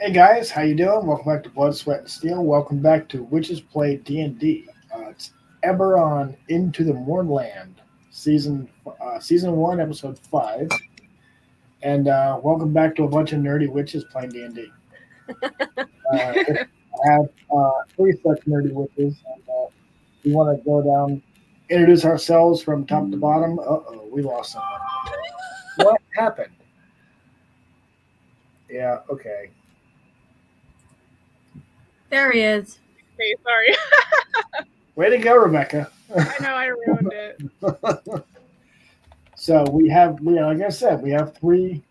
Hey guys, how you doing? Welcome back to Blood, Sweat, and Steel. Welcome back to Witches Play D&D. It's Ebarron into the Mournland, season 1, episode 5, and welcome back to a bunch of nerdy witches playing D&D. I have three such nerdy witches, and we want to go down, introduce ourselves from top to bottom. We lost someone. What happened? Yeah, okay. There he is. Hey, sorry. Way to go, Rebecca. I know I ruined it. So like I said, we have three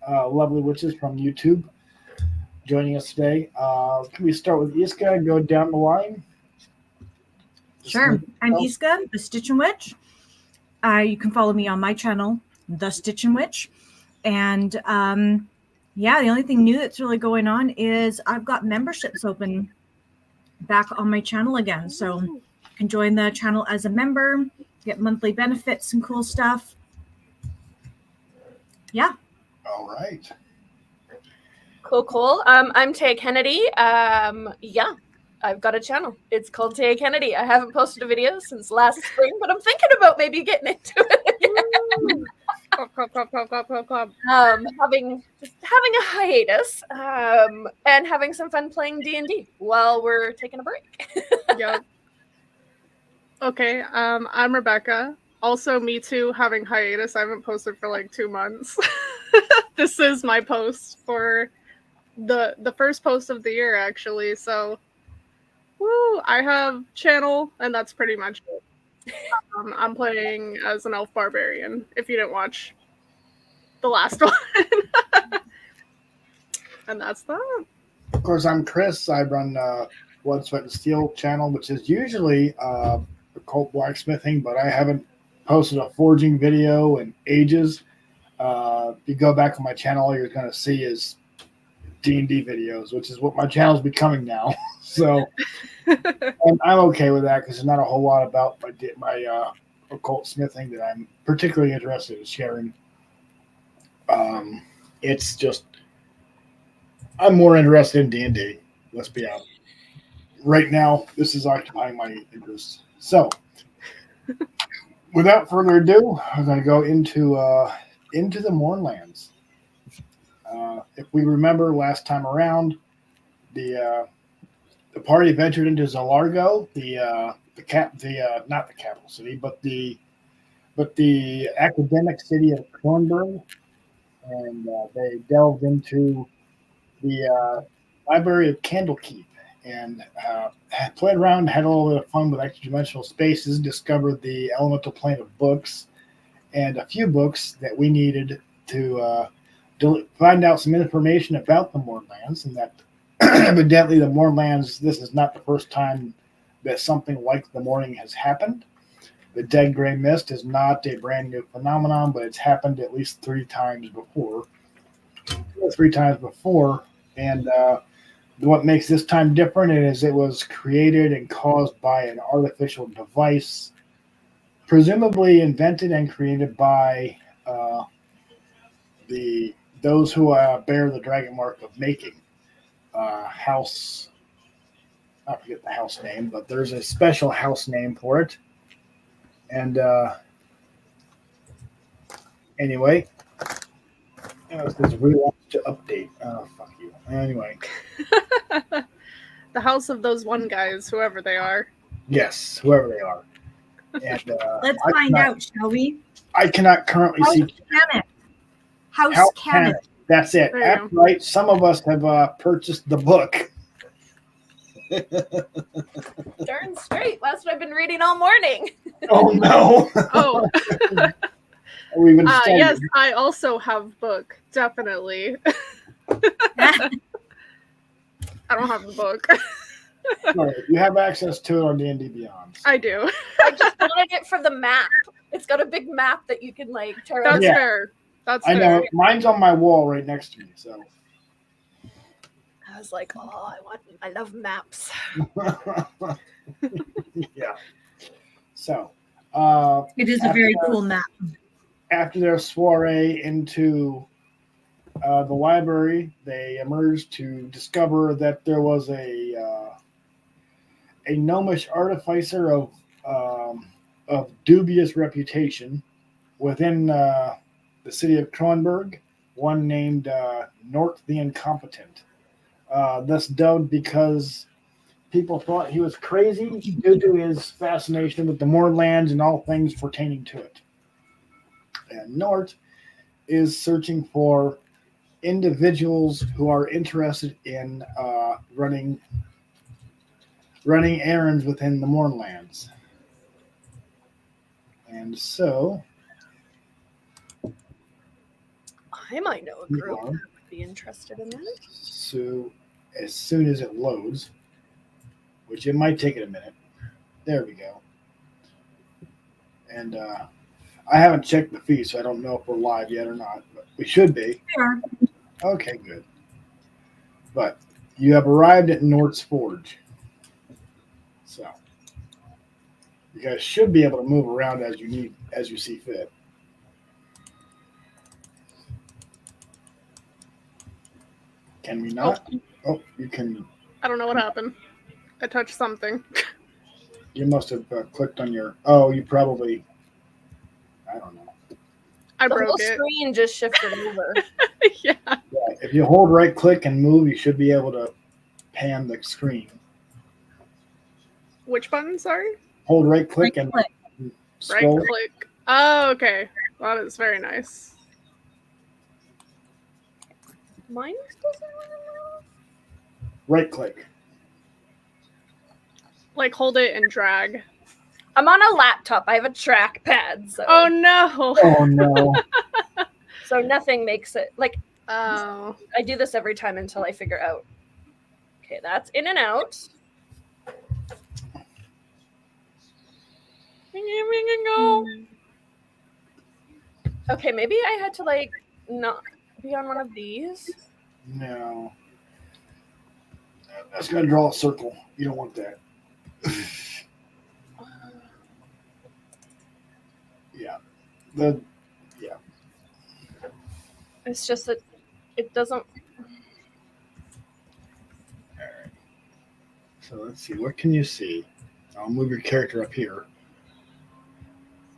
lovely witches from YouTube joining us today. Can we start with Iska and go down the line? Sure. I'm Iska, the Stitchin' Witch. You can follow me on my channel, The Stitchin' Witch. And the only thing new that's really going on is I've got memberships open back on my channel again. So you can join the channel as a member, get monthly benefits and cool stuff. Yeah. All right. Cool. I'm Taya Kennedy. I've got a channel. It's called Taya Kennedy. I haven't posted a video since last spring, but I'm thinking about maybe getting into it again. Having a hiatus, and having some fun playing D&D while we're taking a break. Yep. Okay, I'm Rebecca. Also, me too, having hiatus. I haven't posted for like 2 months. This is my post for the first post of the year, actually. So, woo! I have channel, and that's pretty much it. I'm playing as an elf barbarian. If you didn't watch the last one, and that's that. Of course, I'm Chris. I run Blood, Sweat, and Steel channel, which is usually occult blacksmithing, but I haven't posted a forging video in ages. If you go back on my channel, all you're going to see is D&D videos, which is what my channel is becoming now. So and I'm okay with that because there's not a whole lot about my occult smithing that I'm particularly interested in sharing. It's just I'm more interested in D&D. Let's be honest. Right now, this is occupying my interest. So, without further ado, I'm going to go into the Mournlands. If we remember last time around, the party ventured into Zalargo, not the capital city, but the academic city of Kornberg, and they delved into the Library of Candlekeep and played around, had a little bit of fun with extra-dimensional spaces, discovered the elemental plane of books, and a few books that we needed to find out some information about the Mournlands, and that evidently the Mournlands, this is not the first time that something like the Mourning has happened. The Dead Gray Mist is not a brand new phenomenon, but it's happened at least 3 times before. And what makes this time different is it was created and caused by an artificial device, presumably invented and created by those who bear the dragon mark of making. House, I forget the house name, but there's a special house name for it. And anyway, this really wants to update. Oh, fuck you. Anyway. The house of those one guys, whoever they are. Yes, whoever they are. And Let's find out, shall we? I cannot currently see. House Cannon. That's it. That's right. Some of us have purchased the book. Darn straight. That's what I've been reading all morning. Oh, no. Oh. Yes, I also have book. Definitely. I don't have the book. Right. You have access to it on D&D Beyond. So. I do. I just wanted it for the map. It's got a big map that you can tear out. That's fair. That's fair. I know. Mine's on my wall right next to me. So I was like, I love maps. Yeah. So it is a very cool map. After their soiree into the library, they emerged to discover that there was a gnomish artificer of dubious reputation within the city of Kronberg, one named Nort the Incompetent. Thus dubbed because people thought he was crazy due to his fascination with the Mournlands and all things pertaining to it. And Nort is searching for individuals who are interested in running errands within the Mournlands. And so I might know a group that would be interested in that. So as soon as it loads, which it might take it a minute, there we go. And I haven't checked the feed, so I don't know if we're live yet or not, but we should be. We are. Okay, good. But you have arrived at Nort's Forge. So you guys should be able to move around as you see fit. Can we not? Oh, you can. I don't know what happened. I touched something. You must have clicked on your. Oh, you probably. I don't know. I The whole broke it. screen just shifted over. Yeah. Yeah, if you hold right click and move, you should be able to pan the screen. Which button? Sorry. Hold right click and Right scroll. Right click. Oh, okay. That is very nice. Mine doesn't really Right click. Like hold it and drag. I'm on a laptop. I have a trackpad, so Oh no. Oh no. so nothing makes it like Oh. I do this every time until I figure out. Okay, that's in and out. Okay, maybe I had to like not be on one of these. No. That's gonna draw a circle. You don't want that. Yeah. It's just that it doesn't. All right. So let's see. What can you see? I'll move your character up here.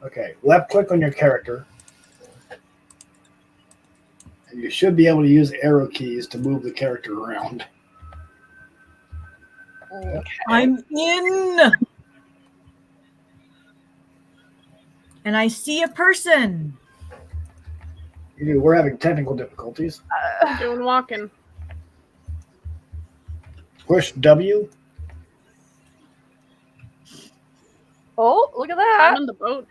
Okay. Left click on your character. And you should be able to use arrow keys to move the character around. Okay. I'm in. And I see a person. We're having technical difficulties. Doing walking. Push W. Oh, look at I'm that. on the boat.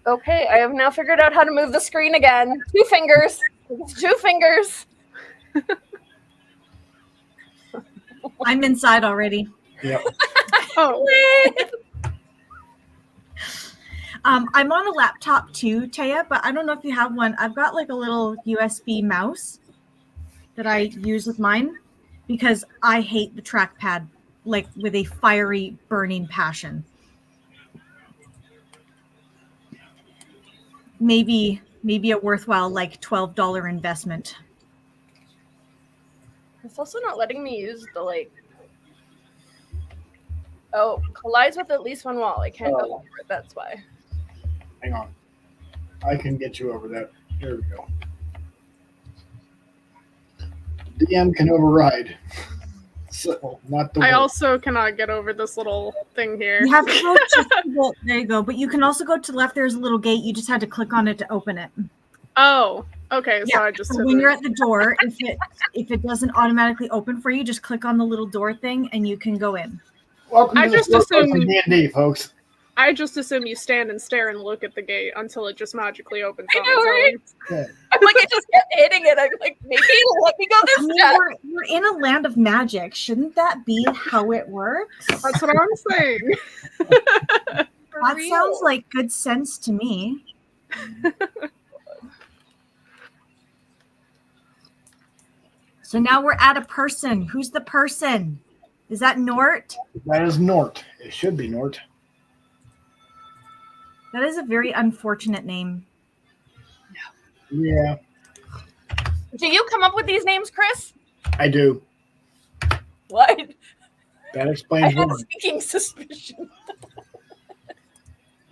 Okay, I have now figured out how to move the screen again. 2 fingers. 2 fingers. I'm inside already. Yep. Oh. I'm on a laptop too, Taya, but I don't know if you have one. I've got like a little USB mouse that I use with mine because I hate the trackpad like with a fiery, burning passion. Maybe a worthwhile like $12 investment. It's also not letting me use the like. Oh, collides with at least one wall. I can't go over it. That's why. Hang on. I can get you over that. There we go. DM can override. So, not the I word. also cannot get over this little thing here. You have to go to there you go. But you can also go to the left. There's a little gate. You just had to click on it to open it. Oh, okay. So I just So did when it. you're at the door, if it doesn't automatically open for you, just click on the little door thing and you can go in. Welcome I to the just first assumed- person D&D, folks. I just assume you stand and stare and look at the gate until it just magically opens I on know, its right? own. Yeah. I'm like, I just kept hitting it. I'm like, maybe it'll let me go I this mean, step. we're in a land of magic. Shouldn't that be how it works? That's what I'm saying. For That real. sounds like good sense to me. So now we're at a person. Who's the person? Is that Nort? That is Nort. It should be Nort. That is a very unfortunate name. Yeah. Do you come up with these names, Chris? I do. What? That I explains had a one. sneaking suspicion.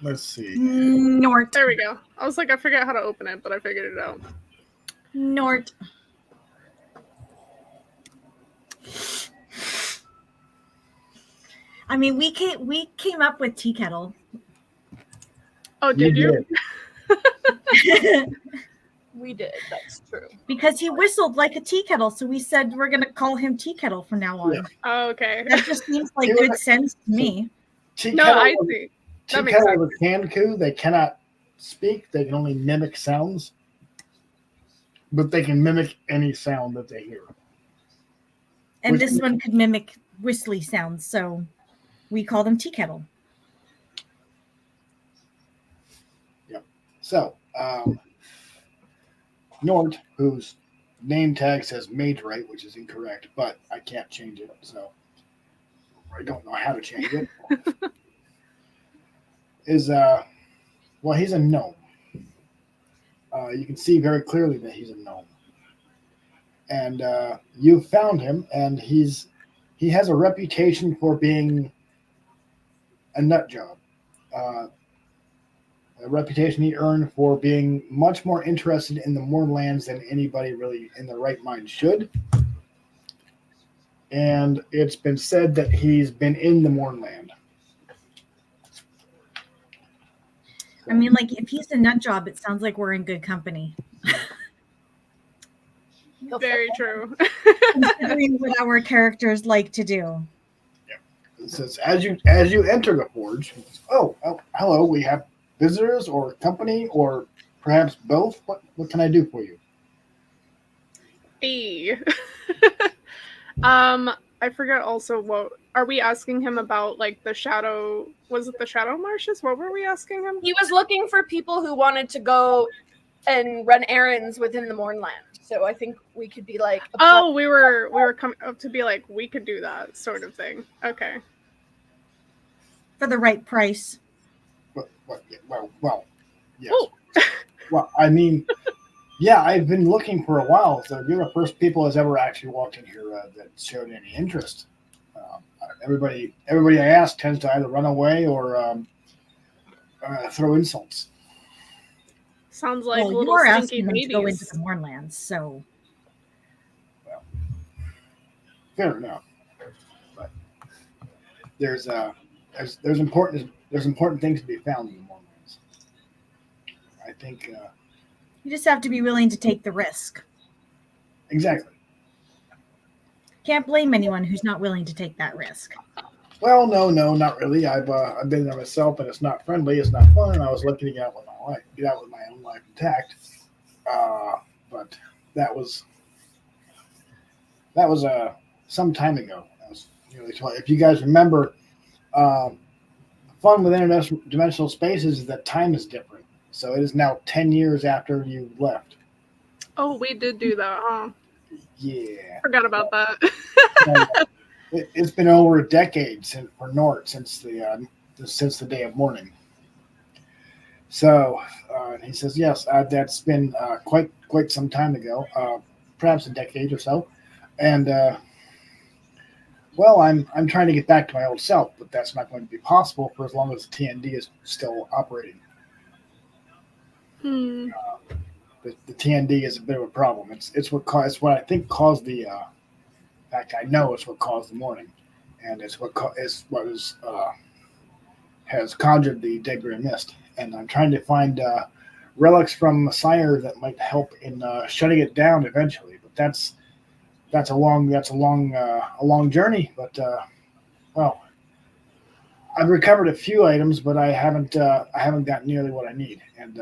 Let's see. Nort. There we go. I was like, I forget how to open it, but I figured it out. Nort. I mean, we came up with tea kettle. Oh, did you? We did. That's true. Because he whistled like a tea kettle, so we said we're gonna call him tea kettle from now on. Yeah. Oh, okay. That just seems like It was good like- sense to me. Tea No, kettle I was- see. Tea That makes kettle sense. was a canned coup. They cannot speak. They can only mimic sounds. But they can mimic any sound that they hear. And Which- this one could mimic whistly sounds, so we call them tea kettle. So, Nort, whose name tag says Magerite, which is incorrect, but I can't change it, so I don't know how to change it. Is well, he's a gnome. You can see very clearly that he's a gnome, and you found him, and he has a reputation for being a nut job. A reputation he earned for being much more interested in the Mournlands than anybody really in their right mind should. And it's been said that he's been in the Mournland. I mean, like, if he's a nut job, it sounds like we're in good company. Very true. Considering what our characters like to do. It says, as you enter the forge, oh, hello, we have visitors or company or perhaps both. What can I do for you? Hey. I forget also what are we asking him about, like the shadow, was it the shadow marshes? What were we asking him? He was looking for people who wanted to go and run errands within the Mournland. So I think we could be like, Oh, we were coming up to be like, we could do that sort of thing. Okay. For the right price. Well, yes. Ooh. Well, I mean, yeah, I've been looking for a while. So you're the first people that's ever actually walked in here that showed any interest. Everybody I ask tends to either run away or throw insults. Sounds like Well, you little are stinky asking them to go into babies. the Mournlands, so Fair enough. But there's important things to be found in the Mournlands. I think you just have to be willing to take the risk. exactly. Can't blame anyone who's not willing to take that risk. Well, no, not really. I've been there myself, and it's not friendly. It's not fun. And I was looking to get out with my own life intact. But that was some time ago. I was nearly 20. If you guys remember, fun with interdimensional spaces is that time is different. So it is now 10 years after you left. Oh, we did do that, huh? Yeah. Forgot about that. It's been over a decade for Nort since the day of mourning. So he says, yes, that's been quite some time ago, perhaps a decade or so, and well, I'm trying to get back to my old self, but that's not going to be possible for as long as the TND is still operating. Hmm. The TND is a bit of a problem. It's what I think caused the. In fact, I know it's what caused the mourning, and it's what has conjured the Degria Mist. And I'm trying to find relics from Sire that might help in shutting it down eventually. But that's a long journey. But well, I've recovered a few items, but I haven't got nearly what I need. And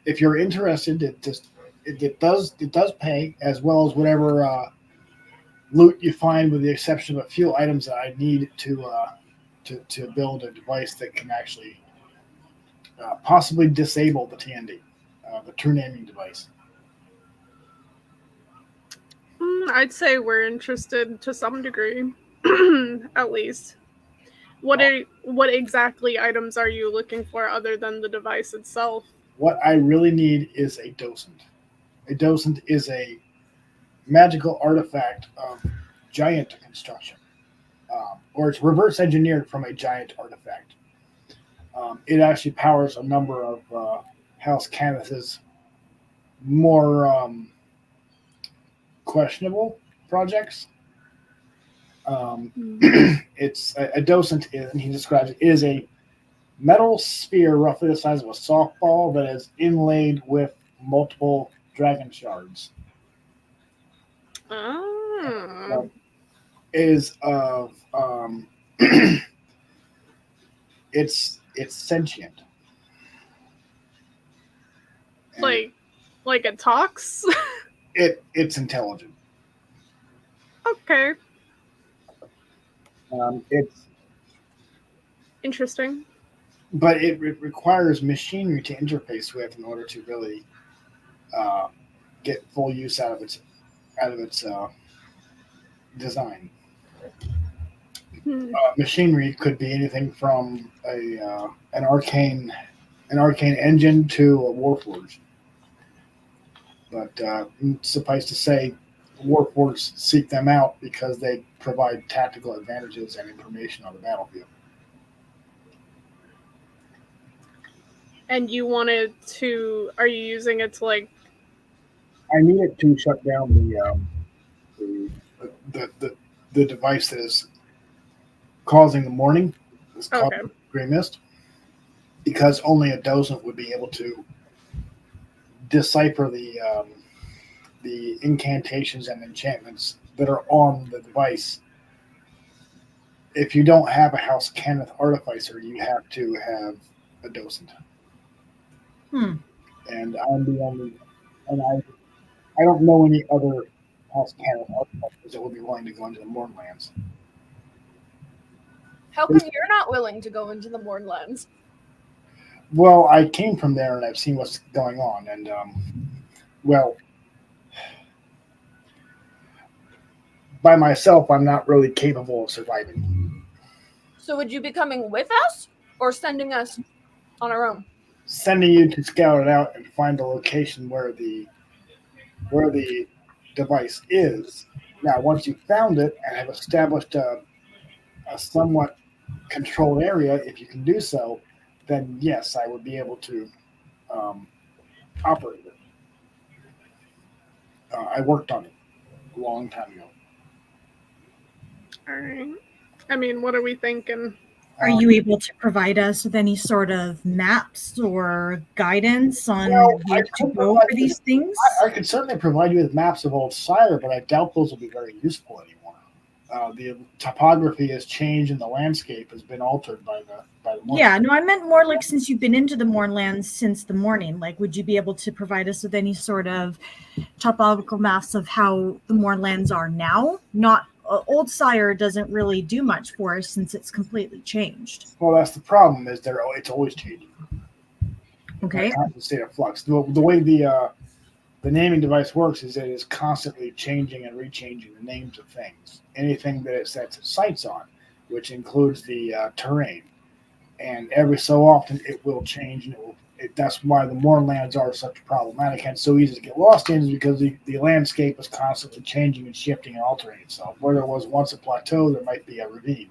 if you're interested, it does pay, as well as whatever loot you find, with the exception of a few items that I need to build a device that can actually possibly disable the TND, the true naming device. I'd say we're interested to some degree, at least. What exactly items are you looking for other than the device itself? what I really need is a docent. A docent is a magical artifact of giant construction, or it's reverse engineered from a giant artifact. It actually powers a number of House Candace's more questionable projects. It's a docent, and he describes it, is a metal sphere roughly the size of a softball that is inlaid with multiple dragon shards. Oh. Is of it's sentient. And Like it talks? it's intelligent. Okay. It's Interesting. but it requires machinery to interface with in order to really get full use out of its design. Machinery could be anything from an arcane engine to a warforged. But suffice to say, warforged seek them out because they provide tactical advantages and information on the battlefield. And you wanted to? Are you using it to like? I need it to shut down the device that is causing the mourning. It's called Grey Mist, because only a docent would be able to decipher the incantations and enchantments that are on the device. If you don't have a House Kenneth Artificer, you have to have a docent. And I'm the only, and I don't know any other House Kenneth Artificers that would be willing to go into the Mournlands. How come you're not willing to go into the Mournlands? Well, I came from there and I've seen what's going on, and well, by myself, I'm not really capable of surviving. So would you be coming with us or sending us on our own? Sending you to scout it out and find the location where the device is. Now, once you've found it and have established a somewhat controlled area, if you can do so, then yes, I would be able to operate it. I worked on it a long time ago. All right. I mean, what are we thinking? Are you able to provide us with any sort of maps or guidance on where to go for these things? I could certainly provide you with maps of Old Sire, but I doubt those will be very useful anymore. The topography has changed and the landscape has been altered by the Mournlands. Yeah, no, I meant more like since you've been into the Mournlands since the morning. Like, would you be able to provide us with any sort of topographical maps of how the Mournlands are now? Not Old Sire doesn't really do much for us since it's completely changed. Well, that's the problem. Is it's always changing. Okay. Constant state of flux. The way the naming device works is it is constantly changing and rechanging the names of things. Anything that it sets its sights on, which includes the terrain, and every so often it will change, and that's why the Mournlands are such problematic and so easy to get lost in, is because the landscape is constantly changing and shifting and altering itself. Where there was once a plateau, there might be a ravine,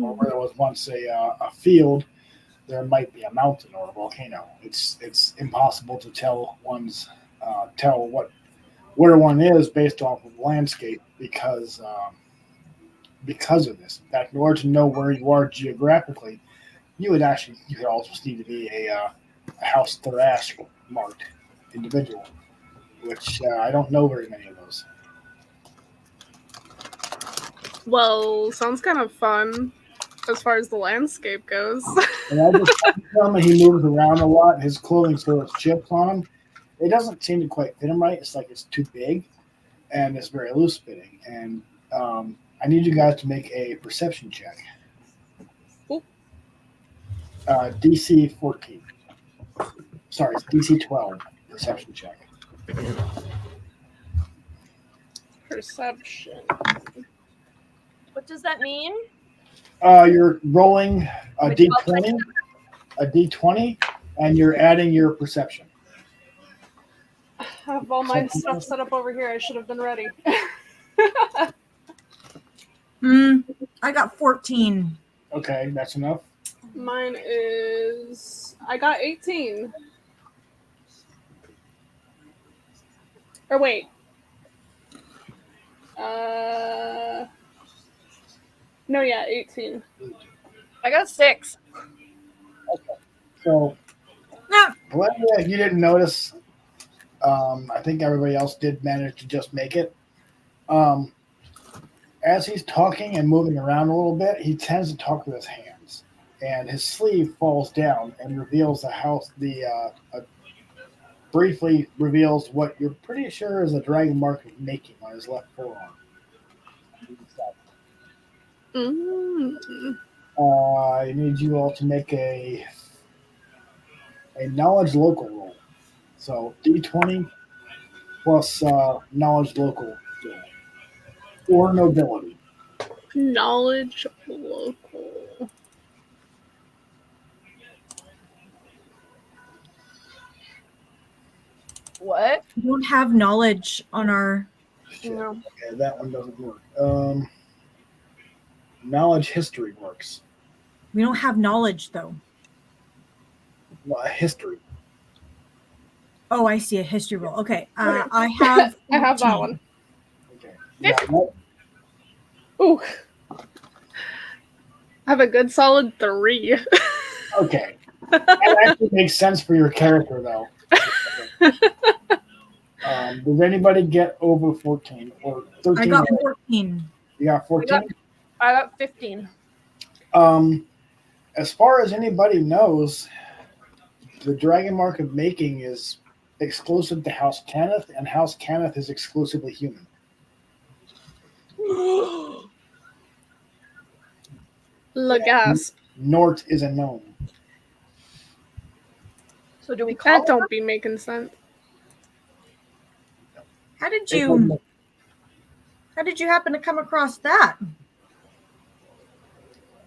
or where there was once a field, there might be a mountain or a volcano. It's impossible to tell where one is based off of the landscape because of this. In fact, in order to know where you are geographically, you could also need to be a House Thrash marked individual, which I don't know very many of those. Well, sounds kind of fun as far as the landscape goes. And I just tell him he moves around a lot. His clothing still has chips on him. It doesn't seem to quite fit him right. It's like it's too big, and it's very loose fitting. And I need you guys to make a perception check. DC 14. Sorry, it's DC 12 perception check. Perception. What does that mean? You're rolling a D20, And you're adding your perception. I have all my stuff set up over here. I should have been ready. I got 14. Okay, that's enough. Mine is... I got 18. Or wait. No, yeah, 18. I got 6. So, Yeah. Valeria, you didn't notice. I think everybody else did manage to just make it. As he's talking and moving around a little bit, he tends to talk with his hands, and his sleeve falls down and reveals the house. Briefly reveals what you're pretty sure is a dragon mark of making on his left forearm. I need you all to make a knowledge local roll. So D20 plus knowledge local roll. Or nobility. Knowledge local. What? We don't have knowledge on our... No. Okay, that one doesn't work. Knowledge history works. We don't have knowledge, though. History. Oh, I see, a history roll. Okay, I have... I have that 14. one. Okay. Yeah, Ooh. I have a good solid 3. okay. That actually makes sense for your character, though. Does anybody get over 14 or 13? I got 14. You got 14? I got 15. As far as anybody knows, the dragon mark of making is exclusive to House Cannith, and House Cannith is exclusively human. Lagasp. Nort is a gnome. So do we call That don't be making sense. How did you happen to come across that?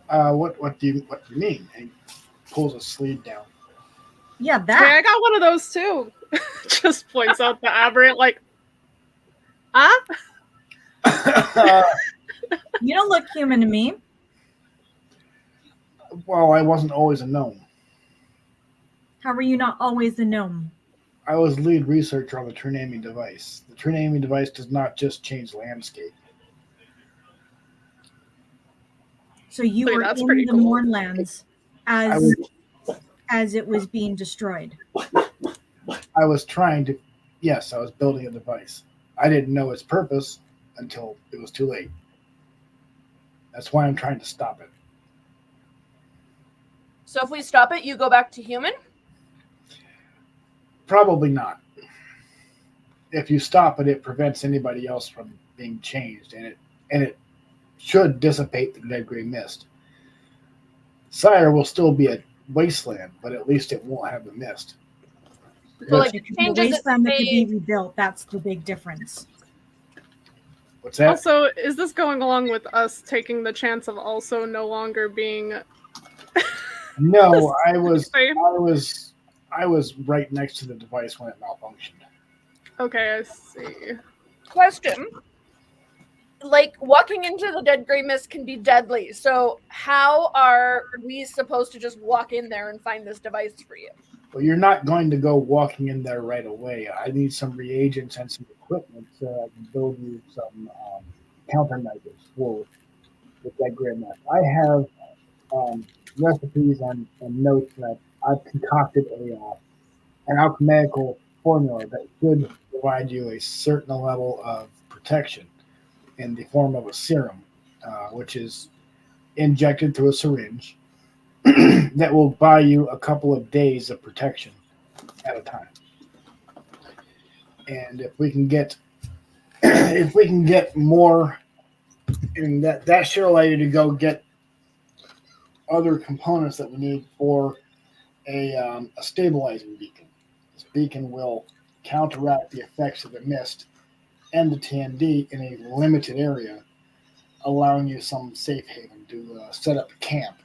What do you mean? And he pulls a sleeve down. Yeah, Hey, that. I got one of those too. Just points out the aberrant, like, You don't look human to me. Well, I wasn't always a gnome. How were you not always a gnome? I was lead researcher on the true naming device. The true naming device does not just change landscape. So you Wait, were that's in pretty the cool. Mournlands as it was being destroyed. I was trying to, yes, I was building a device. I didn't know its purpose until it was too late. That's why I'm trying to stop it. So if we stop it, you go back to human? Probably not. If you stop it, it prevents anybody else from being changed, and it should dissipate the dead gray mist. Sire will still be a wasteland, but at least it won't have the mist. So like The it changes its wasteland that could be state. rebuilt. That's the big difference. What's that? Also, is this going along with us taking the chance of also no longer being No, I was same? right next to the device when it malfunctioned. Okay, I see. Question. Like, walking into the dead gray mist can be deadly. So how are we supposed to just walk in there and find this device for you? Well, you're not going to go walking in there right away. I need some reagents and some equipment so I can build you some countermeasures for the dead gray mist. I have recipes and notes that I've concocted an alchemical formula that should provide you a certain level of protection in the form of a serum, which is injected through a syringe that will buy you a couple of days of protection at a time. And if we can get more, and that should allow you to go get other components that we need for a stabilizing beacon. This beacon will counteract the effects of the mist and the TND in a limited area, allowing you some safe haven to set up camp.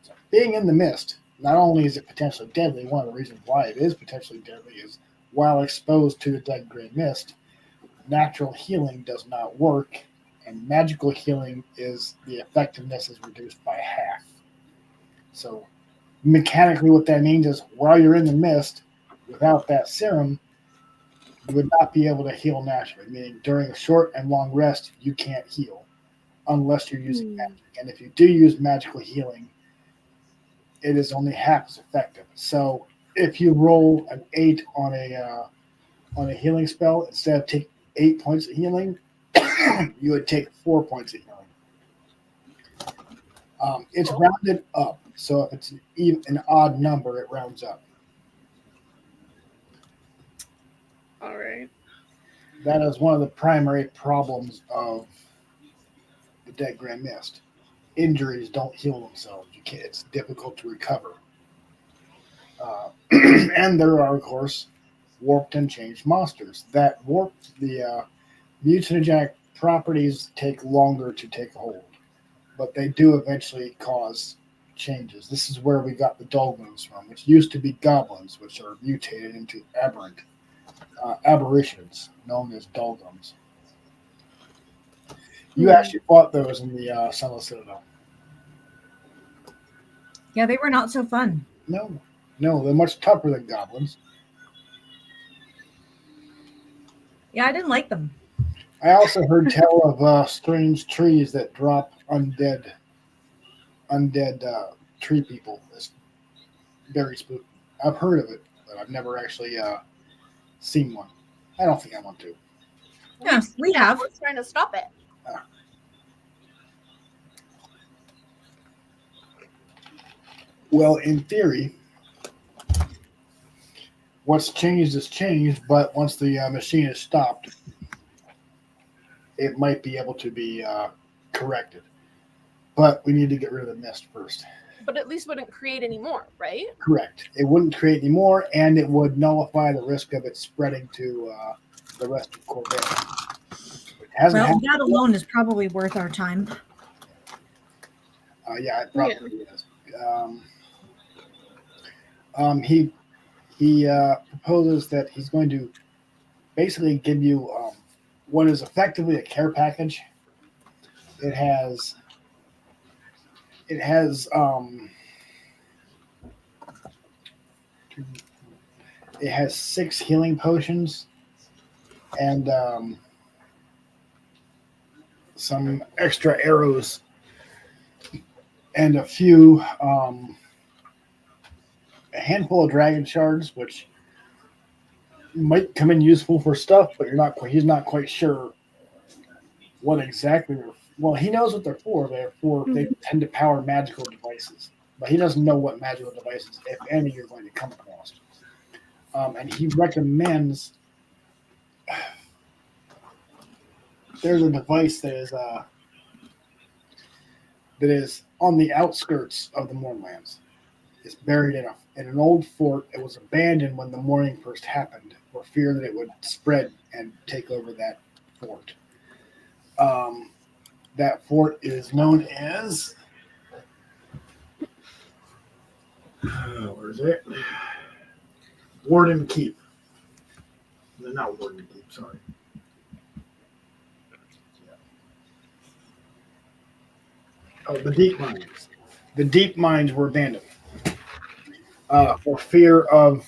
So being in the mist not only is it potentially deadly, one of the reasons why it is potentially deadly is while exposed to the dead gray mist, natural healing does not work, and magical healing is the effectiveness is reduced by half. So mechanically, what that means is while you're in the mist, without that serum, you would not be able to heal naturally. Meaning during a short and long rest, you can't heal unless you're using magic. And if you do use magical healing, it is only half as effective. So if you roll an 8 on a healing spell, instead of taking 8 points of healing, you would take 4 points of healing. It's rounded up, so if it's an odd number, it rounds up. All right. That is one of the primary problems of the Dead Grand Mist. Injuries don't heal themselves. It's difficult to recover. And there are, of course, warped and changed monsters. That warped the mutagenic properties take longer to take hold, but they do eventually cause changes. This is where we got the Dolgons from, which used to be goblins, which are mutated into aberrations known as Dolgons. You actually fought those in the Sunless Citadel. Yeah, they were not so fun. No, they're much tougher than goblins. Yeah, I didn't like them. I also heard tell of strange trees that drop undead tree people. It's very spooky. I've heard of it, but I've never actually seen one. I don't think I want to. Yeah, we have. We're trying to stop it. Well, in theory, what's changed is changed, but once the machine is stopped, it might be able to be corrected. But we need to get rid of the mist first. But at least wouldn't create any more, right? Correct. It wouldn't create any more, and it would nullify the risk of it spreading to the rest of Corvette. Well, that alone is probably worth our time. Yeah, it probably is. He proposes that he's going to basically give you what is effectively a care package. It has 6 healing potions and some extra arrows and a handful of dragon shards, which might come in useful for stuff, but he's not quite sure what exactly well, he knows what they're for. They tend to power magical devices, but he doesn't know what magical devices, if any, you're going to come across. And he recommends there's a device that is on the outskirts of the Mournlands. It's buried in an old fort. It was abandoned when the Mourning first happened, for fear that it would spread and take over that fort. That fort is known as where is it? Warden Keep. No, not Warden Keep. Sorry. Oh, the deep mines. The deep mines were abandoned for fear of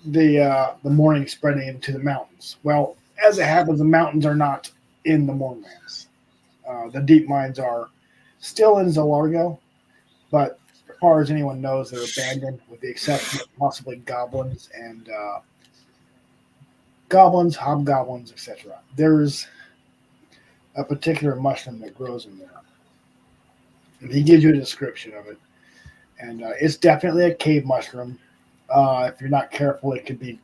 the Mourning spreading into the mountains. Well, as it happens, the mountains are not in the Mournlands. The deep mines are still in Zalargo, but as far as anyone knows, they're abandoned, with the exception of possibly goblins, hobgoblins, etc. There's a particular mushroom that grows in there. And he gives you a description of it. And it's definitely a cave mushroom. If you're not careful, it could be.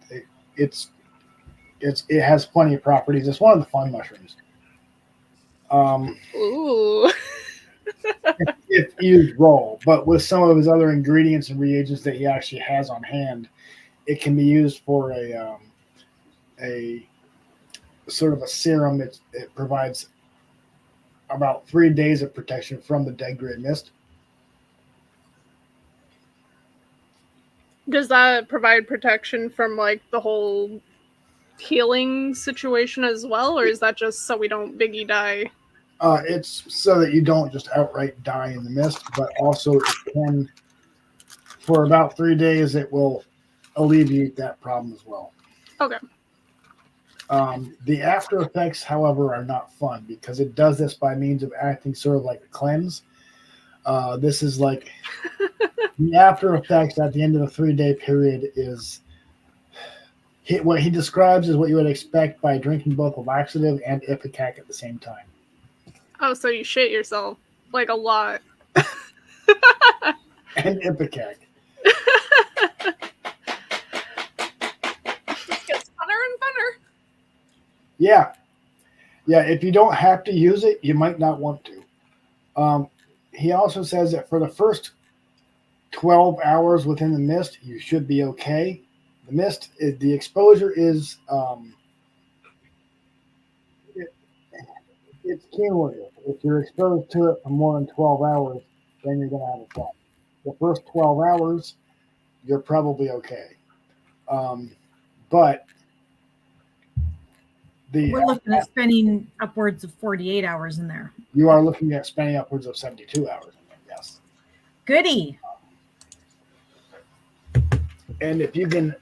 It has plenty of properties. It's one of the fun mushrooms. Ooh. if used raw, but with some of his other ingredients and reagents that he actually has on hand, it can be used for a sort of a serum. It provides about 3 days of protection from the dead gray mist. Does that provide protection from like the whole healing situation as well, or is that just so we don't biggie die? It's so that you don't just outright die in the mist, but also it can, for about 3 days, it will alleviate that problem as well. Okay. The after effects, however, are not fun because it does this by means of acting sort of like a cleanse. This is like the after effects at the end of the 3-day period is what he describes as what you would expect by drinking both a laxative and ipecac at the same time. Oh, so you shit yourself like a lot. And ipecac. Just gets funner and funner. Yeah. If you don't have to use it, you might not want to. He also says that for the first 12 hours within the mist, you should be okay. The mist, the exposure is it's cumulative. If you're exposed to it for more than 12 hours, then you're going to have a problem. The first 12 hours, you're probably okay. But we're looking at spending upwards of 48 hours in there. You are looking at spending upwards of 72 hours in there, yes. Goody. And if you can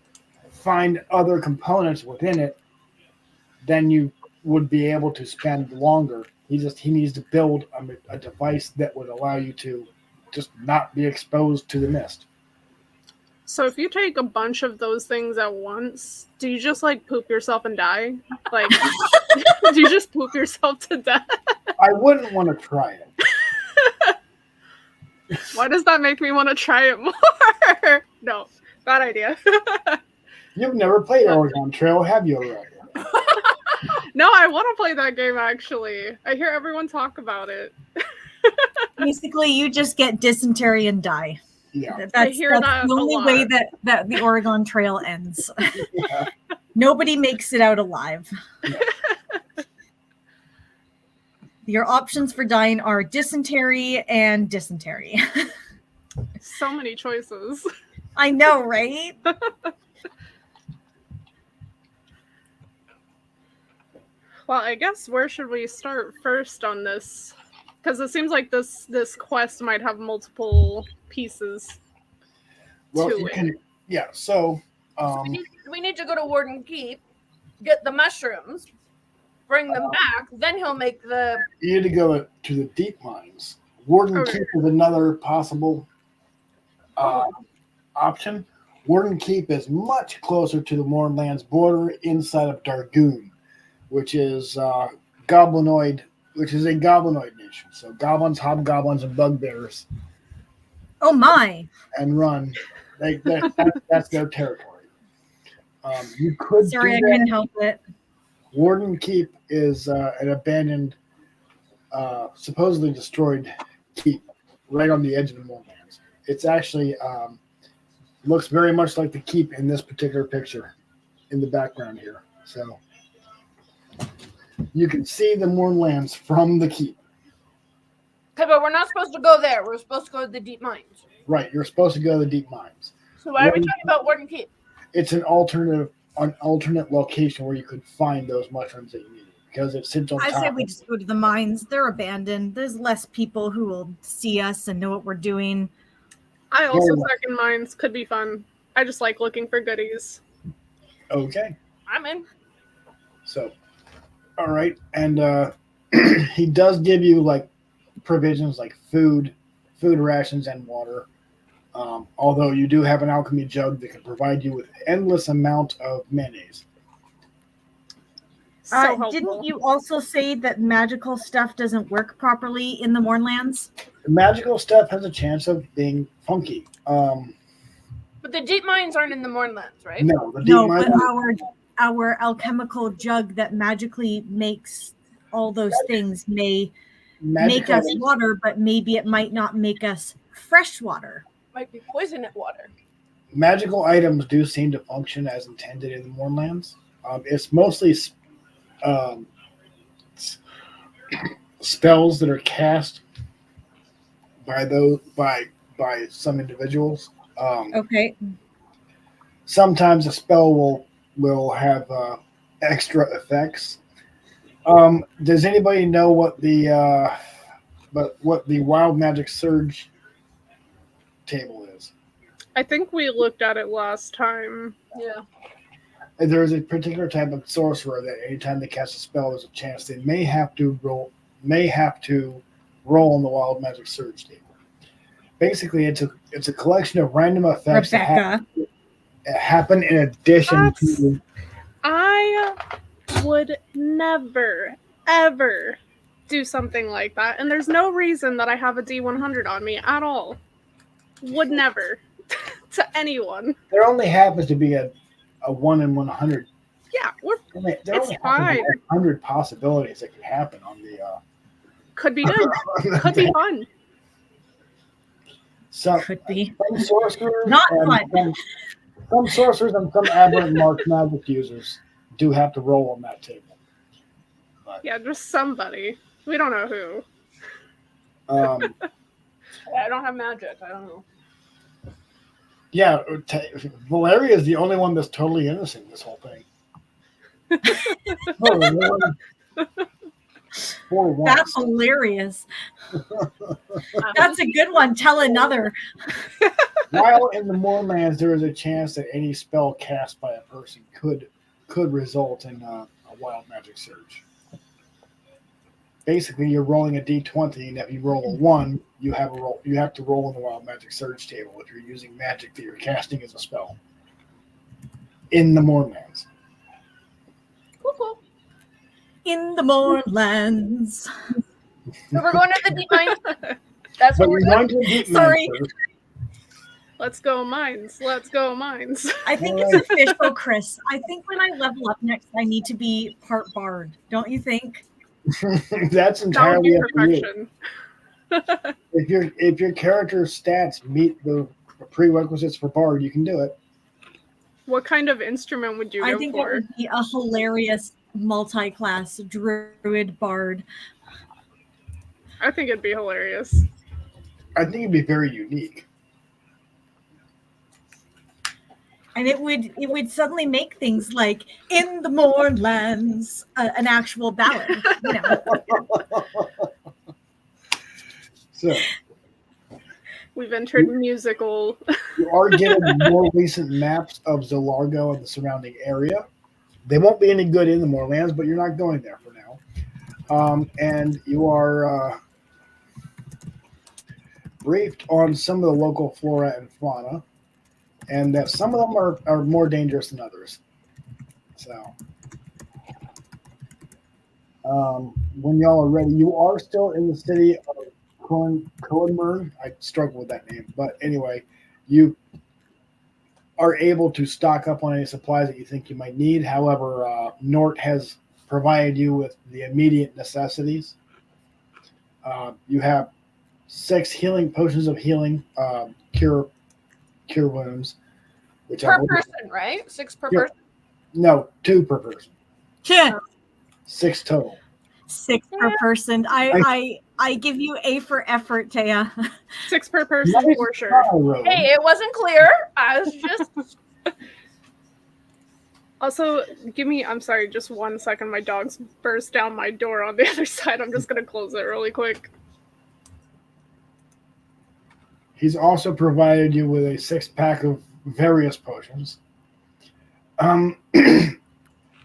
find other components within it, then you would be able to spend longer. He needs to build a device that would allow you to just not be exposed to the mist. So if you take a bunch of those things at once, do you just like poop yourself and die? Like, do you just poop yourself to death? I wouldn't want to try it. Why does that make me want to try it more? No, bad idea. You've never played Oregon Trail, have you, Aurelia? No, I want to play that game actually. I hear everyone talk about it. Basically, you just get dysentery and die. Yeah. That's the only way that the Oregon Trail ends. Yeah. Nobody makes it out alive. Yeah. Your options for dying are dysentery and dysentery. So many choices. I know, right? Well, I guess where should we start first on this? Because it seems like this quest might have multiple pieces Well, to you it. can, yeah. So, We need to go to Warden Keep, get the mushrooms, bring them back. Then he'll make the. you need to go to the deep mines. Warden Keep is another possible option. Warden Keep is much closer to the Mournland's border inside of Dargoon, which is goblinoid, which is a goblinoid nation. So goblins, hobgoblins, and bugbears. Oh my! And run. That's their territory. You could. Sorry, I couldn't help it. Warden Keep is an abandoned, supposedly destroyed keep right on the edge of the Mournlands. It's actually looks very much like the keep in this particular picture in the background here. So you can see the Mournlands from the keep. Okay, but we're not supposed to go there. We're supposed to go to the deep mines. Right, you're supposed to go to the deep mines. So why are we talking about Warden Keep? It's an alternate location where you could find those mushrooms that you need because it sits on top. I say we just go to the mines. They're abandoned. There's less people who will see us and know what we're doing. I also second mines. Could be fun. I just like looking for goodies. Okay. I'm in. So, all right. And he does give you like provisions like food rations, and water. Although you do have an alchemy jug that can provide you with endless amount of mayonnaise. Didn't you also say that magical stuff doesn't work properly in the Mournlands? The magical stuff has a chance of being funky. But the deep mines aren't in the Mournlands, right? No, the deep mines. But our alchemical jug that magically makes all those things may make us water, but maybe it might not make us fresh water. Might be poisonous water. Magical items do seem to function as intended in the Mournlands. It's mostly spells that are cast by some individuals. Okay. sometimes a spell will have extra effects. Does anybody know what the Wild Magic Surge table is? I think we looked at it last time. Yeah. There's a particular type of sorcerer that anytime they cast a spell, there's a chance they may have to roll on the Wild Magic Surge table. Basically, it's a collection of random effects that happen in addition to. I would never, ever do something like that, and there's no reason that I have a D100 on me at all. Would never to anyone. There only happens to be a 1 in 100. Yeah, There only happens to be 100 possibilities that could happen on the. Could be good. Could be fun. Could be. Some sorcerers Not and fun. some sorcerers and some aberrant marked magic users do have to roll on that table. But, Yeah, just somebody. We don't know who. I don't have magic. I don't know. Yeah, Valeria is the only one that's totally innocent in this whole thing. That's hilarious. That's a good one. Tell another. While in the Mournlands, there is a chance that any spell cast by a person could result in a Wild Magic Surge. Basically, you're rolling a d20, and if you roll a 1, you have to roll on the Wild Magic Surge table if you're using magic that you're casting as a spell in the Mournlands. Cool. In the Mournlands. So we're going to the deep mine. That's what we're doing. Sorry. Let's go mines. Let's go mines. I think it's official, Chris. I think when I level up next, I need to be part bard. Don't you think? That's entirely up to you. Perfection. If your character's stats meet the prerequisites for bard, you can do it. What kind of instrument would you I go think for? it would be a hilarious multi-class druid bard. I think it'd be hilarious. I think it'd be very unique. And it would suddenly make things like in the Mournlands an actual ballad. You know. So We've entered musical. you are getting more recent maps of Zolargo and the surrounding area. They won't be any good in the Mournlands, but you're not going there for now. And you are briefed on some of the local flora and fauna, and that some of them are more dangerous than others. So, when y'all are ready, you are still in the city of Cohenburg. I struggle with that name, but anyway, you are able to stock up on any supplies that you think you might need. However, Nort has provided you with the immediate necessities. You have 6 healing potions of healing, cure wounds. Which per person, right? 6 per person? No, 2 per person. Yeah. 6 total. 6 per person. I give you A for effort, Taya. 6 per person for sure. Hey, it wasn't clear. I was just. Also, I'm sorry, just 1 second. My dog's burst down my door on the other side. I'm just going to close it really quick. He's also provided you with a 6-pack of various potions.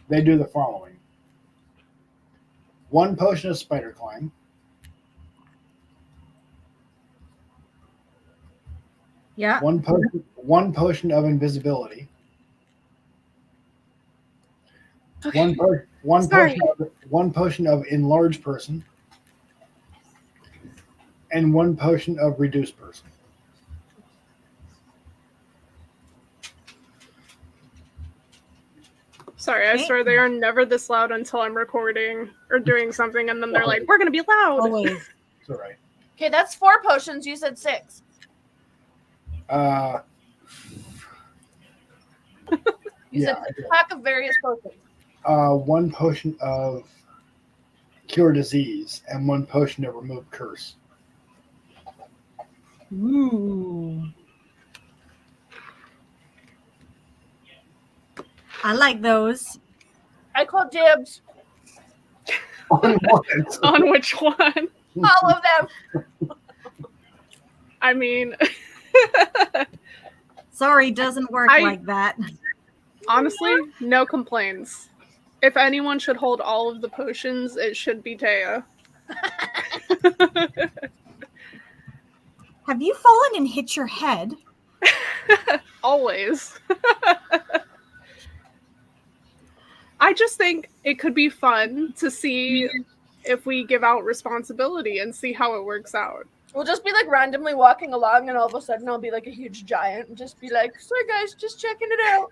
They do the following: 1 potion of spider climb, 1 potion of invisibility, Okay. one potion of enlarged person, and 1 potion of reduced person. Sorry, I swear they are never this loud until I'm recording or doing something, and then they're like, "We're gonna be loud." Always. It's all right. Okay, that's 4 potions. You said 6. You said a pack of various potions. 1 potion of cure disease and 1 potion to remove curse. Ooh. I like those. I call dibs. On what? On which one? All of them. I mean, Sorry, doesn't work like that. honestly, no complaints. If anyone should hold all of the potions, it should be Taya. Have you fallen and hit your head? Always. I just think it could be fun to see if we give out responsibility and see how it works out. We'll just be like randomly walking along, and all of a sudden I'll be like a huge giant and just be like, "Sorry guys, just checking it out."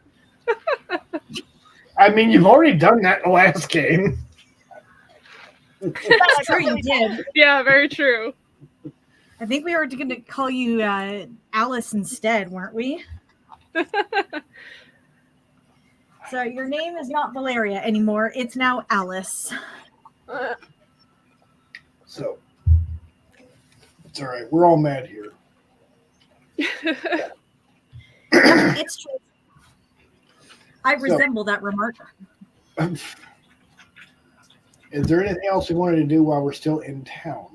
I mean, you've already done that in the last game. That's true, you did. Yeah, very true. I think we were going to call you Alice instead, weren't we? So your name is not Valeria anymore. It's now Alice. So, it's all right. We're all mad here. Yep, it's true. I resemble that remark. Is there anything else we wanted to do while we're still in town?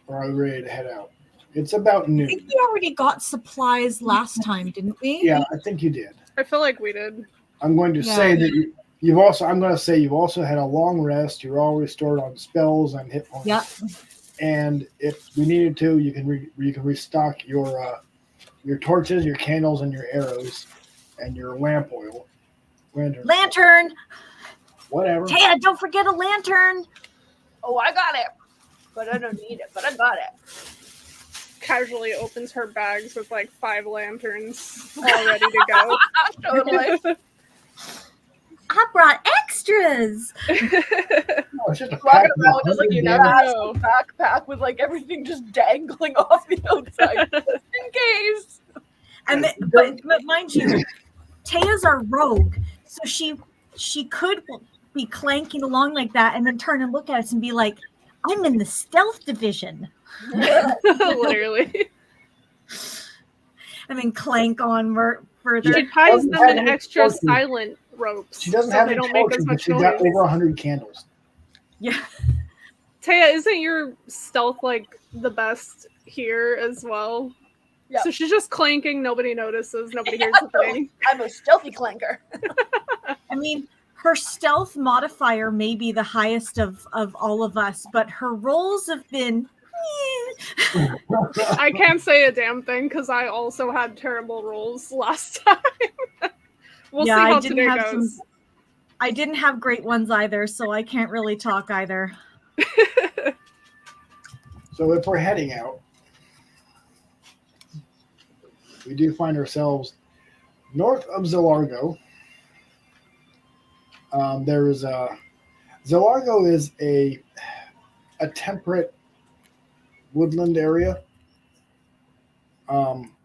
Or are we ready to head out? It's about I noon. think we already got supplies last time, didn't we? Yeah, I think you did. I feel like we did. I'm going to say that you've also. I'm going to say you've also had a long rest. You're all restored on spells and hit points. Yep. And if we needed to, you can restock your torches, your candles, and your arrows, and your lamp oil. Lantern. Whatever. Taya, don't forget a lantern. Oh, I got it. But I don't need it. But I got it. Casually opens her bags with like 5 lanterns all ready to go. Totally. I brought extras. No, it's just a Walking pack of around with just like 100 you damage. know backpack with like everything just dangling off the outside just in case. And but mind you, Taya's our rogue, so she could be clanking along like that and then turn and look at us and be like, "I'm in the stealth division," Literally. and then clank on further. She ties them in Have extra torches. silent ropes. She doesn't so have they any don't make torches, as but much she's got noise. over 100 candles. Yeah. Taya, isn't your stealth like the best here as well? Yeah. So she's just clanking, nobody notices, nobody hears a thing. I'm a stealthy clanker. I mean, her stealth modifier may be the highest of all of us, but her rolls have been. I can't say a damn thing because I also had terrible rolls last time. We'll see how today goes. I didn't have great ones either, so I can't really talk either. So if we're heading out, we do find ourselves north of Zelargo. Zelargo is a temperate woodland area.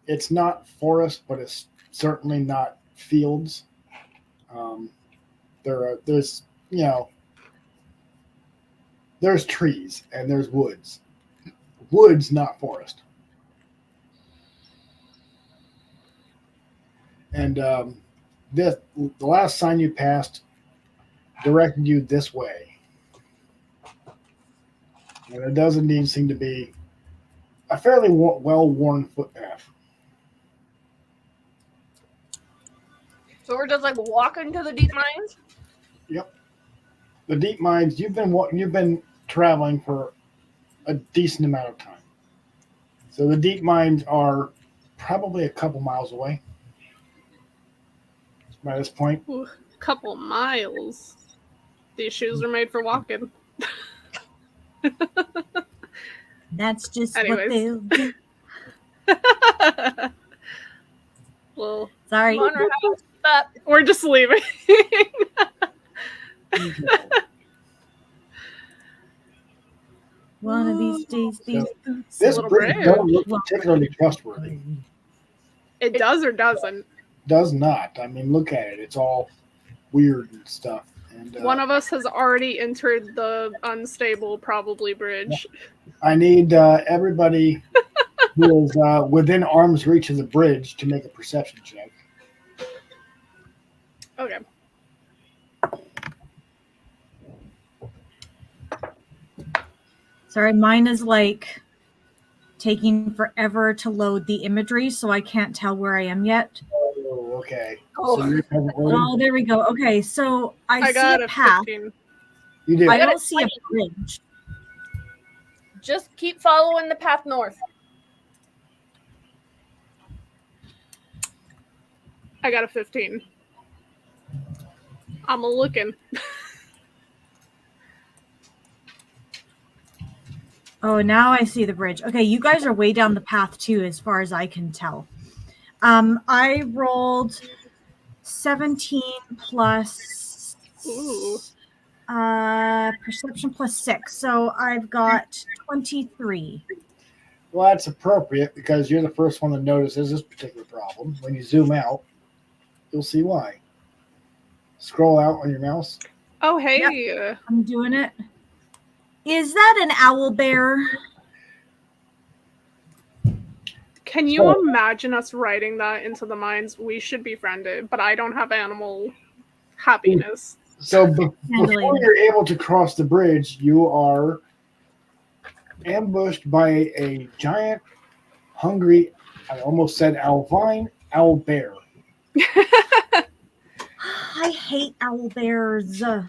It's not forest, but it's certainly not fields. There's trees and there's woods. Woods, not forest. And the last sign you passed directed you this way. And it does indeed seem to be a fairly well-worn footpath. So we're just like walking to the deep mines? Yep. The deep mines, you've been traveling for a decent amount of time. So the deep mines are probably a couple miles away by this point. Ooh, couple miles. These shoes are made for walking. That's just Anyways. what they'll do. Well, Sorry. Come on, our house. But we're just leaving. One of these days, these boots. This little bridge brave. don't look particularly trustworthy. It does or doesn't. Does not. I mean, look at it. It's all weird and stuff. And One of us has already entered the unstable, probably bridge. I need everybody who is within arm's reach of the bridge to make a perception check. Okay. Sorry, mine is like taking forever to load the imagery, so I can't tell where I am yet. Oh, okay. Oh. So you're kind of loading. Oh, there we go. Okay, so I see got a path. 15. You did. I got don't a see a bridge. Just keep following the path north. I got a 15. I'm looking. Oh, now I see the bridge. Okay, you guys are way down the path too, as far as I can tell. I rolled 17 plus Ooh. perception plus 6, so I've got 23. Well, that's appropriate because you're the first one that notices this particular problem. When you zoom out, you'll see why. Scroll out on your mouse. Oh, hey. I'm doing it. Is that an owl bear? Can you imagine us writing that into the minds? We should be friended, but I don't have animal happiness. So before you're able to cross the bridge, you are ambushed by a giant, hungry, I almost said alpine, owl bear. I hate owl bears. I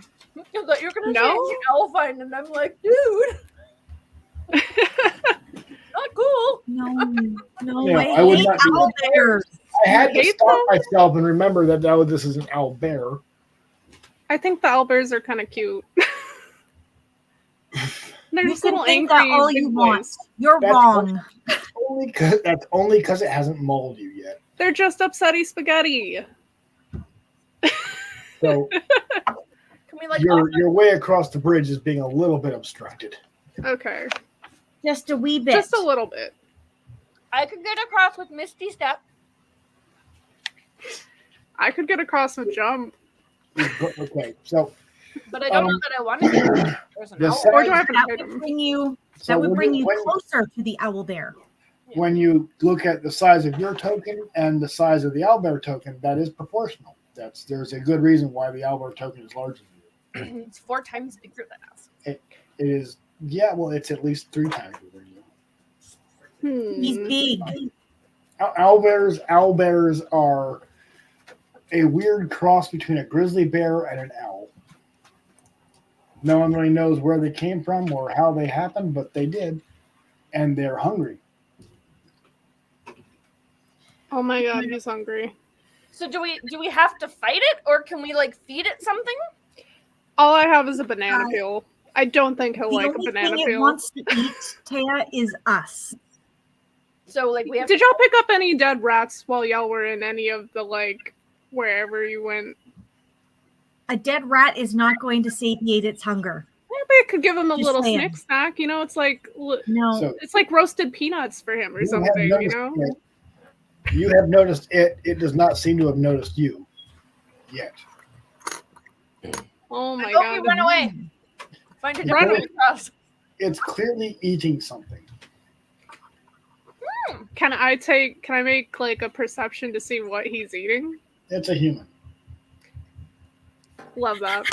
thought you were gonna No? say Alvine, and I'm like, dude, not cool. No, Yeah, I I would hate not do owl that. bears. I had to hate stop them? myself and remember that this is an owl bear. I think the owlbears are kind of cute. They're You just can little think angry that all big you want. boys. You're That's wrong. That's only because it hasn't mauled you yet. They're just upsetty spaghetti. So Can we like your way across the bridge is being a little bit obstructed. Okay. Just a wee bit. Just a little bit. I could get across with Misty Step. I could get across with jump. Okay, so But I don't know that I want to get There's an the owl. side- Or do I have an That item? would bring you. so That would when bring you- you when- closer to the owl bear. when you look at the size of your token and the size of the owlbear token, that is proportional. There's a good reason why the owlbear token is larger than you. It's 4 times bigger than us. It is, yeah, well, it's at least 3 times bigger than you. He's big. Owlbears are a weird cross between a grizzly bear and an owl. No one really knows where they came from or how they happened, but they did, and they're hungry. Oh my god, he's hungry. So do we have to fight it, or can we like feed it something? All I have is a banana peel. I don't think he'll The like a only banana thing it peel. wants to eat, Taya, is us. So like we have. Did y'all pick up any dead rats while y'all were in any of the like wherever you went? A dead rat is not going to satiate its hunger. Maybe I could give him a Just little saying. snack. You know, it's like No. So it's like roasted peanuts for him or you have something. You noticed know. it. You have noticed it. It does not seem to have noticed you yet. Oh my I hope you god. run away. Find a Run different way across. It's clearly eating something. Can I make like a perception to see what he's eating? It's a human. Love that.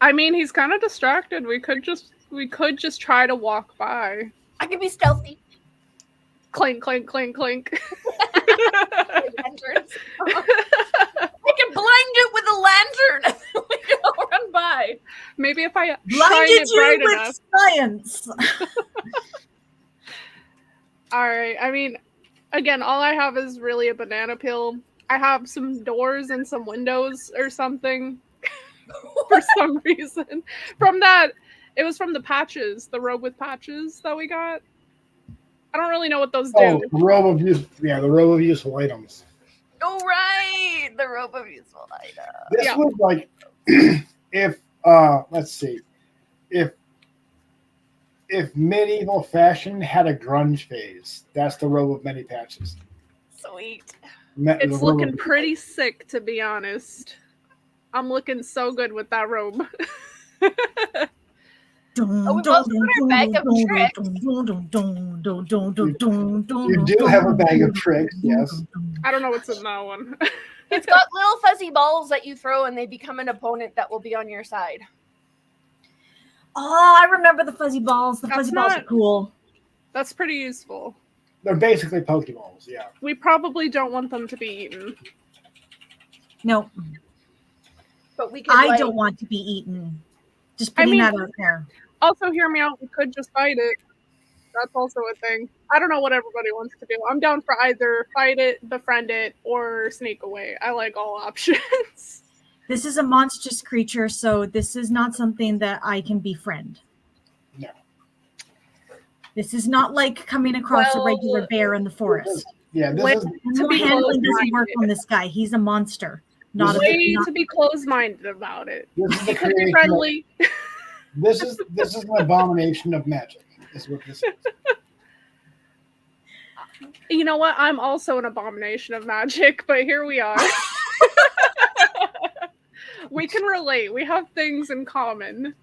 I mean, he's kind of distracted. We could just try to walk by. I can be stealthy. Clink, clink, clink, clink. Lanterns. I can blind it with a lantern, and then we can all run by. Maybe if I shine Blinded it bright you with enough. science. All right. I mean, again, all I have is really a banana peel. I have some doors and some windows or something for some reason. It was from the patches, the robe with patches that we got. I don't really know what those do. Oh, the robe of use. Yeah, the robe of useful items. Oh right, the rope of useful item. This Yeah. was like if let's see, if medieval fashion had a grunge phase, that's the robe of many patches. Sweet. The It's robe looking of- pretty sick, to be honest. I'm looking so good with that robe. Oh, we've also got our bag of tricks. You do have a bag of tricks, yes. I don't know what's in that one. It's got little fuzzy balls that you throw and they become an opponent that will be on your side. Oh, I remember the fuzzy balls. The fuzzy balls are cool. That's pretty useful. They're basically Pokeballs, yeah. We probably don't want them to be eaten. No, But we could, I don't want to be eaten. Just putting that out there. Also, hear me out. We could just fight it. That's also a thing. I don't know what everybody wants to do. I'm down for either fight it, befriend it, or sneak away. I like all options. This is a monstrous creature, so this is not something that I can befriend. No. This is not like coming across a regular bear in the forest. Yeah, Handling doesn't work on this guy. He's a monster. To be closed-minded about it. This is could be friendly. This is an abomination of magic. Is what this is. You know what? I'm also an abomination of magic, but here we are. We can relate. We have things in common.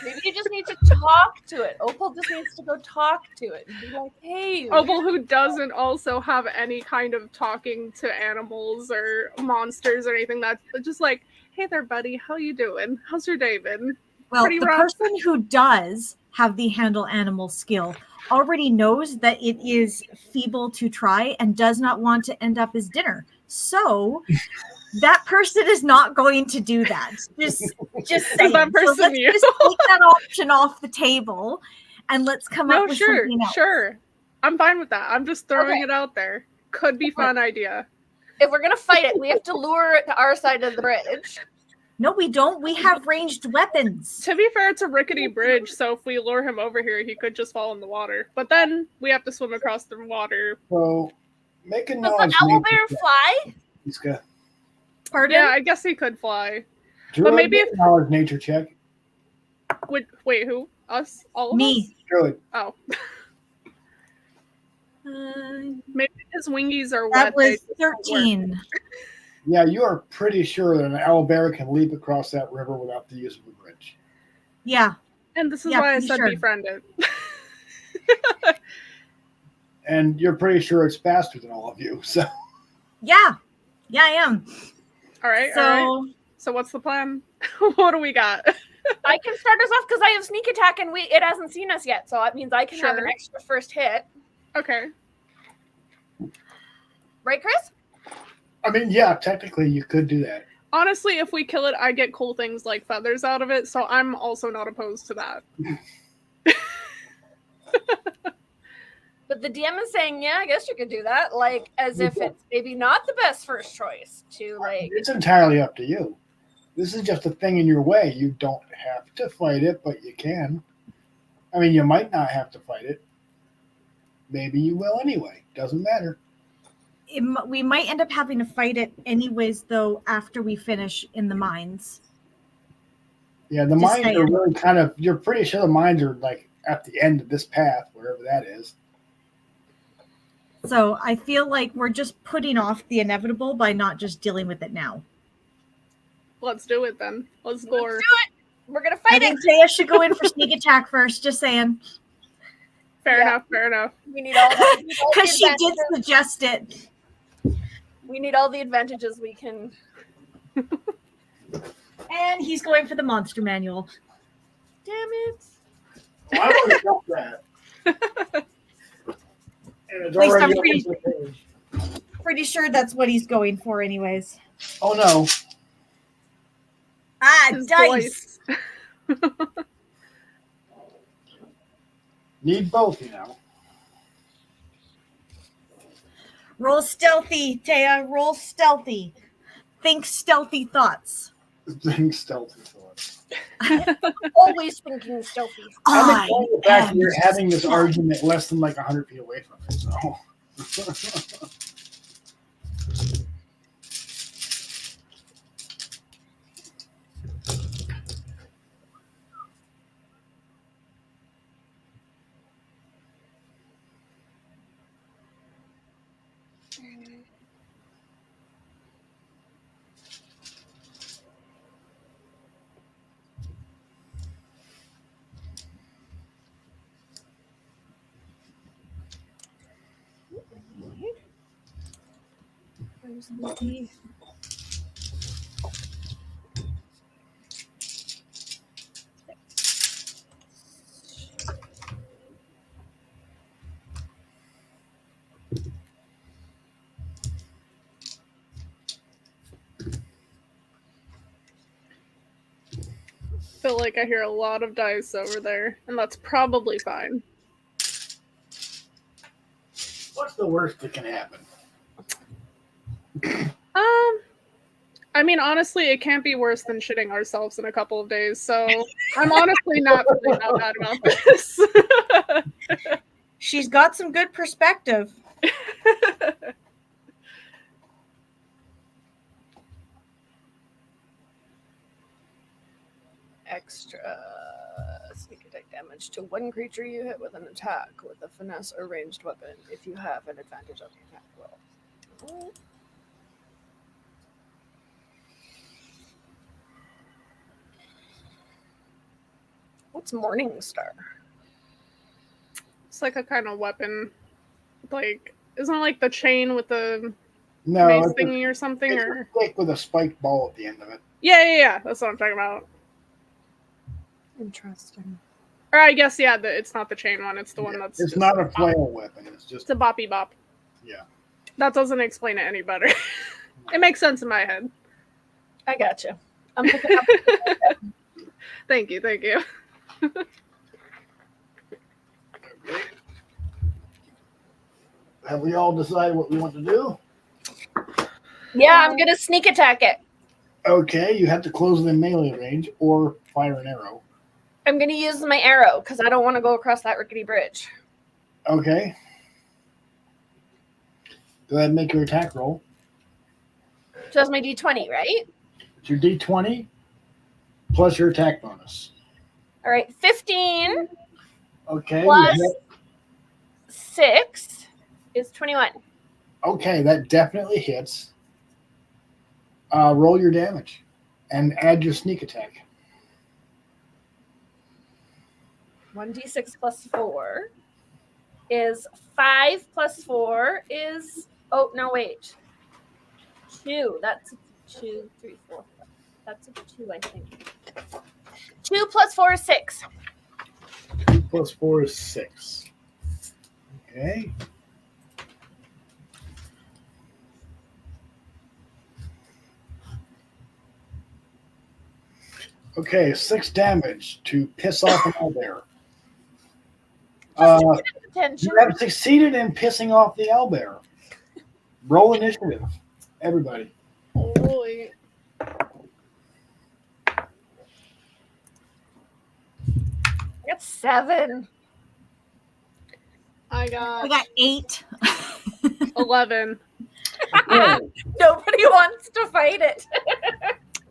Maybe you just need to talk to it. Opal just needs to go talk to it and be like, hey. Opal, who doesn't also have any kind of talking to animals or monsters or anything, that's just like, hey there, buddy, how you doing? How's your day been? Well, Pretty the rough? person who does have the handle animal skill already knows that it is feeble to try and does not want to end up as dinner. So that person is not going to do that. Just saying. That person so let's just take that option off the table and let's come up with something else. Sure. I'm fine with that. I'm just throwing it out there. Could be fun idea. If we're gonna fight it, we have to lure it to our side of the bridge. No, we don't. We have ranged weapons. To be fair, it's a rickety bridge, so if we lure him over here, he could just fall in the water. But then we have to swim across the water. So, make a Does knowledge. the owlbear fly? He's got. Pardon? Yeah, I guess he could fly. But maybe a knowledge nature check. Wait, who? Us? All of us? Me. Good. Oh. Maybe his wingies are That wet. was 13. Yeah, you are pretty sure that an owlbear can leap across that river without the use of a bridge. Yeah. And this is why I said befriend it. And you're pretty sure it's faster than all of you, so. Yeah, I am. All right. So what's the plan? What do we got? I can start us off because I have sneak attack and it hasn't seen us yet, so that means I can have an extra first hit. Okay. Right, Chris? I mean, yeah, technically you could do that. Honestly, if we kill it, I get cool things like feathers out of it, so I'm also not opposed to that. But the DM is saying, yeah, I guess you could do that, like, as if it's maybe not the best first choice to, like... It's entirely up to you. This is just a thing in your way. You don't have to fight it, but you can. I mean, you might not have to fight it. Maybe you will anyway. Doesn't matter. We might end up having to fight it anyways, though, after we finish in the mines. Yeah, the mines are really kind of... You're pretty sure the mines are, like, at the end of this path, wherever that is. So I feel like we're just putting off the inevitable by not just dealing with it now. Let's do it then. Let's go. Let's do it. We're gonna fight it. I think Taya should go in for sneak attack first. Just saying. Fair enough. We need all because she did suggest it. We need all the advantages we can. And he's going for the monster manual. Damn it! Well, I would have got that. And it's At least already I'm on the page. pretty sure that's what he's going for, anyways. Oh no! His Dice. Need both, you know. Roll stealthy, Taya. Roll stealthy. Think stealthy thoughts. Think stealthy thoughts. Always thinking stealthy. I think the fact that you're having this argument less than like 100 feet away from it, so. Feel like I hear a lot of dice over there, and that's probably fine. What's the worst that can happen? I mean, honestly, it can't be worse than shitting ourselves in a couple of days, so I'm honestly not feeling that bad about this. She's got some good perspective. Extra sneak attack damage to one creature you hit with an attack with a finesse or ranged weapon if you have an advantage on the attack roll. What's Morningstar? It's like a kind of weapon. Like, isn't it like the chain with the No, mace it's thingy or something? a Or stick with a spiked ball at the end of it. yeah. That's what I'm talking about. Interesting. Or I guess it's not the chain one. It's the one that's. It's just not a flail weapon. It's just It's a boppy bop. Yeah. That doesn't explain it any better. It makes sense in my head. I gotcha. I'm picking up. Thank you. Okay. Have we all decided what we want to do? Yeah, I'm gonna sneak attack it. Okay, you have to close within melee range or fire an arrow. I'm gonna use my arrow because I don't want to go across that rickety bridge. Okay. Go ahead and make your attack roll. So that's my D20, right? It's your D20 plus your attack bonus. All right, 15 Okay. plus 6 is 21. Okay, that definitely hits. Roll your damage and add your sneak attack. 1d6 plus 4 is 5 plus 4 is... Oh, no, wait. 2. That's 2, 3, 4. That's a 2, I think. 2 plus 4 is 6. 2 plus 4 is 6. Okay. Okay, 6 damage to piss off an owlbear. Attention. You have succeeded in pissing off the owlbear. Roll initiative, everybody. Holy. I got 7. I I got got 8. 11. Nobody wants to fight it.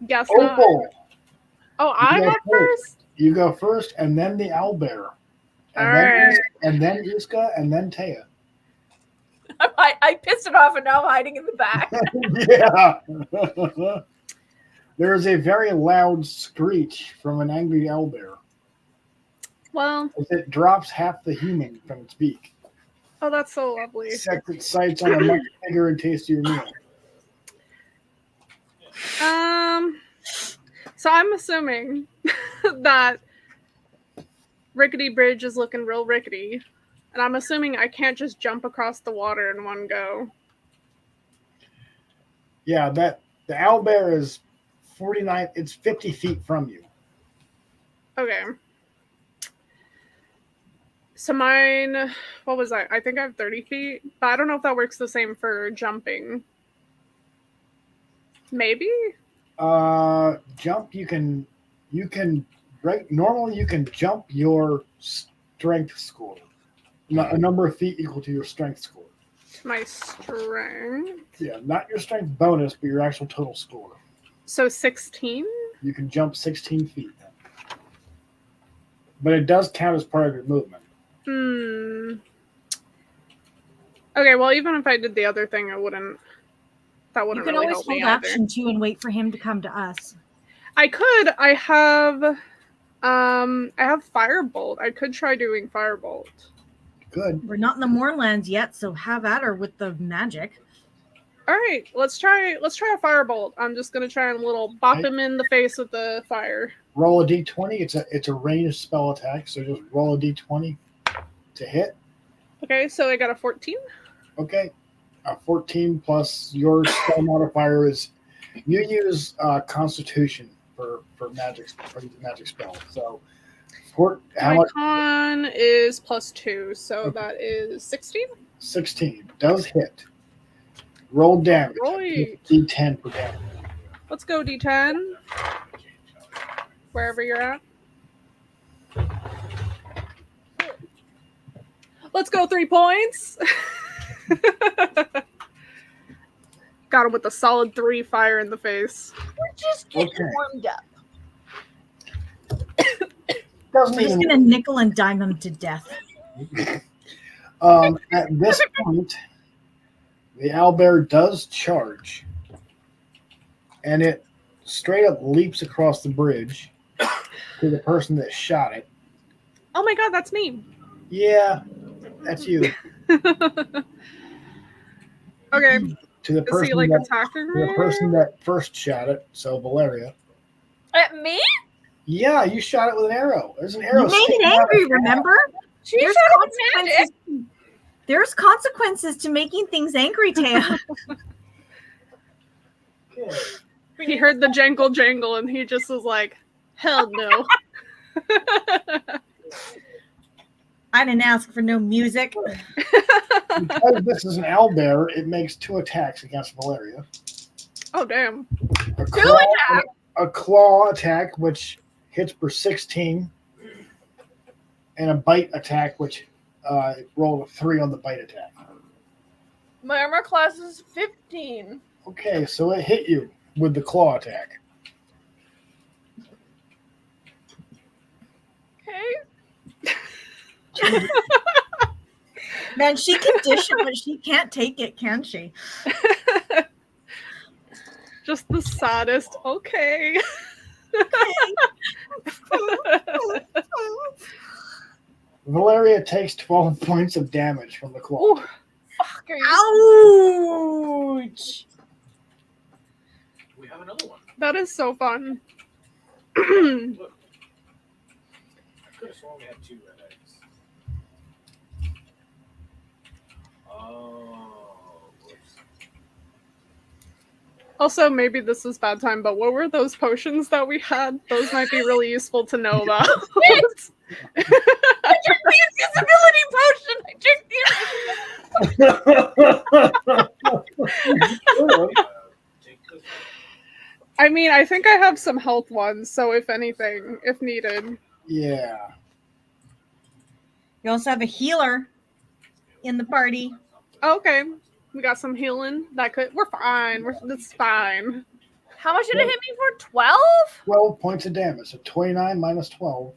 Guess not. Opal, Oh, I You got go first? you go first, and then the owlbear. And then Iska, and then Taya. I pissed it off and now I'm hiding in the back. Yeah. There is a very loud screech from an angry owlbear Well, as it drops half the human from its beak. oh, that's so lovely. Sets its sights on a much bigger and tastier meal. So I'm assuming that Rickety Bridge is looking real rickety, and I'm assuming I can't just jump across the water in one go. Yeah, the owlbear is 49. It's 50 feet from you. Okay. So mine, what was I? I think I have 30 feet, but I don't know if that works the same for jumping. Maybe? Jump. You can right. Normally, you can jump your strength score. A number of feet equal to your strength score. My strength. Yeah, not your strength bonus, but your actual total score. So 16? You can jump 16 feet. But it does count as part of your movement. Okay, well, even if I did the other thing, that wouldn't You can really always help me hold either. action 2 and wait for him to come to us. I could. I have Firebolt. I could try doing Firebolt. Good. We're not in the Mournlands yet, so have at her with the magic. All right, let's try a firebolt. I'm just gonna try and bop him in the face with the fire. Roll a d20. It's a ranged spell attack, so just roll a d20 to hit. Okay, so I got a 14. Okay, a 14 plus your spell modifier is you use Constitution for magic spells. So how My much? con is +2, so that is 16. 16 does hit. Roll damage. Right. D10 for damage. Let's go D10. Wherever you're at. Let's go 3 points. Got him with a solid 3 fire in the face. We're just getting Okay. warmed up. Doesn't We're just even. gonna nickel and dime him to death. At this point, the owlbear does charge, and it straight up leaps across the bridge to the person that shot it. Oh my god, that's me. Yeah, that's you. Okay. To the Is person he like that, attacking to the me? person that first shot it. So Valeria. At me? Yeah, you shot it with an arrow. There's an arrow. You made it sticking out of angry, the back. remember? She There's shot it with magic. There's consequences to making things angry, Taya. Okay. He heard the jangle jangle and he just was like, hell no. I didn't ask for no music. Because this is an owlbear, it makes 2 attacks against Valeria. Oh damn. A claw attack, which hits for 16, and a bite attack, which rolled a 3 on the bite attack. My armor class is 15. Okay, so it hit you with the claw attack. Okay. Man, she can dish it, but she can't take it, can she? Just the saddest. Okay. Valeria takes 12 points of damage from the claw. Ooh, Fuck, are you? Ouch! We have another one. that is so fun. Look. I could have sworn we had 2 red eggs. Oh. Whoops. Also, maybe this is bad time, but what were those potions that we had? Those might be really useful to know about. I took the invisibility potion. I took the. Take this. I mean, I think I have some health ones, so if anything, if needed. Yeah. You also have a healer in the party. Okay, we got some healing. We're fine. That's fine. How much did it hit me for? 12? 12 points of damage. So 29 minus 12.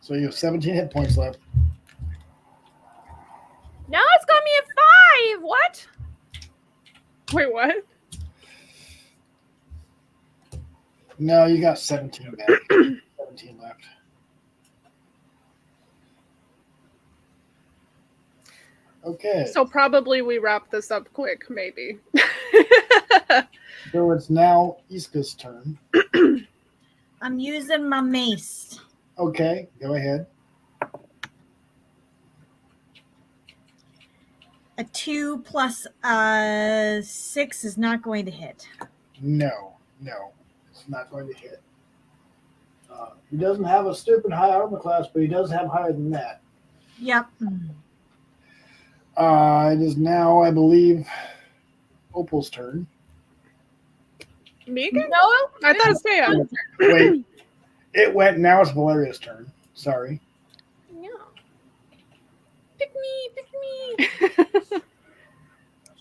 So you have 17 hit points left. Now it's got me at 5. What? Wait, what? No, you got 17 back. 17 left. Okay. So probably we wrap this up quick, maybe. So it's now Iska's turn. I'm using my mace. Okay, go ahead. A 2 plus 6 is not going to hit. No, it's not going to hit. He doesn't have a stupid high armor class, but he does have higher than that. Yep. It is now, I believe, Opal's turn. Me again? No. I thought it's Taya. Wait, it went. Now it's Valeria's turn. Sorry. Yeah. Pick me.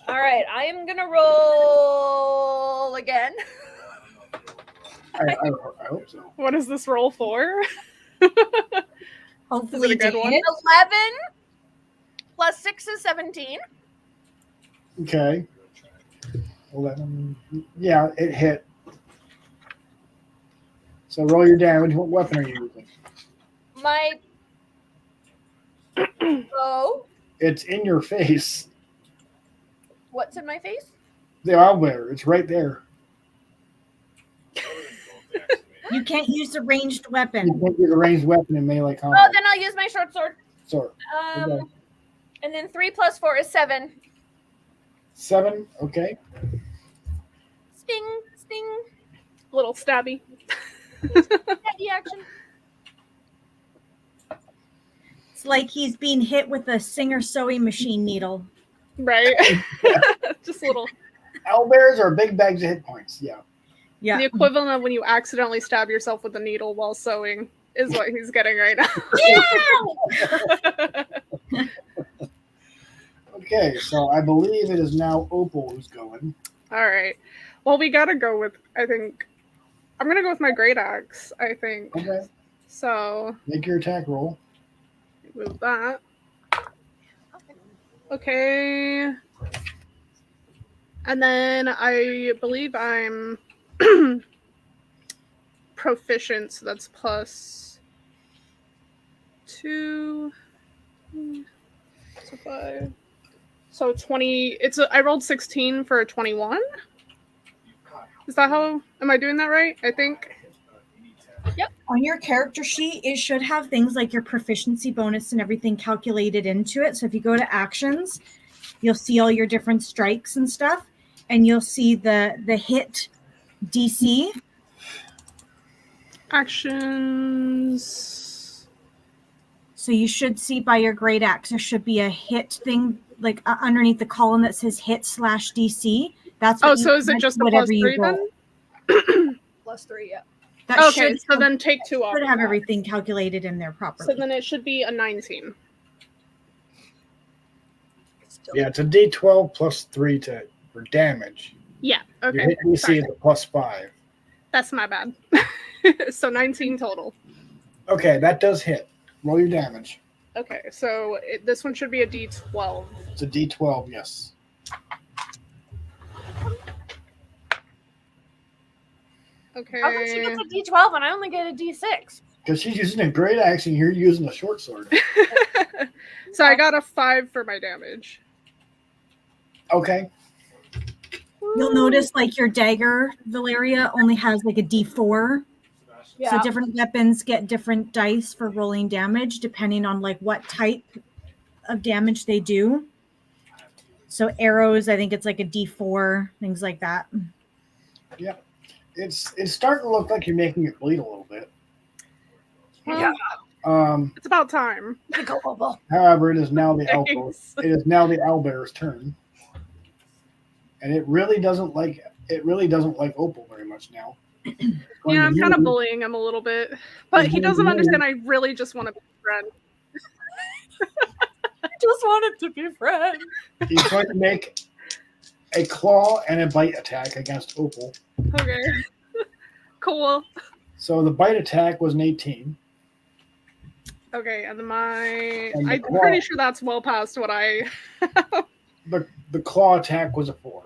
All right, I am gonna roll again. I hope so. What is this roll for? Hopefully Is it a good to one? hit. 11 plus 6 is 17. Okay. 11. Yeah, it hit. So roll your damage. What weapon are you using? My bow. It's in your face. What's in my face? The owlbear. It's right there. You can't use a ranged You weapon. can't use a ranged weapon in melee Oh, combat. then I'll use my short sword. So, okay. And then 3 + 4 is 7. 7. Okay. Sting, sting, Little stabby. heavy action. It's like he's being hit with a Singer sewing machine needle. Right. Just a little. Owlbears are big bags of hit points. Yeah. Yeah. The equivalent of when you accidentally stab yourself with a needle while sewing is what he's getting right now. Yeah! Okay, so I believe it is now Opal who's going. All right. Well, we gotta go with. I think I'm gonna go with my great axe. I think Okay. so. Make your attack roll. Move that. Okay. And then I believe I'm proficient, so that's +2. So 5. So 20. I rolled 16 for a 21. Is that how? Am I doing that right? I think. On your character sheet, it should have things like your proficiency bonus and everything calculated into it. So if you go to actions, you'll see all your different strikes and stuff, and you'll see the hit DC. Actions. So you should see by your great axe, there should be a hit thing like underneath the column that says hit/DC. That's what So is it just the +3 then? +3, yeah. That Okay, so then take 2 off. should of have that. everything calculated in there properly. So then it should be a 19. Yeah, it's a D12 +3 for damage. Yeah. Your Okay. hit DC Sorry. is a +5. That's my bad. So 19 total. Okay, that does hit. Roll your damage. Okay, so this one should be a D12. It's a D12, yes. Okay. How come she gets a D12 and I only get a D6? Because she's using a great axe and you're using a short sword. So I got a 5 for my damage. Okay. You'll notice like your dagger, Valeria, only has like a D4. Yeah. So different weapons get different dice for rolling damage depending on like what type of damage they do. So arrows, I think it's like a D4, things like that. Yeah. It's starting to look like you're making it bleed a little bit. Yeah. It's about time. Go, Opal. However, it is now the Thanks. owlbear's turn. And it really doesn't like Opal very much now. Yeah, I'm kind of bullying him a little bit. But he doesn't understand I really just want to be a friend. I just wanted to be friends. He's going to make a claw and a bite attack against Opal. Okay. Cool. So the bite attack was an 18. Okay, and then And the I'm claw. pretty sure that's well past what I... The claw attack was a 4.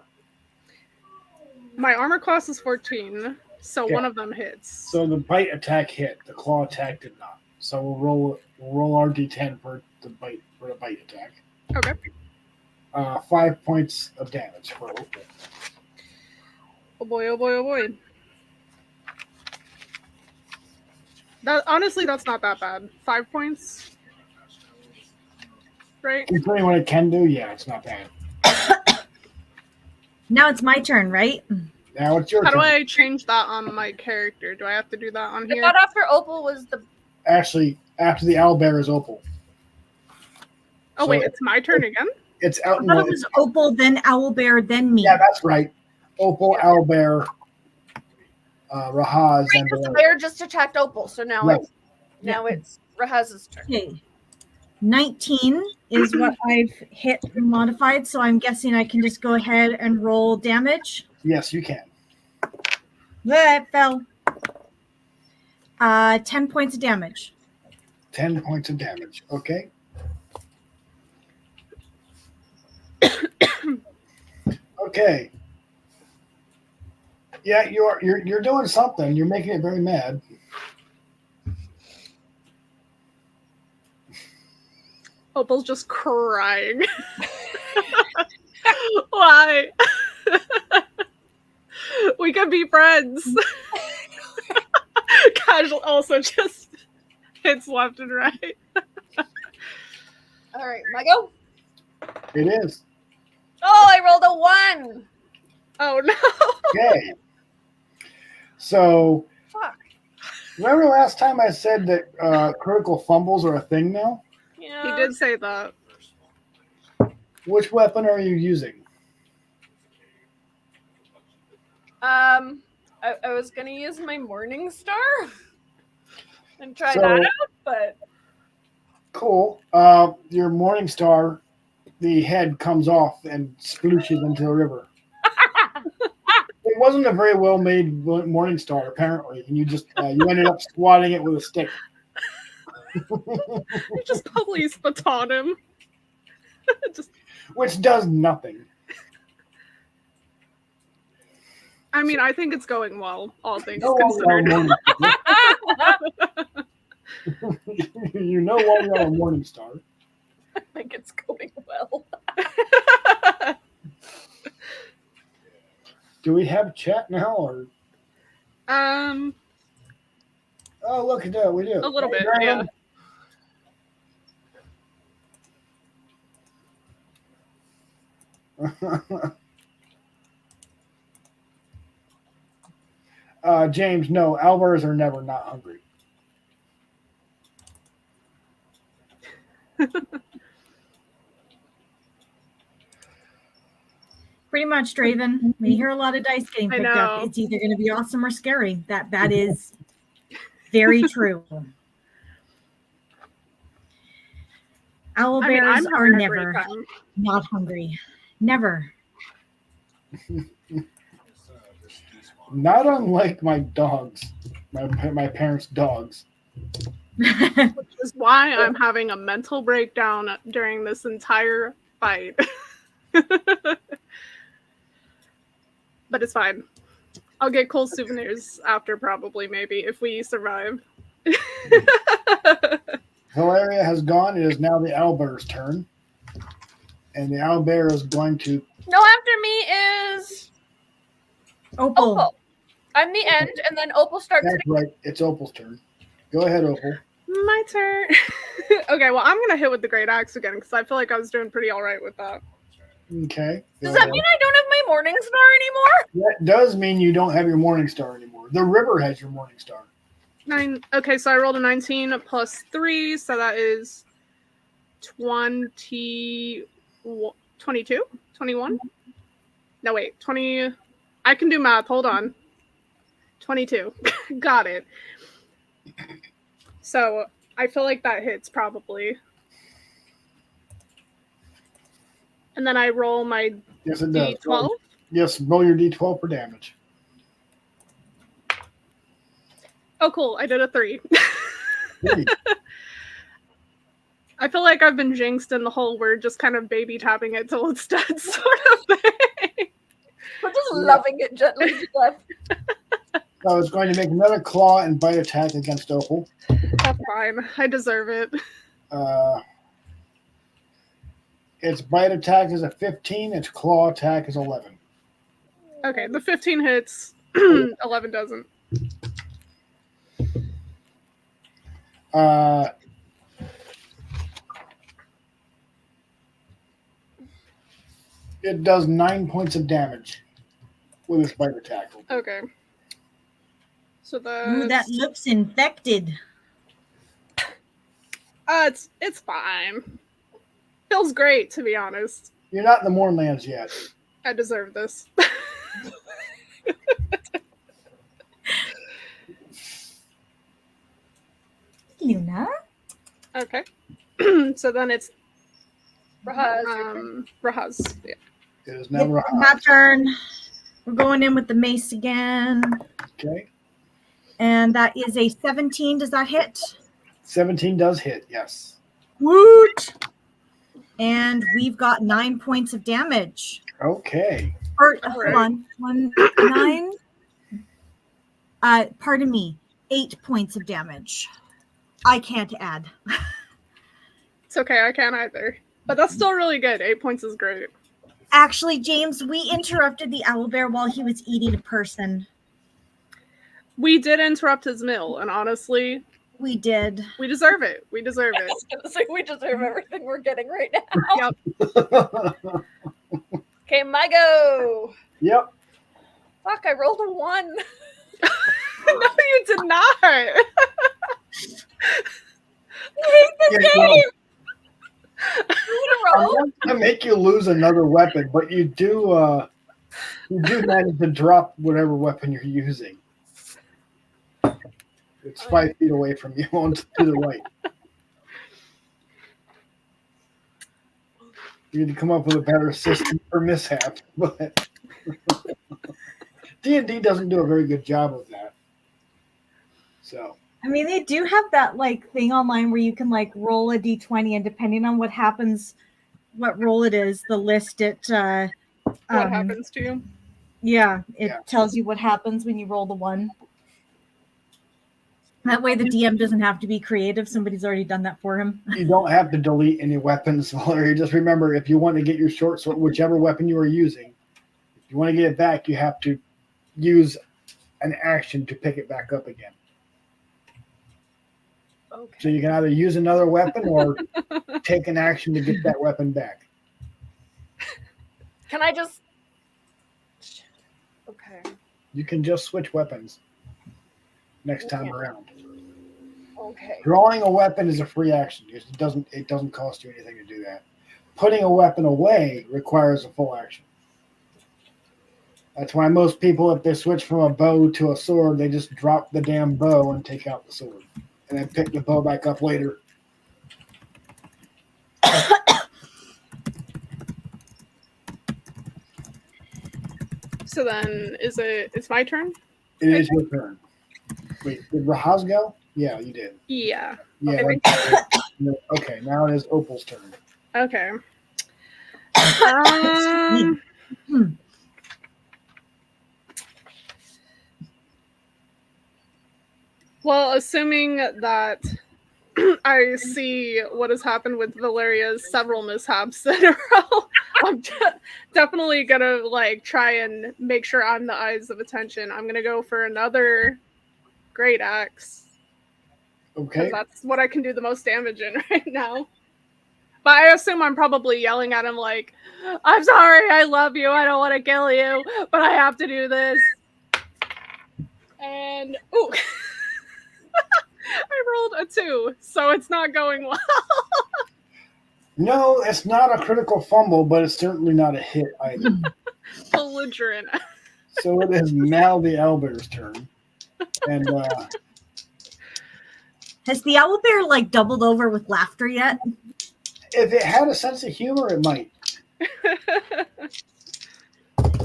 My armor class is 14, so Yeah. one of them hits. So the bite attack hit. The claw attack did not. So we'll roll our D10 for the bite attack. Okay. 5 points of damage for Opal. Oh boy, oh boy, oh boy. Honestly, that's not that bad. 5 points? Right? Considering what it can do, yeah, it's not bad. Now it's my turn, right? Now it's your How turn. do I change that on my character? Do I have to do that on The here? cut after Opal was the. Actually, after the owlbear is Opal. Oh So wait, it's my turn again? It's out I in thought it the, was Opal, then Owlbear, then me. yeah, that's right. Opal, owlbear, Rahaz, and The bear just attacked Opal, so now Right. it's Rahaz's turn. Okay. 19 is what I've hit modified, so I'm guessing I can just go ahead and roll damage. yes, you can. That fell. 10 points of damage. 10 points of damage. Okay. Okay. Yeah, you're doing something. You're making it very mad. Opal's just crying. Why? We could be friends. Casual also just hits left and right. All right, my go. It is. Oh, I rolled a 1. Oh no. Okay. So, Fuck. remember last time I said that critical fumbles are a thing now? Yeah. He did say that. Which weapon are you using? I was gonna use my Morning Star and try So- that out, but Cool. Your Morning Star, the head comes off and splooshes into the river. It wasn't a very well made Morning Star, apparently, and you just you ended up swatting it with a stick. You just police baton him. Just, Which does nothing. I mean, I think it's going well, all things No considered. Morning Star. You know why you're a Morning Star. I think it's going well. Do we have chat now, or oh look at that, we do A little bit, Graham. James, no, owlbears are never not hungry. Pretty much, Draven. When you hear a lot of dice getting I picked up, know. it's either going to be awesome or scary. That is very true. Owl I mean, bears I'm are having a great never time. not hungry. Never. Not unlike my dogs, my parents' dogs. Which is why I'm having a mental breakdown during this entire fight. But it's fine. I'll get cool souvenirs after, probably, maybe, if we survive. Hilaria has gone. It is now the owlbear's turn. And the owlbear is going to... No, after me is Opal. Opal. I'm the end, and then Opal starts. That's right. It's Opal's turn. Go ahead, Opal. My turn. Okay, well, I'm going to hit with the Great Axe again, because I feel like I was doing pretty all right with that. Okay. Does that mean I don't have my Morning Star anymore? That does mean you don't have your Morning Star anymore. The river has your Morning Star. 9. Okay, so I rolled a 19 plus 3, so that is 22? 21? No, wait, 20. I can do math. Hold on. 22. Got it. So I feel like that hits probably. And then I roll my Yes, it does. D12. Yes, roll your D12 for damage. Oh, cool. I did a 3. Three. I feel like I've been jinxed in the whole we're just kind of baby tapping it till it's dead sort of thing. We're just loving it gently to death. So it's going to make another claw and bite attack against Opal. That's fine. I deserve it. Its bite attack is a 15. Its claw attack is 11. Okay, the 15 hits. 11 doesn't. It does 9 points of damage with its bite attack. Okay. So Ooh, that looks infected. It's fine. Feels great, to be honest. You're not in the Mournlands yet. I deserve this. Luna? Okay. So then it's Rahaz. Rahaz. Yeah. It is now Rahaz. My turn. We're going in with the mace again. Okay. And that is a 17. Does that hit? 17 does hit, yes. Woot! And we've got 9 points of damage. Okay. Or hold on. 9 Pardon me, 8 points of damage. I can't add. It's okay, I can't either. But that's still really good. 8 points is great. Actually, James, we interrupted the owlbear while he was eating a person. We did interrupt his meal, and honestly, We did. we deserve it. We deserve I it. was gonna say we deserve everything we're getting right now. Yep. Okay, my go. Yep. Fuck, I rolled a 1. No, you did not. I hate this Yeah, game. well, 2 in a I'm row. not gonna make you lose another weapon, but you do manage to drop whatever weapon you're using. It's 5 feet away from you on to the right. You need to come up with a better system for mishap, but D&D doesn't do a very good job of that. So I mean, they do have that like thing online where you can like roll a d20, and depending on what happens, what roll it is, the list it What happens to you? Yeah, it Yeah. tells you what happens when you roll the 1. That way, the DM doesn't have to be creative. Somebody's already done that for him. you don't have to delete any weapons, Valerie. Just remember, if you want to get your short sword, whichever weapon you are using, if you want to get it back, you have to use an action to pick it back up again. Okay. So you can either use another weapon or take an action to get that weapon back. Can I just? Okay. You can just switch weapons next time Okay. around. Okay. Drawing a weapon is a free action. It doesn't cost you anything to do that. Putting a weapon away requires a full action. That's why most people, if they switch from a bow to a sword, they just drop the damn bow and take out the sword, and then pick the bow back up later. So then, it's my turn? It is your turn. Wait, did Rahaz go? Yeah, you did. Yeah. Yeah. Okay. Okay, now it is Opal's turn. Okay. Well, assuming that I see what has happened with Valeria's several mishaps in a row, I'm definitely gonna like try and make sure I'm the eyes of attention. I'm gonna go for another great axe. Okay. Because that's what I can do the most damage in right now. But I assume I'm probably yelling at him like, I'm sorry, I love you, I don't want to kill you, but I have to do this. And, ooh. I rolled a 2, so it's not going well. No, it's not a critical fumble, but it's certainly not a hit either. Belligerent. So it is now the owlbear's turn. And Has the owlbear like doubled over with laughter yet? if it had a sense of humor, it might.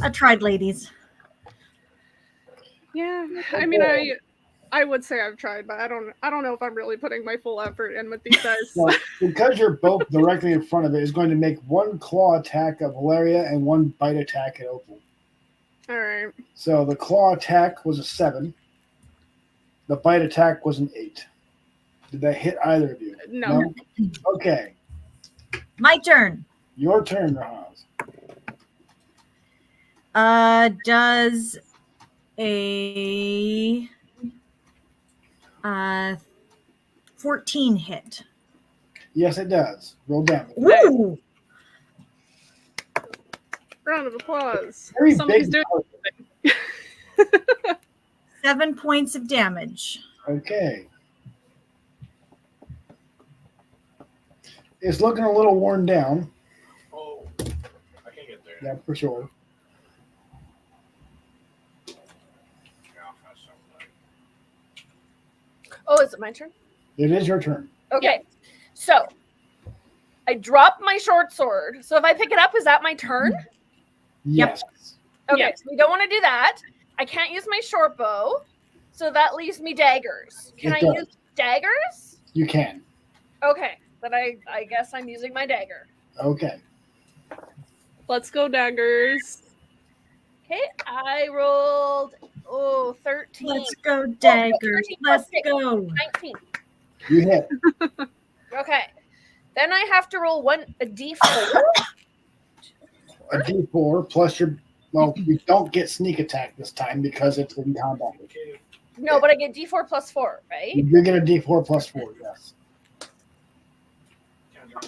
I tried, ladies. Yeah, I mean, I would say I've tried, but I don't know if I'm really putting my full effort in with these guys. Well, because you're both directly in front of it, is going to make one claw attack at Valeria and one bite attack at Opal. All right. So the claw attack was a 7. The bite attack was an 8. Did that hit either of you? No. Okay. My turn. Your turn, Rahaz. Does a 14 hit? Yes, it does. Roll damage. Ooh! Round of applause. Very Somebody's big. doing 7 points of damage. Okay. It's looking a little worn down. Oh, I can get there. Yeah, for sure. Yeah, that's something. Oh, is it my turn? It is your turn. Okay. So I drop my short sword. So if I pick it up, is that my turn? Yes. Okay, Yep. so we don't want to do that. I can't use my short bow. So that leaves me daggers. Can It I does. use daggers? You can. Okay. Then I guess I'm using my dagger. Okay. Let's go, daggers. Okay, I rolled 13. Let's go, daggers. 13 plus Let's 6, go. 19. You hit. Okay. Then I have to roll a d4. A D4 plus your. Well, you don't get sneak attack this time because it's in combat. No, but I get d4 plus 4, right? You get a D4 plus 4, yes.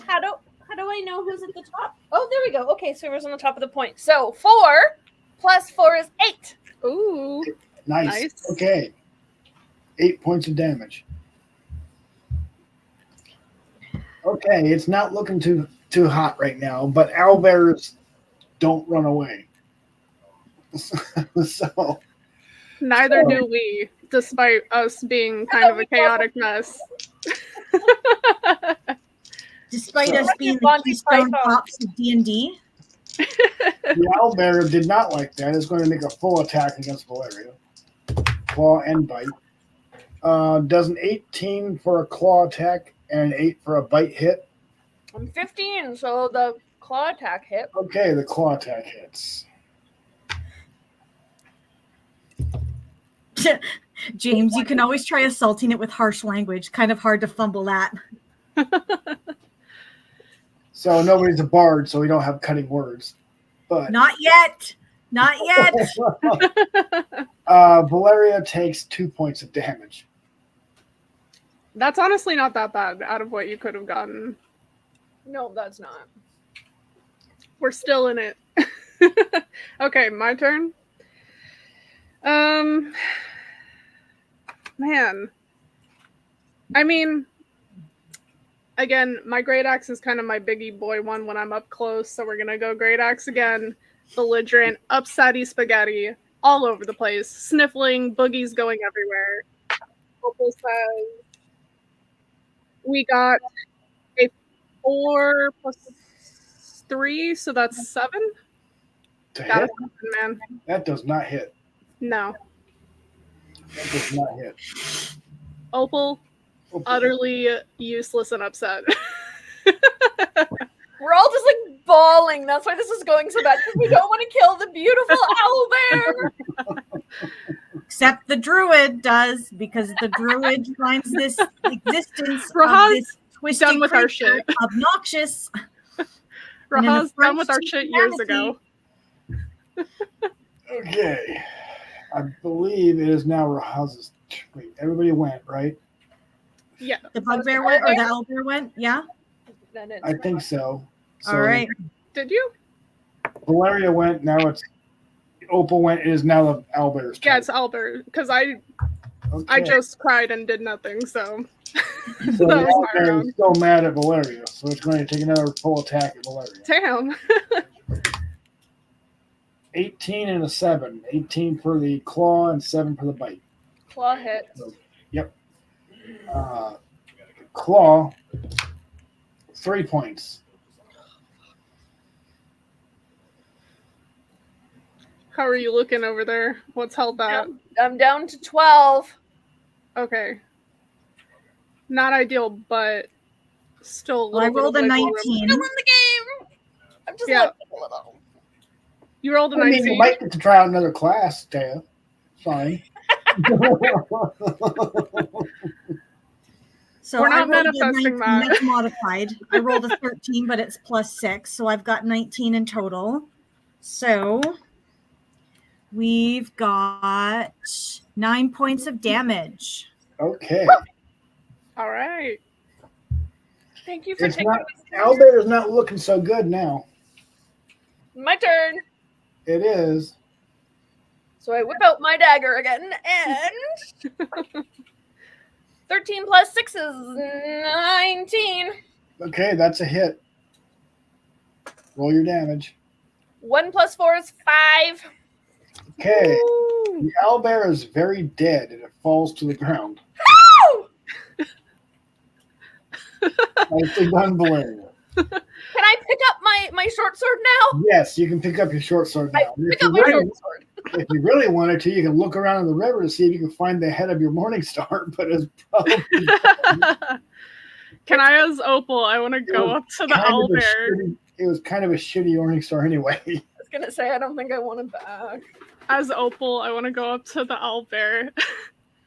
How do I know who's at the top? Oh, there we go. Okay, so whoever's on the top of the point. So 4 plus 4 is 8. Ooh. Nice. Okay. 8 points of damage. Okay, it's not looking too hot right now, but owlbears don't run away. So Neither do we, despite us being kind of a chaotic mess. Despite us being the Monty Keystone Python. Cops of D&D. the owlbear did not like that. It's going to make a full attack against Valeria. Claw and bite. Does an 18 for a claw attack and an 8 for a bite hit? I'm 15, so the claw attack hit. Okay, the claw attack hits. James, you can always try assaulting it with harsh language. Kind of hard to fumble that. So nobody's a bard, so we don't have cutting words. But Not yet. Not yet. Valeria takes 2 points of damage. That's honestly not that bad out of what you could have gotten. No, that's not. We're still in it. Okay, my turn. Man. I mean, again, my great axe is kind of my biggie boy one when I'm up close, so we're gonna go great axe again. Belligerent, upsetty spaghetti, all over the place, sniffling, boogies going everywhere. Opal says we got a 4 plus 3, so that's 7. To Got hit? a 7, man. That does not hit. No. That does not hit. Opal, Okay. utterly useless and upset. We're all just like bawling. That's why this is going so bad, because we don't want to kill the beautiful owlbear. Except the druid does, because the druid finds this existence of Rahaz, this twisted done with our creature shit. obnoxious. Rahaz affront done with our to shit years ago. Okay. I believe it is now Rahaz's turn. Everybody went, right? Yeah. The bugbear went, or the owlbear went? Yeah? I think so. All right. Did you? Valeria went. Now it's Opal went. It is now the owlbear's turn. Yeah, it's Albert. Because I Okay. just cried and did nothing, so So that the was my owlbear round. is still mad at Valeria, so it's going to take another full attack at Valeria. Damn. 18 and a 7. 18 for the claw and 7 for the bite. Claw hit. Claw, 3 points. How are you looking over there? What's held back? I'm down to 12. Okay. Not ideal, but still a Well, I little rolled bit a of wiggle room. 19. Still in the game. I'm just Yeah. like a little. You rolled a I mean, you 19. might get to try out another class, Taya. Fine. So We're not I rolled a manifesting 19, that. that's modified. I rolled a 13, but it's plus 6, so I've got 19 in total. So we've got 9 points of damage. Okay. All right. Thank you for It's taking not. Owlbear is not looking so good now. my turn. It is. So I whip out my dagger again, and 13 plus 6 is 19. Okay, that's a hit. Roll your damage. 1 plus 4 is 5. Okay. Woo! The owlbear is very dead and it falls to the ground. Ow! Nicely done, Valeria. Can I pick up my short sword now? Yes, you can pick up your short sword now. And Pick up my short sword. If you really wanted to, you can look around in the river to see if you can find the head of your morning star, but it's probably Can I, as Opal, I want to go up to the owlbear. It was kind of a shitty morning star anyway. I was gonna say I don't think I want him back. As Opal, I want to go up to the owlbear.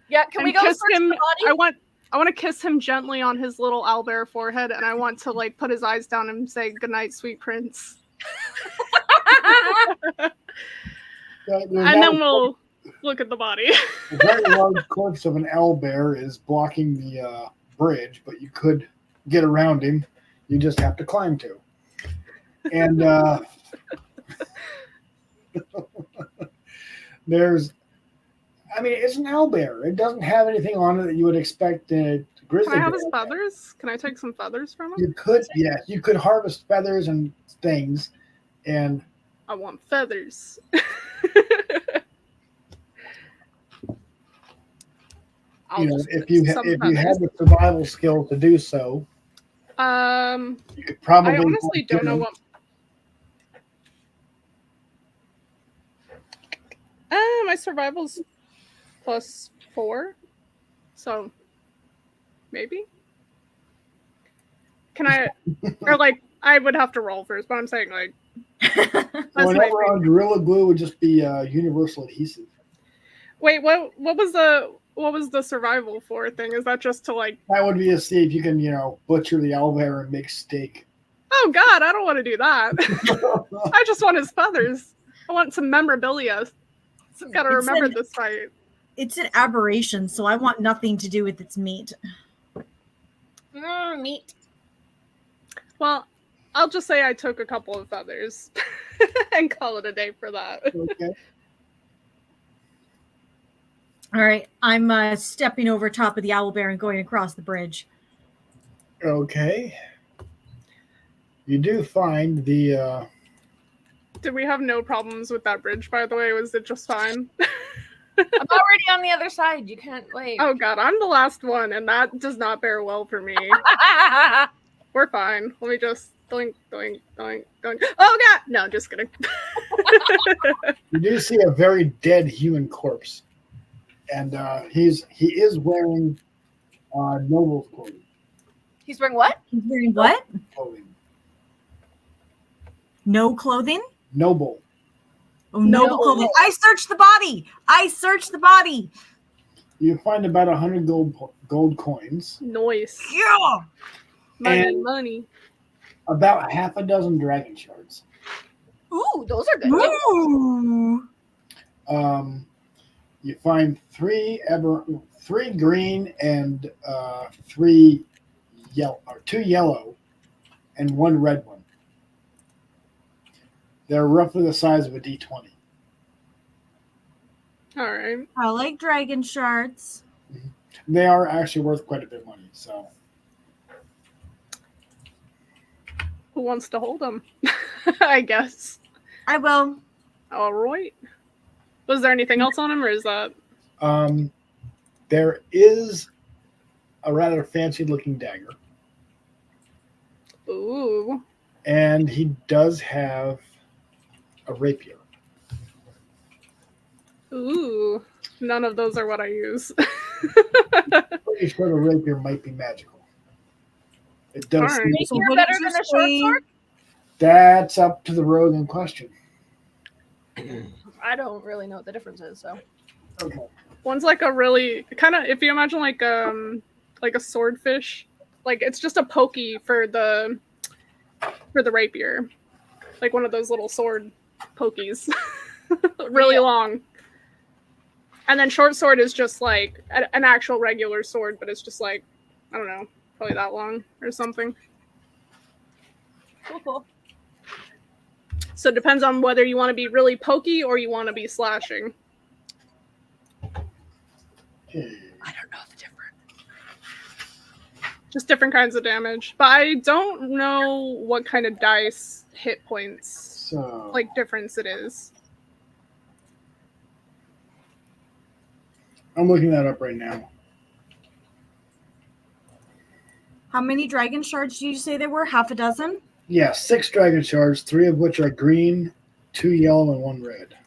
Yeah, can we and go kiss search him. the body? I want to kiss him gently on his little owlbear forehead, and I want to like put his eyes down and say goodnight, sweet prince. And then we'll look at the body. A very large corpse of an owlbear is blocking the bridge, but you could get around him. You just have to climb to. And it's an owlbear. It doesn't have anything on it that you would expect a grizzly Can I have bear his feathers? Can I take some feathers from him? You could, yeah. You could harvest feathers and things, and I want feathers. if you had the survival skill to do so, you could probably. I honestly don't know what. My survival's +4, so maybe. Can I? Or like, I would have to roll first, but I'm saying like. Whenever on Gorilla Glue would just be universal adhesive. Wait, what was the survival for thing? Is that just to like? That would be to see if you can, butcher the owlbear and make steak. Oh God, I don't want to do that. I just want his feathers. I want some memorabilia. Got to remember this fight. It's an aberration, so I want nothing to do with its meat. Meat. Well, I'll just say I took a couple of feathers and call it a day for that. Okay. All right, I'm stepping over top of the owlbear and going across the bridge. Okay. You do find the. Did we have no problems with that bridge, by the way? Was it just fine? I'm already on the other side. You can't wait. Oh God, I'm the last one, and that does not bear well for me. We're fine. Let me just doink, doink, doink, doink. Oh God! No, just kidding. You do see a very dead human corpse, and he is wearing noble's clothing. He's wearing what? He's wearing what? Clothing. No clothing? Noble. Oh, noble clothing. I searched the body. You find about 100 gold coins. Nice. Yeah. Money. About half a dozen dragon shards. Ooh, those are good. Ooh. You find three green and two yellow and one red one. They're roughly the size of a D20. All right. I like dragon shards. They are actually worth quite a bit of money. So, who wants to hold them? I guess. I will. All right. Was there anything else on him, or is that? There is a rather fancy-looking dagger. Ooh. And he does have a rapier. Ooh. None of those are what I use. Pretty sure the rapier might be magical. It does. Right. So You're what better did you than a short say? sword? That's up to the rogue in question. I don't really know what the difference is, so. Okay. One's like a really kind of, if you imagine like a swordfish, like it's just a pokey for the rapier, like one of those little sword pokies, really long. And then short sword is just like an actual regular sword, but it's just like, I don't know, probably that long or something. Cool. So it depends on whether you want to be really pokey or you want to be slashing. I don't know the difference. Just different kinds of damage. But I don't know what kind of dice hit points difference it is. I'm looking that up right now. How many dragon shards did you say there were? Half a dozen? Yeah, 6 dragon shards, 3 of which are green, 2 yellow, and 1 red.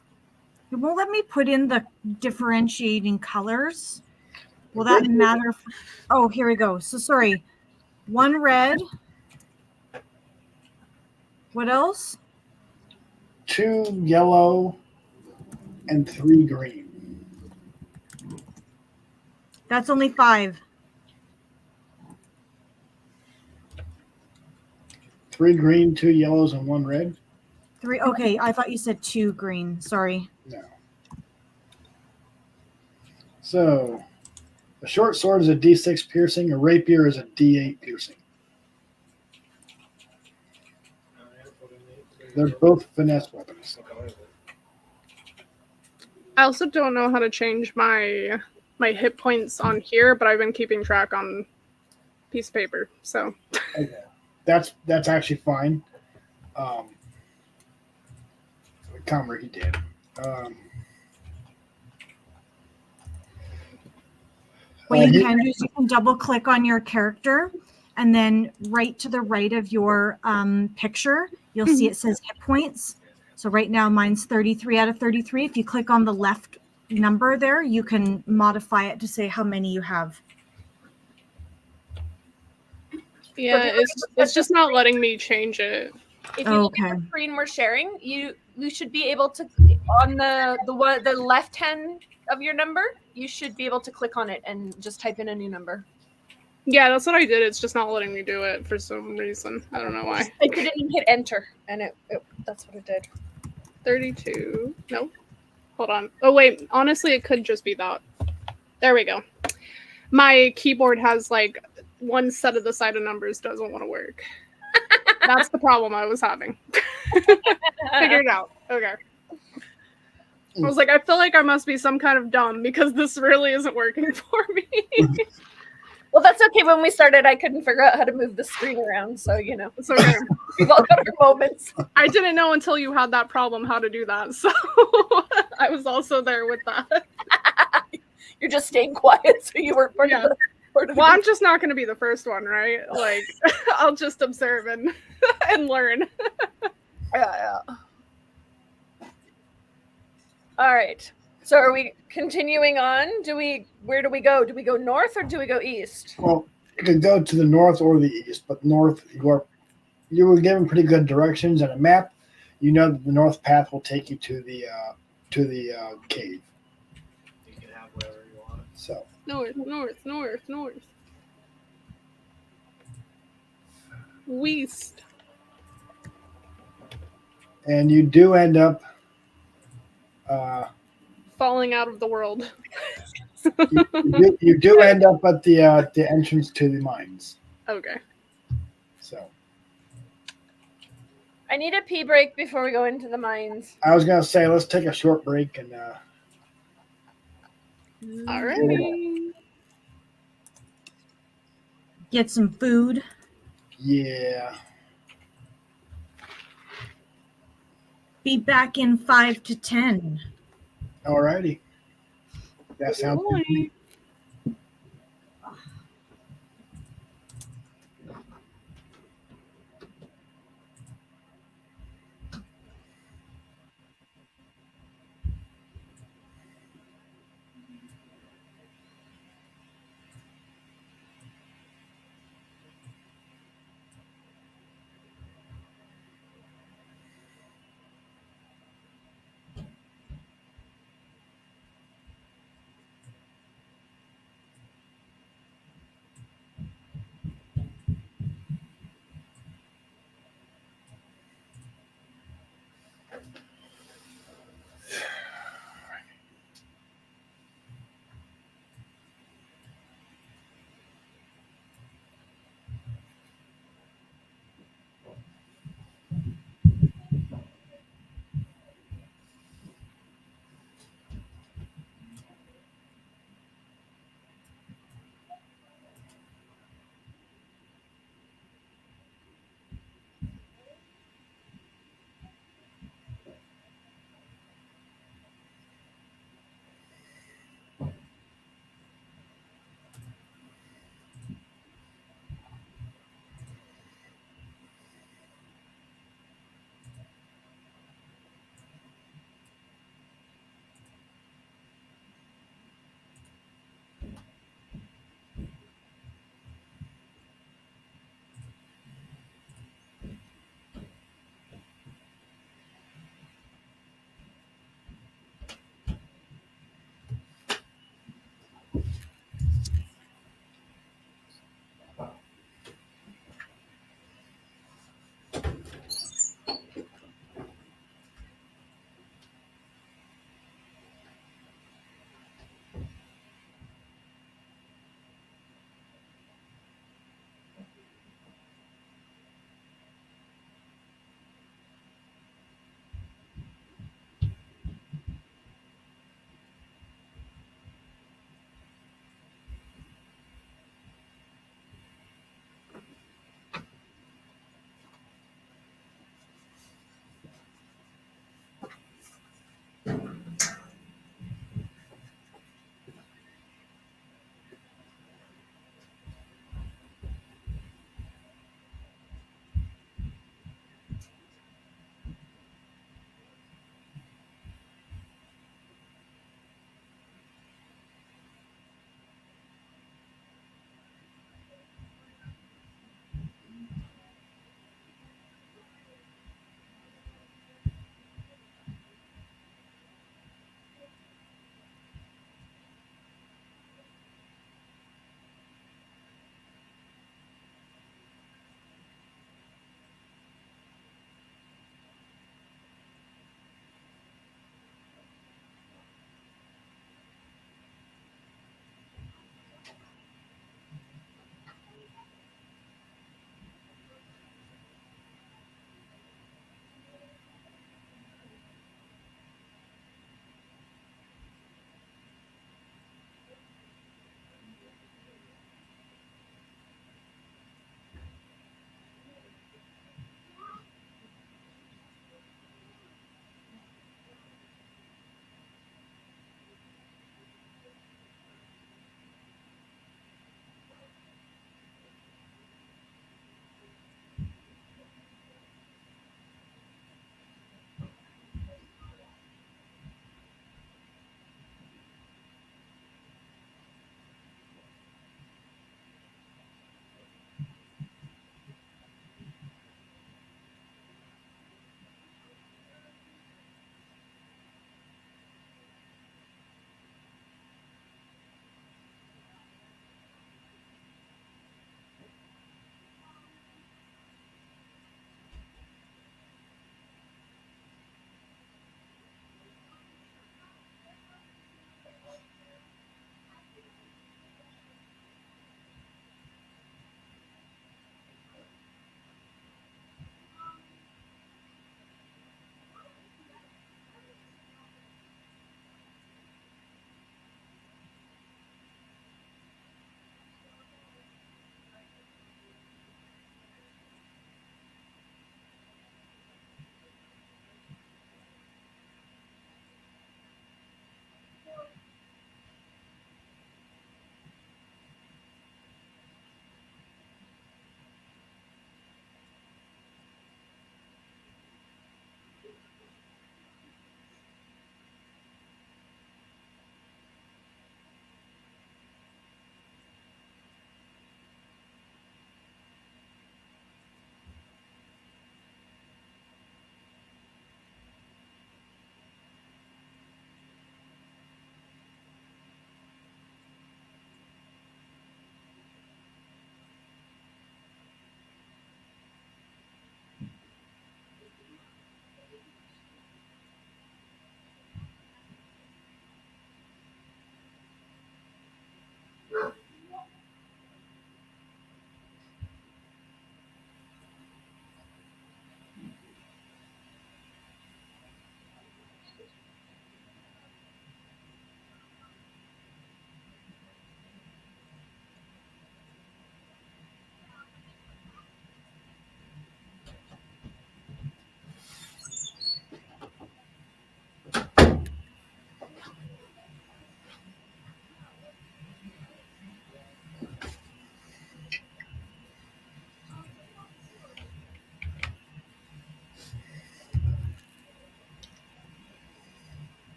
It won't let me put in the differentiating colors. Will that matter? Oh, here we go. So sorry. 1 red. What else? 2 yellow and 3 green. That's only 5. 3 green, 2 yellows, and 1 red. 3. Okay, I thought you said 2 green. Sorry. No. So, a short sword is a D6 piercing. A rapier is a D8 piercing. They're both finesse weapons. I also don't know how to change my hit points on here, but I've been keeping track on piece of paper. So Okay. That's actually fine. Comer, he did. What you can do is you can double click on your character, and then right to the right of your picture, you'll see it says hit points. So right now mine's 33 out of 33. If you click on the left number there, you can modify it to say how many you have. yeah, it's just not letting me change it. If you look at the screen we're sharing, you should be able to on the left hand of your number, you should be able to click on it and just type in a new number. Yeah, that's what I did. It's just not letting me do it for some reason. I don't know why. I didn't even hit enter, and it that's what it did. 32. No. Hold on. Oh, wait. Honestly, it could just be that. There we go. My keyboard has like one set of the side of numbers doesn't want to work. That's the problem I was having. Figured it out. Okay. I was like, I feel like I must be some kind of dumb because this really isn't working for me. Well, that's okay. When we started, I couldn't figure out how to move the screen around, so you know. It's okay. We've all got our moments. I didn't know until you had that problem how to do that, so I was also there with that. You're just staying quiet, so you weren't part of the. Well, I'm just not going to be the first one, right? Like, I'll just observe and learn. Yeah. All right. So are we continuing on? Where do we go? Do we go north or do we go east? Well, you can go to the north or the east, but north you were given pretty good directions and a map. You know that the north path will take you to the cave. You can have whatever you want. So North. West. and you do end up Falling out of the world. you do end up at the entrance to the mines. Okay. So I need a pee break before we go into the mines. I was gonna say let's take a short break and Alrighty. Get some food. yeah. Be back in 5 to 10. Alrighty. That sounds good to me.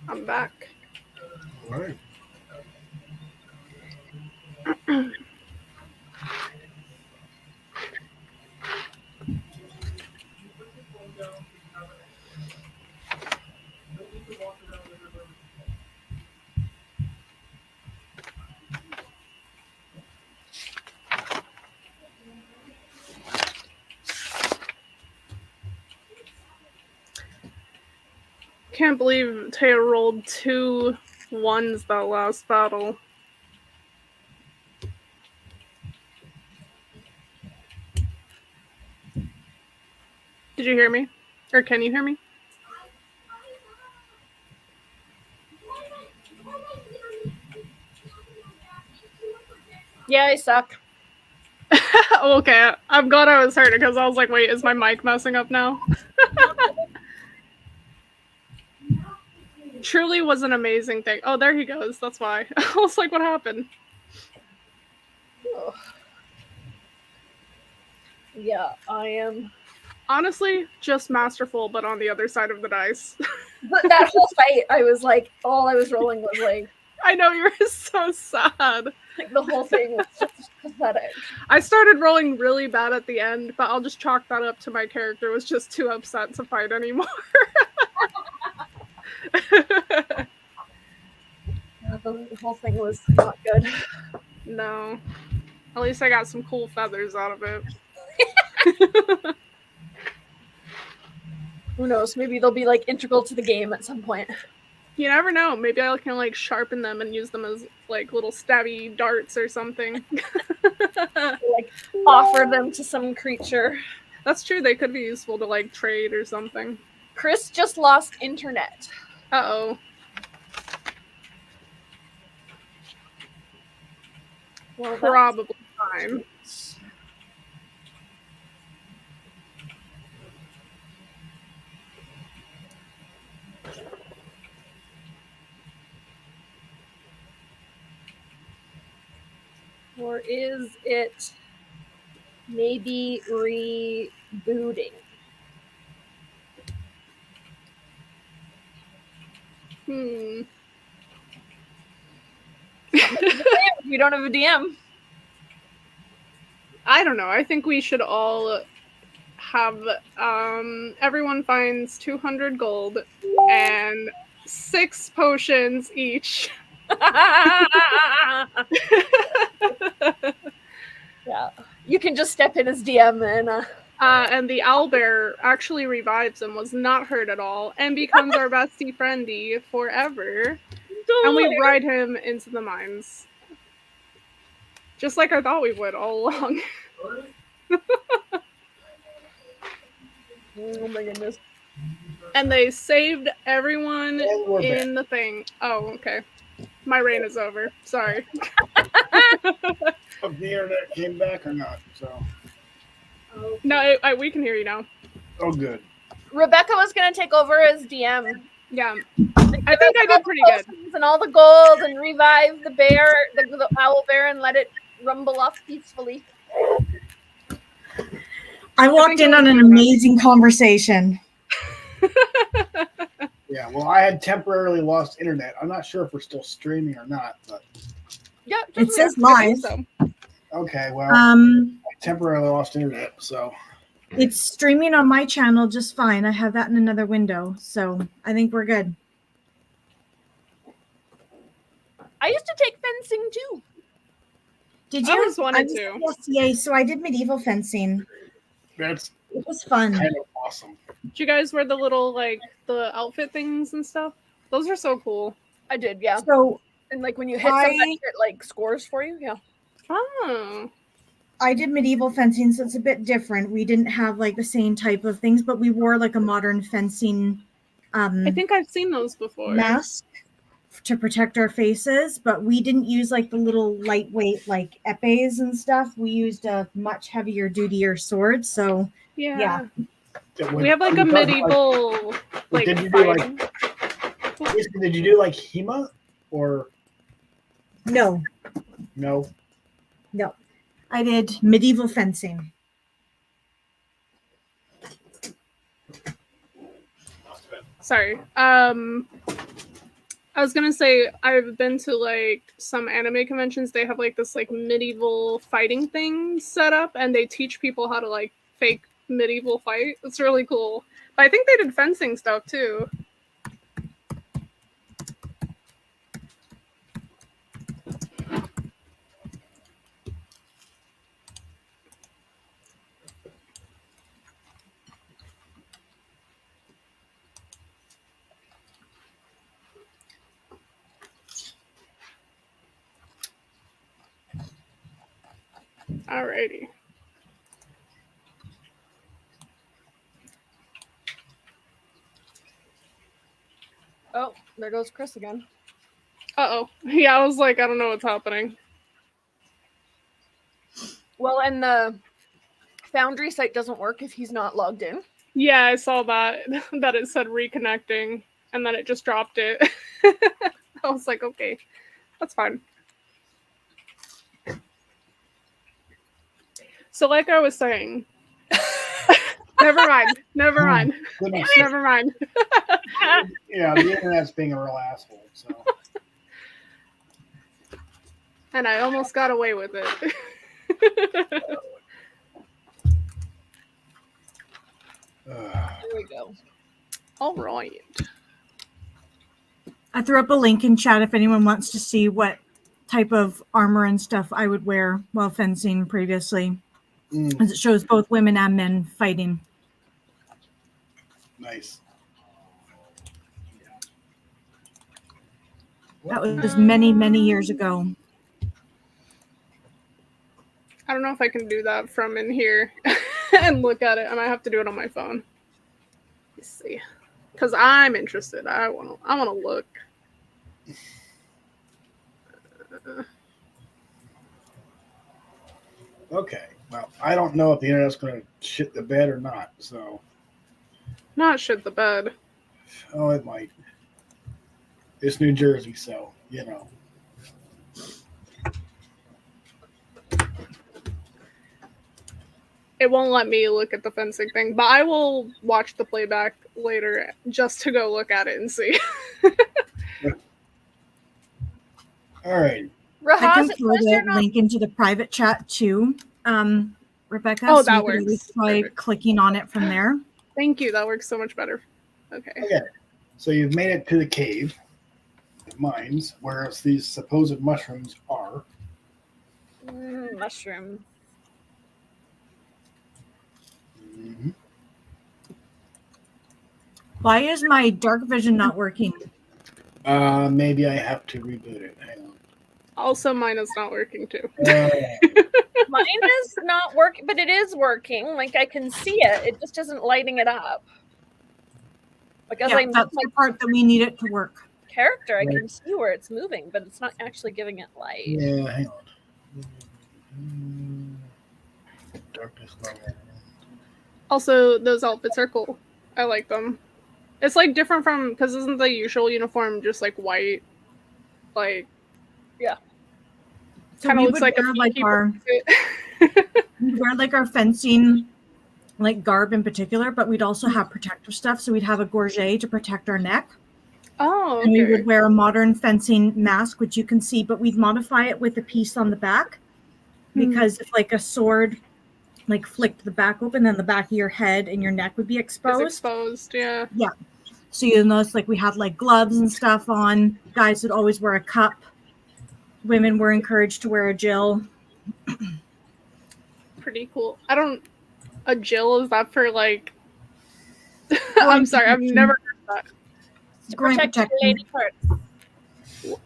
I'm back. All right. Can't believe Taya rolled 2 1s that last battle. Did you hear me? Or can you hear me? Yeah, I suck. Okay, I'm glad I was heard because I was like, wait, is my mic messing up now? Truly was an amazing thing. Oh, there he goes. That's why. I was like, what happened? Ugh. Yeah, I am. Honestly, just masterful, but on the other side of the dice. But that whole fight, I was like, all I was rolling was like I know, you were so sad. the whole thing was just pathetic. I started rolling really bad at the end, but I'll just chalk that up to my character was just too upset to fight anymore. The whole thing was not good. No. At least I got some cool feathers out of it. Who knows? Maybe they'll be like integral to the game at some point. You never know. Maybe I can like sharpen them and use them as like little stabby darts or something. Like offer them to some creature. That's true. They could be useful to like trade or something. Chris just lost internet. Uh-oh. Well, Probably fine. Or is it maybe rebooting? We don't have a DM. I don't know. I think we should all have everyone finds 200 gold and 6 potions each. Yeah, you can just step in as DM and the owlbear actually revives and was not hurt at all and becomes our bestie friendy forever. And we ride him into the mines. Just like I thought we would all along. Oh my goodness. And they saved everyone And we're in the thing. Oh, okay. My reign is over. Sorry. If the internet came back or not, so. No, we can hear you now. Oh, good. Rebecca was gonna take over as DM. Yeah. I think I did pretty good. And all the gold and revive the bear, the owl bear, and let it rumble off peacefully. I walked in on an amazing conversation. Yeah, well, I had temporarily lost internet. I'm not sure if we're still streaming or not, but Yeah, It says I live. think so. okay, well, I temporarily lost internet, so. It's streaming on my channel just fine. I have that in another window, so I think we're good. I used to take fencing too. Did I you? always wanted was to. in SCA, so I did medieval fencing. That's It was fun. kind of awesome. Did you guys wear the little, like, the outfit things and stuff? Those are so cool. I did, yeah. So And like when you hit something, it like scores for you. Yeah. Oh. I did medieval fencing, so it's a bit different. We didn't have like the same type of things, but we wore like a modern fencing I think I've seen those before. mask to protect our faces, but we didn't use like the little lightweight like epées and stuff. We used a much heavier dutier sword. So Yeah. Yeah, We have like a medieval like did you do fighting. did you do like HEMA or no, no? I did medieval fencing. Sorry. I was gonna say I've been to like some anime conventions. They have like this like medieval fighting thing set up, and they teach people how to like fake medieval fight. It's really cool. But I think they did fencing stuff too. Alrighty. Oh, there goes Chris again. Uh-oh. Yeah, I was like, I don't know what's happening. Well, and the Foundry site doesn't work if he's not logged in. Yeah, I saw that that it said reconnecting, and then it just dropped it. I was like, okay, that's fine. So, like I was saying, never mind. Never mind. Goodness. Never mind. Yeah, the internet's being a real asshole. So. And I almost got away with it. There we go. All right. I threw up a link in chat if anyone wants to see what type of armor and stuff I would wear while fencing previously. As it shows both women and men fighting. Nice. That was many, many years ago. I don't know if I can do that from in here and look at it. I might have to do it on my phone. Let's see. Because I'm interested. I wanna look. Okay. Well, I don't know if the internet's going to shit the bed or not. So. Not shit the bed. Oh, it might. It's New Jersey, so you know. It won't let me look at the fencing thing, but I will watch the playback later just to go look at it and see. All right. I can Rahaz, throw the link into the private chat too, Rebecca. Oh, so that you can works. try Perfect. clicking on it from there. Thank you. That works so much better. Okay. Okay. So you've made it to the cave, the mines, where these supposed mushrooms are. Mushroom. Mm-hmm. Why is my dark vision not working? Maybe I have to reboot it. Hang on. Also, mine is not working too. Mine is not working, but it is working. Like I can see it. It just isn't lighting it up. Because Yeah, I that's the part that we need it to work. character, I can see where it's moving, but it's not actually giving it light. Yeah, hang on. Darkness level. Also, those outfits are cool. I like them. It's like different from, because isn't the usual uniform just like white? Like, yeah. So kind of we looks would like a wear like beekeeper our we'd wear like our fencing like garb in particular, but we'd also have protective stuff. So we'd have a gorget to protect our neck. Oh, okay. And we would wear a modern fencing mask, which you can see, but we'd modify it with a piece on the back. Because if like a sword like flicked the back open, then the back of your head and your neck would be exposed. It's exposed, yeah. Yeah. So you'll notice like we had like gloves and stuff on. Guys would always wear a cup. Women were encouraged to wear a Jill. Pretty cool. A Jill, is that for like I'm sorry, I've never heard that. To Groin protect your protection. lady parts.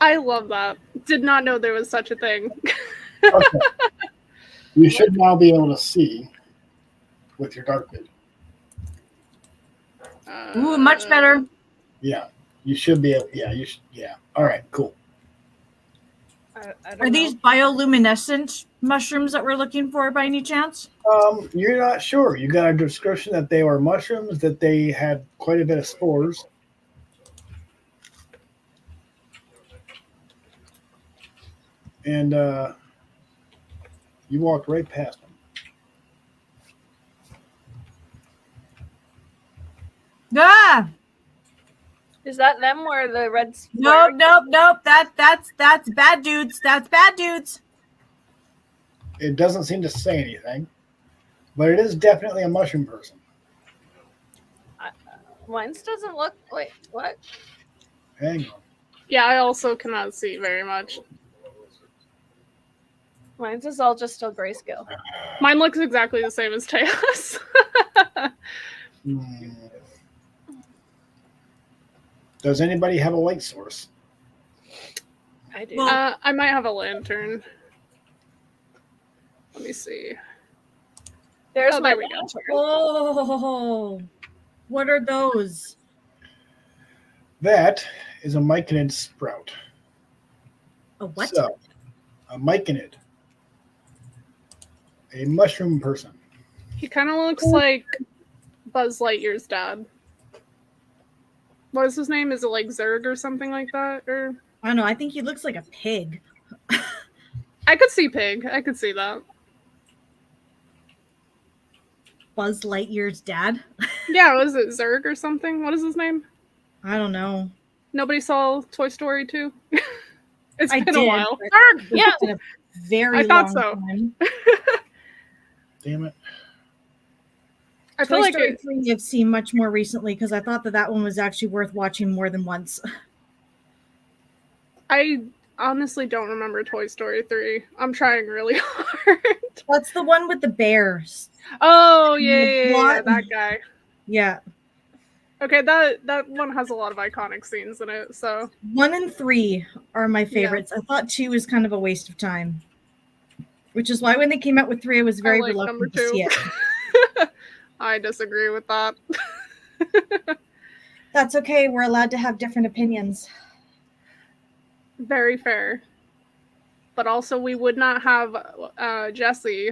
I love that. Did not know there was such a thing. Okay. You should now be able to see with your dark vision. Ooh, much better. Yeah, you should be able. Yeah, you should. Yeah. All right. Cool. I don't Are know. these bioluminescent mushrooms that we're looking for by any chance? You're not sure. You got a description that they were mushrooms, that they had quite a bit of spores. And you walked right past them. Ah! Is that them where the red Nope, square- nope. That's bad dudes. That's bad dudes. It doesn't seem to say anything, but it is definitely a mushroom person. Mine's doesn't look. Wait, what? Hang on. Yeah, I also cannot see very much. Mine's is all just still grayscale. Mine looks exactly the same as Teos. Hmm. Does anybody have a light source? I do. Well- I might have a lantern. Let me see. There's Oh, my there we go. lantern. Oh, what are those? That is a myconid sprout. A what? So, a myconid. A mushroom person. He kind of looks like Buzz Lightyear's dad. What is his name? Is it like Zurg or something like that? Or I don't know. I think he looks like a pig. I could see Pig. I could see that. Buzz Lightyear's dad. Yeah, was it Zurg or something? What is his name? I don't know. Nobody saw Toy Story 2? It's I been did, a while. but Yeah. it's been a very I thought long so. time. Damn it. I feel Toy like Story it, 3 I've seen much more recently because I thought that one was actually worth watching more than once. I honestly don't remember Toy Story 3. I'm trying really hard. That's the one with the bears. Oh, yeah, What? that guy. Yeah. Okay, that one has a lot of iconic scenes in it, so 1 and 3 are my favorites. I thought 2 was kind of a waste of time. Which is why when they came out with 3, I was very I like number reluctant to see 2. it. I disagree with that. That's okay. We're allowed to have different opinions. Very fair. But also, we would not have Jessie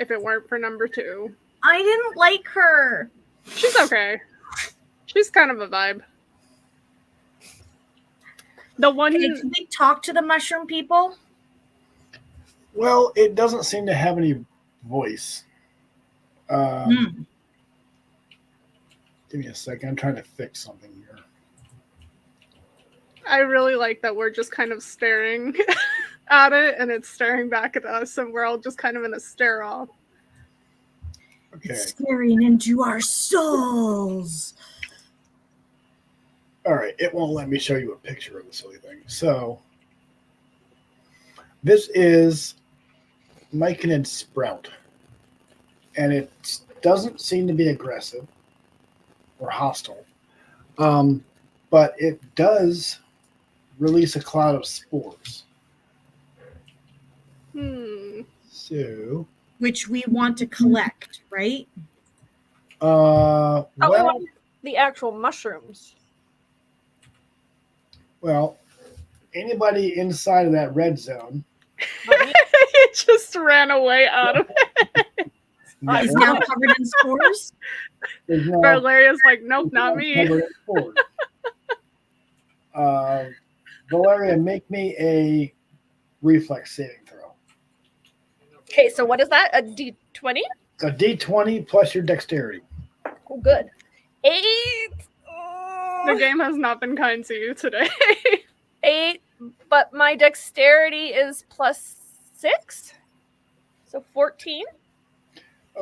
if it weren't for number 2. I didn't like her. She's okay. She's kind of a vibe. The one... Okay, can we talk to the mushroom people? Well, it doesn't seem to have any voice. Give me a second. I'm trying to fix something here. I really like that we're just kind of staring at it, and it's staring back at us, and we're all just kind of in a stare-off. Okay. It's staring into our souls. All right. It won't let me show you a picture of the silly thing. So, this is myconid sprout. And it doesn't seem to be aggressive or hostile. But it does release a cloud of spores. So, Which we want to collect, right? Oh, we well, want the actual mushrooms. well, anybody inside of that red zone. He just ran away out of it. He's now covered in spores. is now Valeria's like, nope, not me. covered in spores. Valeria, make me a reflex saving throw. Okay, so what is that? A D20? It's a D20 plus your dexterity. Oh, good. 8. The game has not been kind to you today. 8, but my dexterity is +6. So 14.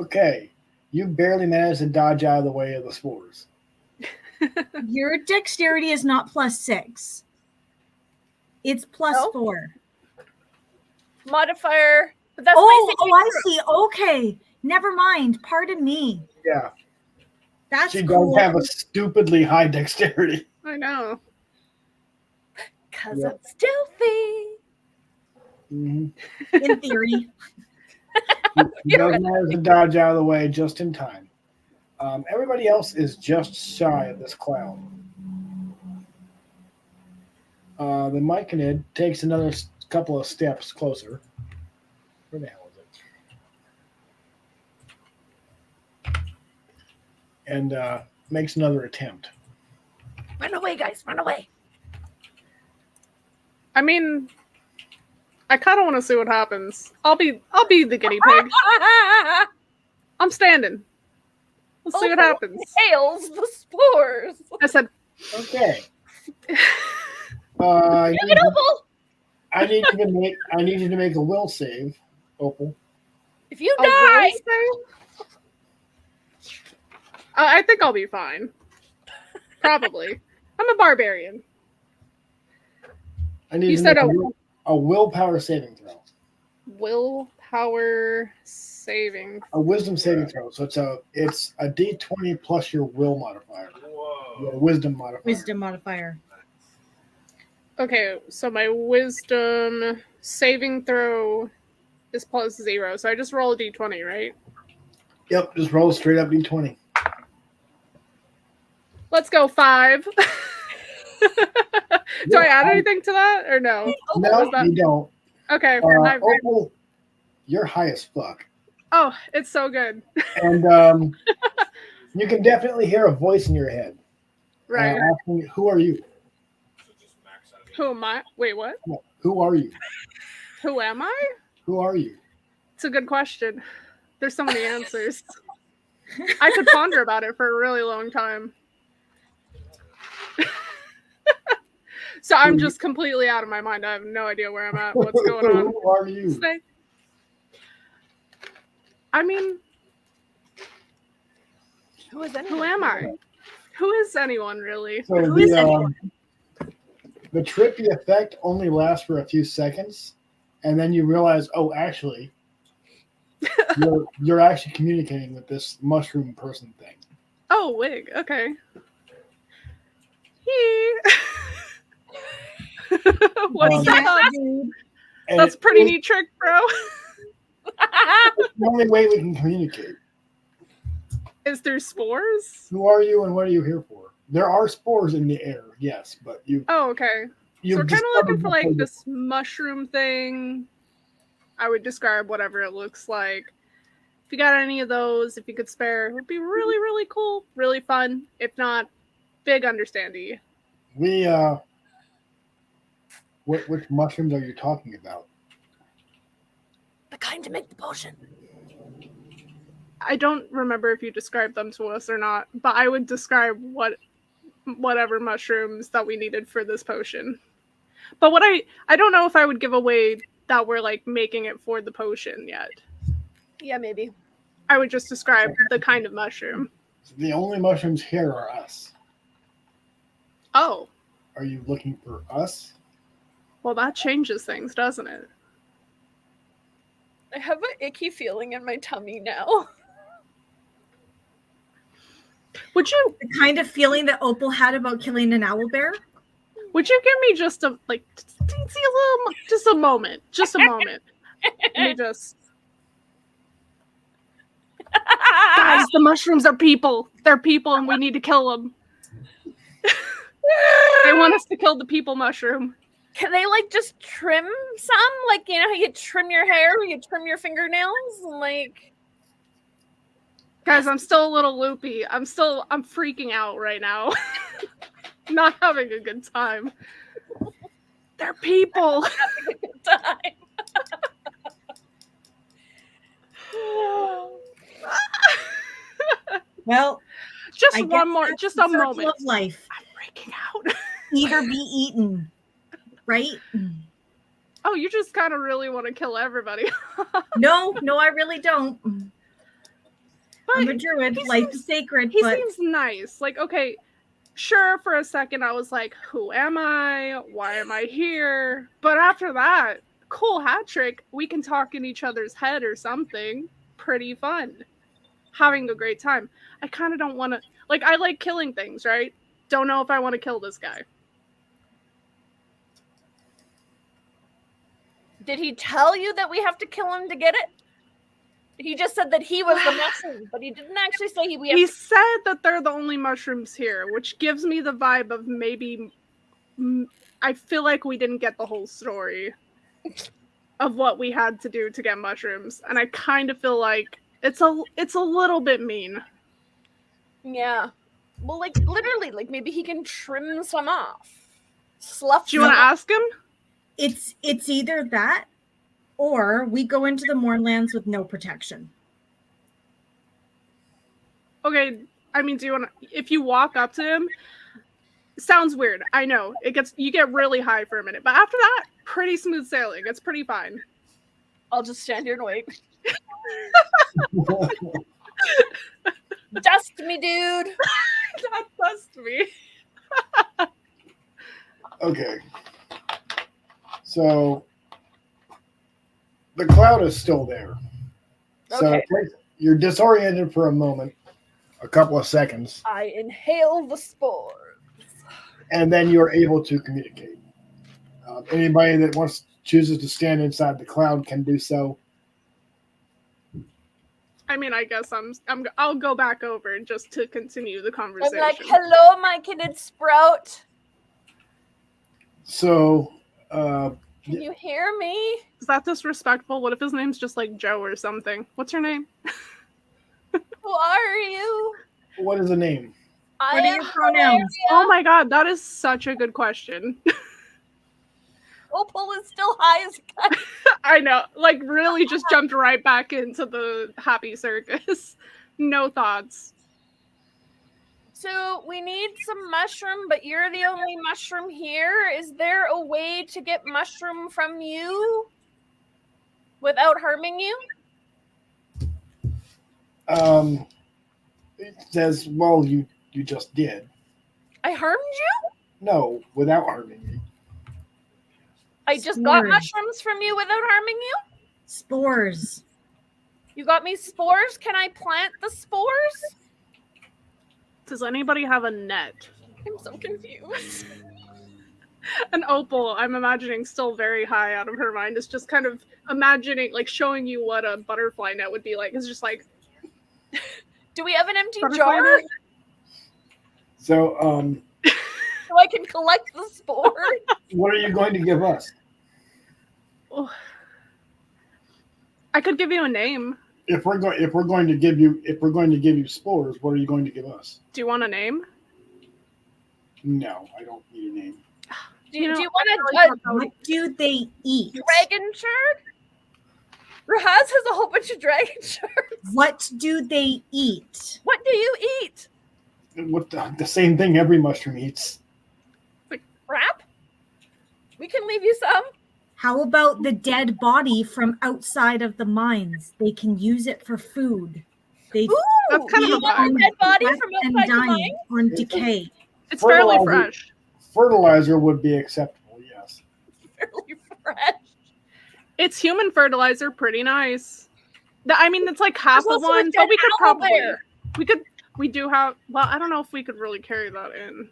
Okay, you barely managed to dodge out of the way of the spores. Your dexterity is not +6. It's +4. Modifier. But that's my saving I throw. see. Okay. Never mind. Pardon me. Yeah, That's she cool. does have a stupidly high dexterity. I know. Because Yep. I'm stealthy. Mm-hmm. In theory. She does manage to dodge out of the way just in time. Everybody else is just shy of this cloud. The myconid takes another couple of steps closer. Where the hell is it? And makes another attempt. Run away, guys. Run away. I mean, I kind of want to see what happens. I'll be the guinea pig. I'm standing. Let's see what happens. Hails the spores. I said, Okay. I Damn need it, you- Opal! I need you to make a will save, Opal. If you A die, will save? I think I'll be fine. Probably. I'm a barbarian. I need You you to said make a willpower saving throw. Willpower saving. A wisdom saving throw. So it's a D20 plus your will modifier. Your Whoa. wisdom modifier. Wisdom modifier. Okay, so my wisdom saving throw is plus 0. So I just roll a d20, right? Yep, just roll straight up D20. Let's go 5. Do I add anything to that or no? No, that- you don't. Okay. Opal, you're high as fuck. Oh, it's so good. And you can definitely hear a voice in your head. Right. Asking, who are you? So just max out. Who am I? Wait, what? Who are you? Who am I? Who are you? It's a good question. There's so many answers. I could ponder about it for a really long time. So I'm just completely out of my mind. I have no idea where I'm at, what's going on. Who are you? I mean, who is anyone? who am I? Who is anyone, really? So Who is anyone? the trippy effect only lasts for a few seconds, and then you realize, oh, actually, you're actually communicating with this mushroom person thing. Oh, wig. Okay. He. What's Um, up? Dude. And That's a pretty it's neat trick, bro. the only way we can communicate. Is there spores? Who are you and what are you here for? There are spores in the air, yes, but Oh, okay. you So we're kind of looking for like this mushroom thing. I would describe whatever it looks like. If you got any of those, if you could spare, it would be really, really cool, really fun. If not, big understandee. We which mushrooms are you talking about? The kind to make the potion. I don't remember if you described them to us or not, but I would describe whatever mushrooms that we needed for this potion. But what I don't know if I would give away that we're like making it for the potion yet. Yeah, maybe. I would just describe the kind of mushroom. The only mushrooms here are us. Oh, Are you looking for us? well, that changes things, doesn't it? I have an icky feeling in my tummy now. Would you The kind of feeling that Opal had about killing an owl bear. give me just a like just a moment. Just a moment. Let me just Guys, the mushrooms are people. They're people and we need to kill them. They want us to kill the people mushroom. Can they like just trim some? Like, you know how you trim your hair, you trim your fingernails? Like, Guys, I'm still a little loopy. I'm freaking out right now. Not having a good time. They're people. having a good time. Well, Just I guess one more, that's just the a circle moment. of life. I'm freaking out. Either be eaten, right? Oh, you just kind of really want to kill everybody. No, I really don't. I'm a But druid. he Life seems- is sacred. he but seems nice. Like, okay, sure, for a second I was like, who am I? Why am I here? But after that, cool hat trick. We can talk in each other's head or something. Pretty fun. Having a great time. I kind of don't want to, like, I like killing things, right? Don't know if I want to kill this guy. Did he tell you that we have to kill him to get it? He just said that he was the mushroom, but he didn't actually say we have He to. said that they're the only mushrooms here, which gives me the vibe of maybe I feel like we didn't get the whole story of what we had to do to get mushrooms, and I kind of feel like it's a little bit mean. Yeah. Well, like, literally, like, maybe he can trim some off. Slough Do you want to some off. ask him? it's either that or we go into the Mournlands with no protection. Okay, I mean, do you want to, if you walk up to him, Sounds weird. I know. You get really high for a minute, but after that, pretty smooth sailing. It's pretty fine. I'll just stand here and wait. Dust me, dude. That dust me. Okay. So the cloud is still there. So Okay. you're disoriented for a moment, a couple of seconds, I inhale the spore. and then you're able to communicate. Anybody that chooses to stand inside the cloud can do so. I mean, I guess I'll go back over just to continue the I'm conversation. like, hello, my kid Sprout. So Can you hear me? Is that disrespectful? What if his name's just like Joe or something? What's your name? Who are you? what is the name? I What are am your pronouns? Oh my god, that is such a good question. Opal is still high as a kite. I know, like really just jumped right back into the happy circus. No thoughts. So we need some mushroom, but you're the only mushroom here. Is there a way to get mushroom from you without harming you? It says, well, you just did. I harmed you? No, without harming me. I just got Spores. mushrooms from you without harming you? Spores. You got me spores? Can I plant the spores? Does anybody have a net? I'm so confused. And Opal, I'm imagining still very high out of her mind, is just kind of imagining, like showing you what a butterfly net would be like. It's just like, Do we have an empty butterfly jar net? So, so I can collect the spores? what are you going to give us? Oh. I could give you a name. If we're going to give you spores, what are you going to give us? Do you want a name? No, I don't need a name. Do you know, want a What do they eat? dragon shard? Rahaz has a whole bunch of dragon shards. What do they eat? What do you eat? What the same thing every mushroom eats. Crap? We can leave you some. How about the dead body from outside of the mines? They can use it for food. They Ooh, That's kind of you a want vibe. a dead body rot from and outside the dying mine? on decay. It's fairly Fertilizer. fresh. Fertilizer would be acceptable, yes. Fairly fresh. It's human fertilizer, pretty nice. I mean, it's like half There's the also a one, dead but we could owl probably, there. we do have, well, I don't know if we could really carry that in.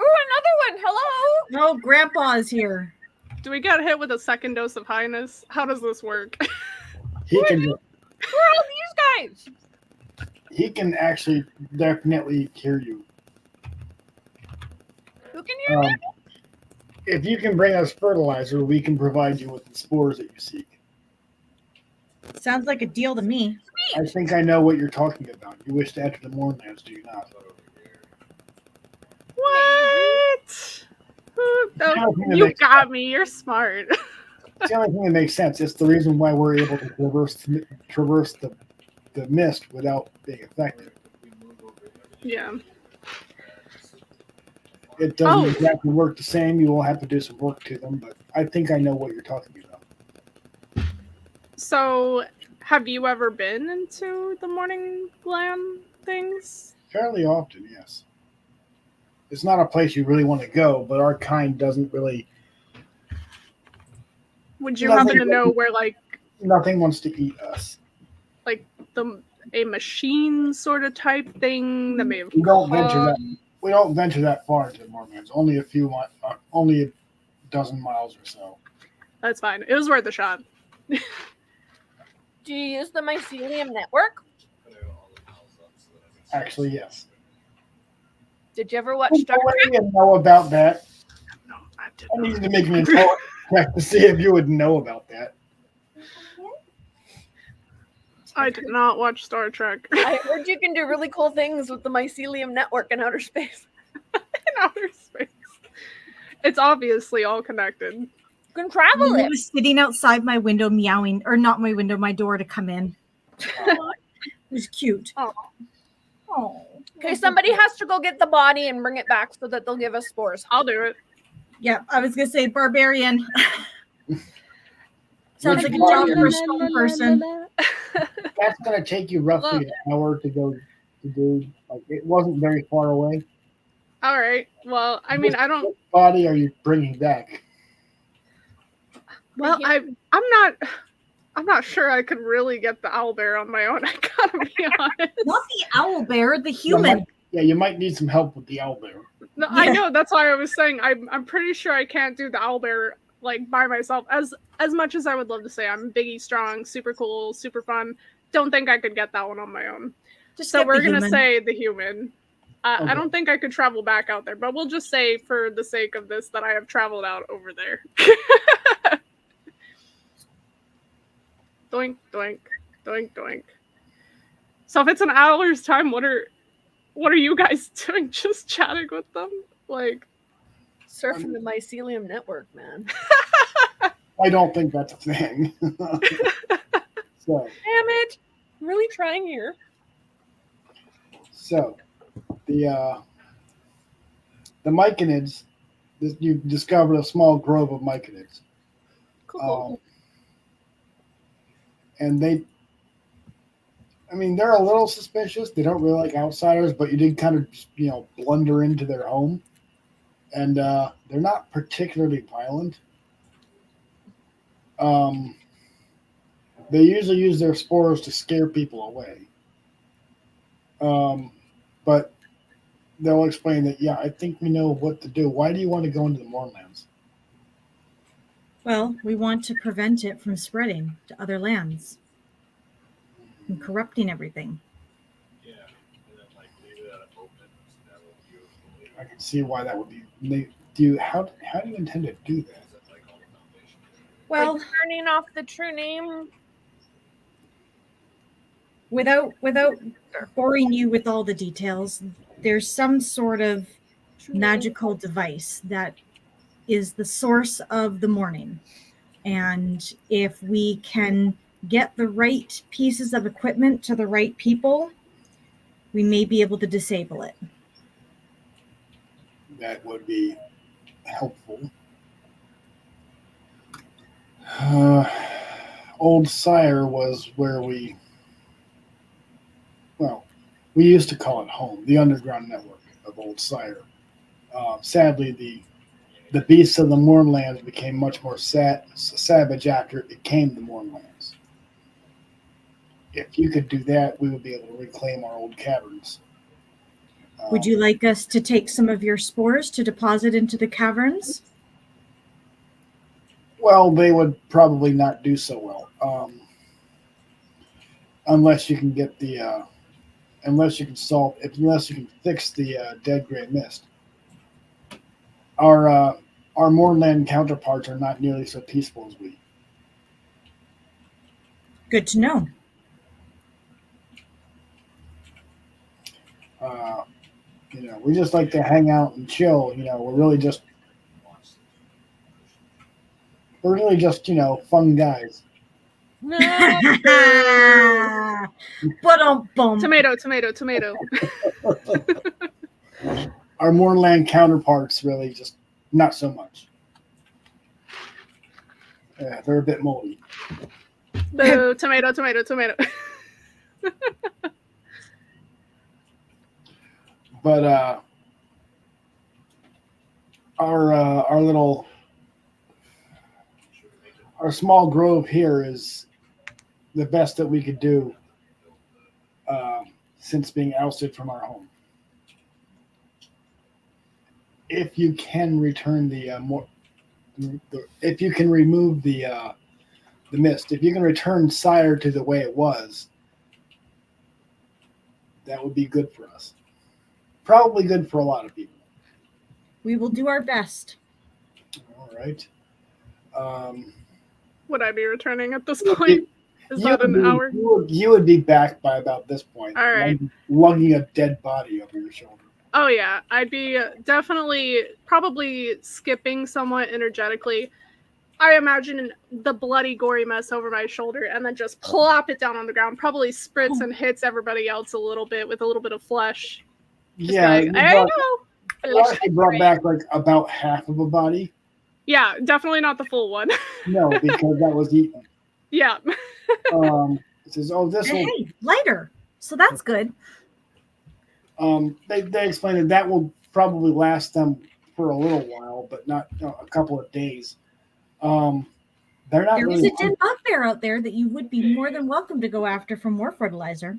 Ooh, another one. Hello. Oh, Grandpa's here. Do we get hit with a second dose of highness? How does this work? He can Who are all these guys? he can actually definitely hear you. Who can hear me? If you can bring us fertilizer, we can provide you with the spores that you seek. Sounds like a deal to me. I think I know what you're talking about. You wish to enter the Mournlands, do you not? What? Yeah, You got me. You're smart. It's the only thing that makes sense. It's the reason why we're able to traverse the mist without being affected. Yeah. It doesn't exactly work the same. You will have to do some work to them, but I think I know what you're talking about. So, have you ever been into the Mournland things? Fairly often, yes. It's not a place you really want to go, but our kind doesn't really. Would you Nothing- happen to know where, like, Nothing wants to eat us. a machine sort of type thing that may have We don't venture caused- that. We don't venture that far into the Mournlands. Only a dozen miles or so. That's fine. It was worth a shot. Do you use the mycelium network? Actually, yes. Did you ever watch Star I Trek? didn't know about that. No, I did I not. needed to make an intelligence check to see if you would know about that. I did not watch Star Trek I heard you can do really cool things with the mycelium network in outer space. in outer space. It's obviously all connected. You can travel He it. was sitting outside my window meowing, or not my window, my door to come in. It was cute. Oh. Oh. Okay, somebody has to go get the body and bring it back so that they'll give us spores. I'll do it. Yeah, I was gonna say barbarian. Sounds like a Which job for a barbarian? stone person. That's going to take you roughly an hour to go to do. Like, it wasn't very far away. All right. Well, I mean, I don't. What body are you bringing back? Well, I'm not sure I could really get the owlbear on my own. I gotta be honest. Not the owl bear, the human. You might need some help with the owlbear. No, I know. That's why I was saying I'm pretty sure I can't do the owlbear like by myself. As much as I would love to say I'm biggie, strong, super cool, super fun. Don't think I could get that one on my own. So we're gonna say the human. Okay. I don't think I could travel back out there, but we'll just say for the sake of this that I have traveled out over there. Doink, doink, doink, doink. So if it's an hour's time, what are you guys doing? Just chatting with them? Like Surfing the mycelium network, man. I don't think that's a thing. So, Damn it! I'm really trying here. so the myconids, you discovered a small grove of myconids. Cool. And they're a little suspicious. They don't really like outsiders, but you did kind of, blunder into their home. And they're not particularly violent. They usually use their spores to scare people away. But they'll explain that, yeah, I think we know what to do. Why do you want to go into the Mournlands? Well, we want to prevent it from spreading to other lands and corrupting everything. Yeah, and then like leave it open. So that will be I can see why that would be. How do you intend to do that? that's like all the foundation. Well, Like turning off the true name. without boring you with all the details, there's some sort of magical device that is the source of the morning. And if we can get the right pieces of equipment to the right people, we may be able to disable it. That would be helpful. Old Sire was where we used to call it home, the underground network of Old Sire. Sadly, the beasts of the Mournlands became much more savage after it became the Mournlands. If you could do that, we would be able to reclaim our old caverns. Would you like us to take some of your spores to deposit into the caverns? Well, they would probably not do so well, unless you can get unless you can fix the dead gray mist. Our Mournland counterparts are not nearly so peaceful as we. Good to know. We just like to hang out and chill. We're really just fun guys. Ba-dum-bum. tomato, tomato, tomato. Our Mournland counterparts really just not so much. They're a bit moldy. Boo, tomato, tomato, tomato. But our small grove here is the best that we could do since being ousted from our home. If you can return if you can remove the mist, if you can return Sire to the way it was, that would be good for us. Probably good for a lot of people. We will do our best. All right. Would I be returning at this point? Is that an hour? You would be back by about this point. All right. Lugging a dead body over your shoulder. Oh yeah, I'd be probably skipping somewhat energetically. I imagine the bloody, gory mess over my shoulder and then just plop it down on the ground. Probably spritz and hits everybody else a little bit with a little bit of flesh. Yeah, like, you I brought, know. you actually brought back like about half of a body. Yeah, definitely not the full one. No, because that was eaten. Yeah. It says, "Oh, this And will." hey, lighter. So that's good. They explained that will probably last them for a little while, but not a couple of days. They're not There is really. a dead bugbear out there that you would be more than welcome to go after for more fertilizer.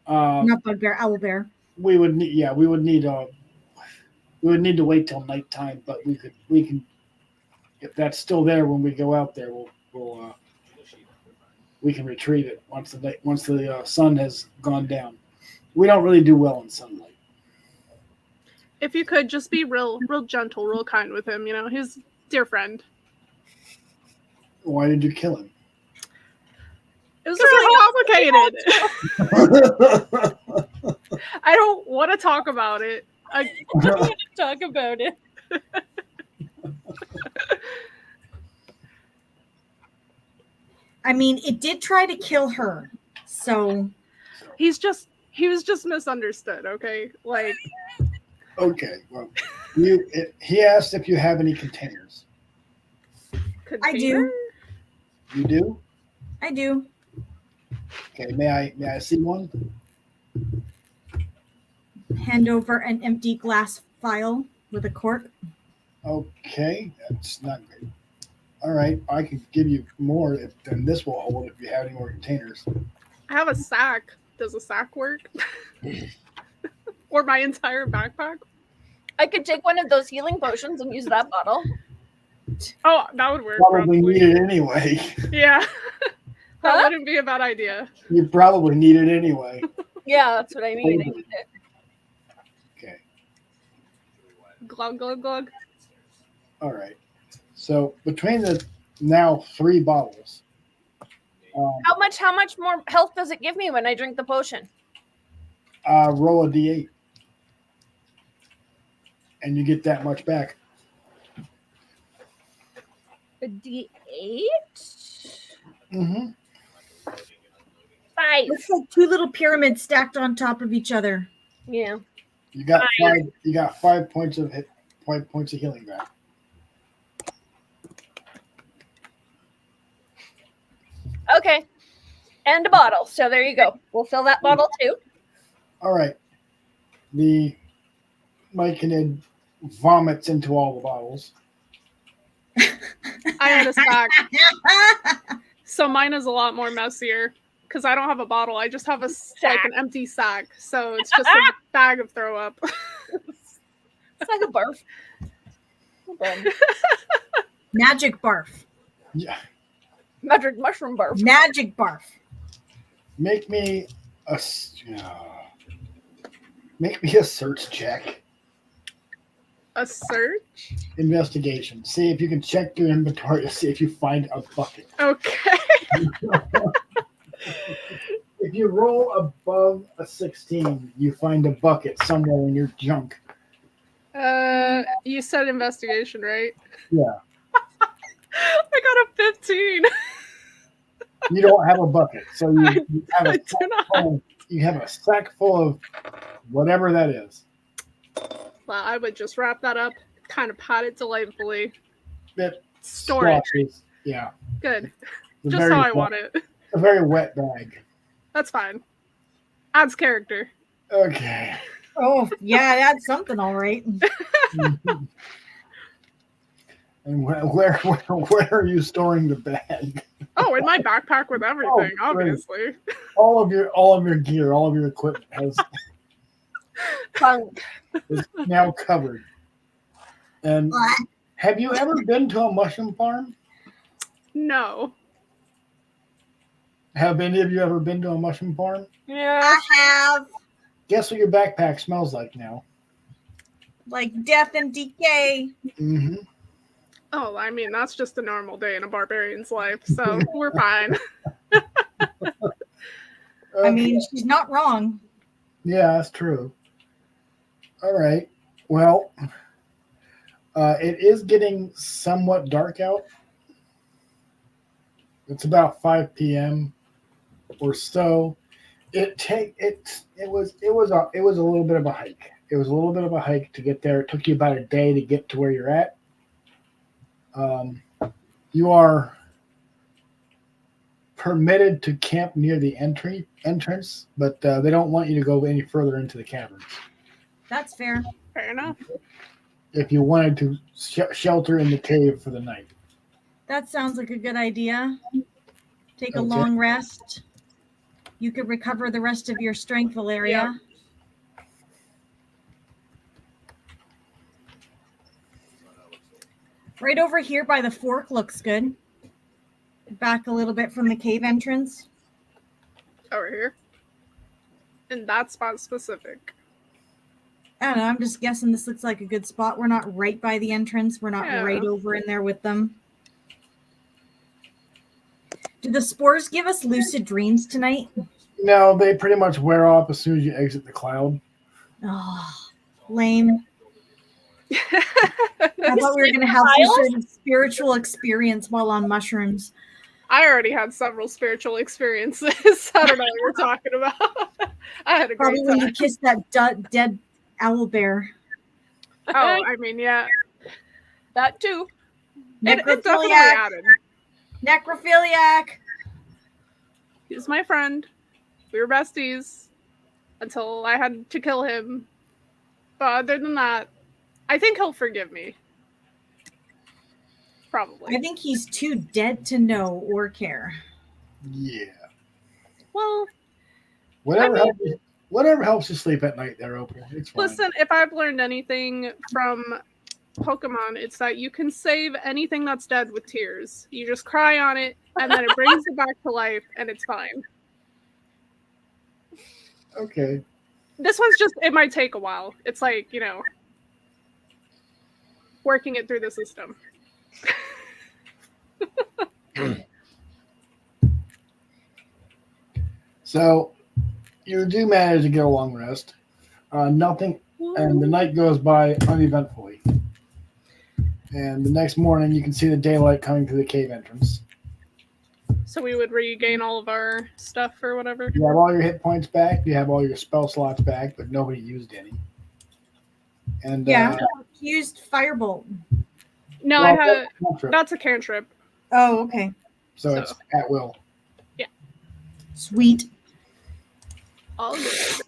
Not bugbear, owlbear. We would need. Yeah, we would need. We would need to wait till nighttime, but we can. If that's still there when we go out there, we can retrieve it once the sun has gone down. We don't really do well in sunlight. If you could just be real gentle, real kind with him, he's a dear friend. Why did you kill him? It was really complicated. I don't want to talk about it. I don't want to talk about it. I mean, it did try to kill her. So he was just misunderstood, okay? Like, okay, well, he asked if you have any containers. I do. You do? I do. Okay, may I see one? Hand over an empty glass vial with a cork. Okay, that's not good. All right, I can give you more than this will hold if you have any more containers. I have a sack. Does a sack work? Or my entire backpack? I could take one of those healing potions and use that bottle. Oh, that would work. Probably need it anyway. Yeah. That wouldn't be a bad idea. You probably need it anyway. Yeah, that's what I mean. I need it. Okay. Glug, glug, glug. All right. So between the now 3 bottles. How much more health does it give me when I drink the potion? Roll a d8. And you get that much back. A D8? Mm-hmm. 5. Looks like 2 little pyramids stacked on top of each other. Yeah. You got 5. You got 5 points of 5 points of healing back. Okay. And a bottle. So there you go. We'll fill that bottle too. All right. The Myconid vomits into all the bottles. I had a sack. So mine is a lot more messier because I don't have a bottle. I just have an empty sack. So it's just a bag of throw up. It's like a barf. Magic barf. Yeah. Magic mushroom barf. Magic barf. Make me a search check. A search? Investigation. See if you can check your inventory to see if you find a bucket. Okay. If you roll above a 16, you find a bucket somewhere in your junk. You said investigation, right? Yeah. I got a 15. You don't have a bucket, so you have I do not. You have a sack full of whatever that is. Well, I would just wrap that up, kind of pat it delightfully. That Storage. squashes. Yeah. Good. It's Just how I want it. A very wet bag. That's fine. Adds character. Okay. Oh, yeah, that's something, all right. And where are you storing the bag? Oh, in my backpack with everything, Oh, great. obviously. All of your gear, all of your equipment is now covered. And have you ever been to a mushroom farm? No. Have any of you ever been to a mushroom farm? Yeah. I have. Guess what your backpack smells like now? Like death and decay. Mm-hmm. Oh, I mean, that's just a normal day in a barbarian's life, so we're fine. I mean, she's not wrong. Yeah, that's true. All right. Well, it is getting somewhat dark out. It's about 5 p.m. or so. it was a little bit of a hike. It was a little bit of a hike to get there. It took you about a day to get to where you're at. You are permitted to camp near the entrance, but they don't want you to go any further into the caverns. That's fair. Fair enough. If you wanted to shelter in the cave for the night. That sounds like a good idea. Take a Okay. long rest. You could recover the rest of your strength, Valeria. Right over here by the fork looks good. Back a little bit from the cave entrance. Over here. In that spot specific. I don't know. I'm just guessing this looks like a good spot. We're not right by the entrance. We're not right over in there with them. Do the spores give us lucid dreams tonight? No, they pretty much wear off as soon as you exit the cloud. Oh, lame. I thought we were going to have some sort of spiritual experience while on mushrooms. I already had several spiritual experiences. I don't know what you're talking about. I had a great Probably when time. you kissed that dead owl bear. Oh, I mean, yeah. That too. It definitely Necrophiliac. added. Necrophiliac. He's my friend. We were besties until I had to kill him. But other than that, I think he'll forgive me. Probably. I think he's too dead to know or care. Yeah. Well, Whatever helps you sleep at night there, Opal. It's fine. listen, if I've learned anything from Pokemon, it's that you can save anything that's dead with tears. You just cry on it, and then it brings it back to life, and it's fine. Okay. This one's just, it might take a while. It's like, working it through the system. So you do manage to get a long rest. Nothing, and the night goes by uneventfully. And the next morning, you can see the daylight coming through the cave entrance. So we would regain all of our stuff or whatever. You have all your hit points back. You have all your spell slots back, but nobody used any. And Used firebolt. No, well, I had. cantrip, That's a cantrip. Oh, okay. so it's at will. Sweet. All good.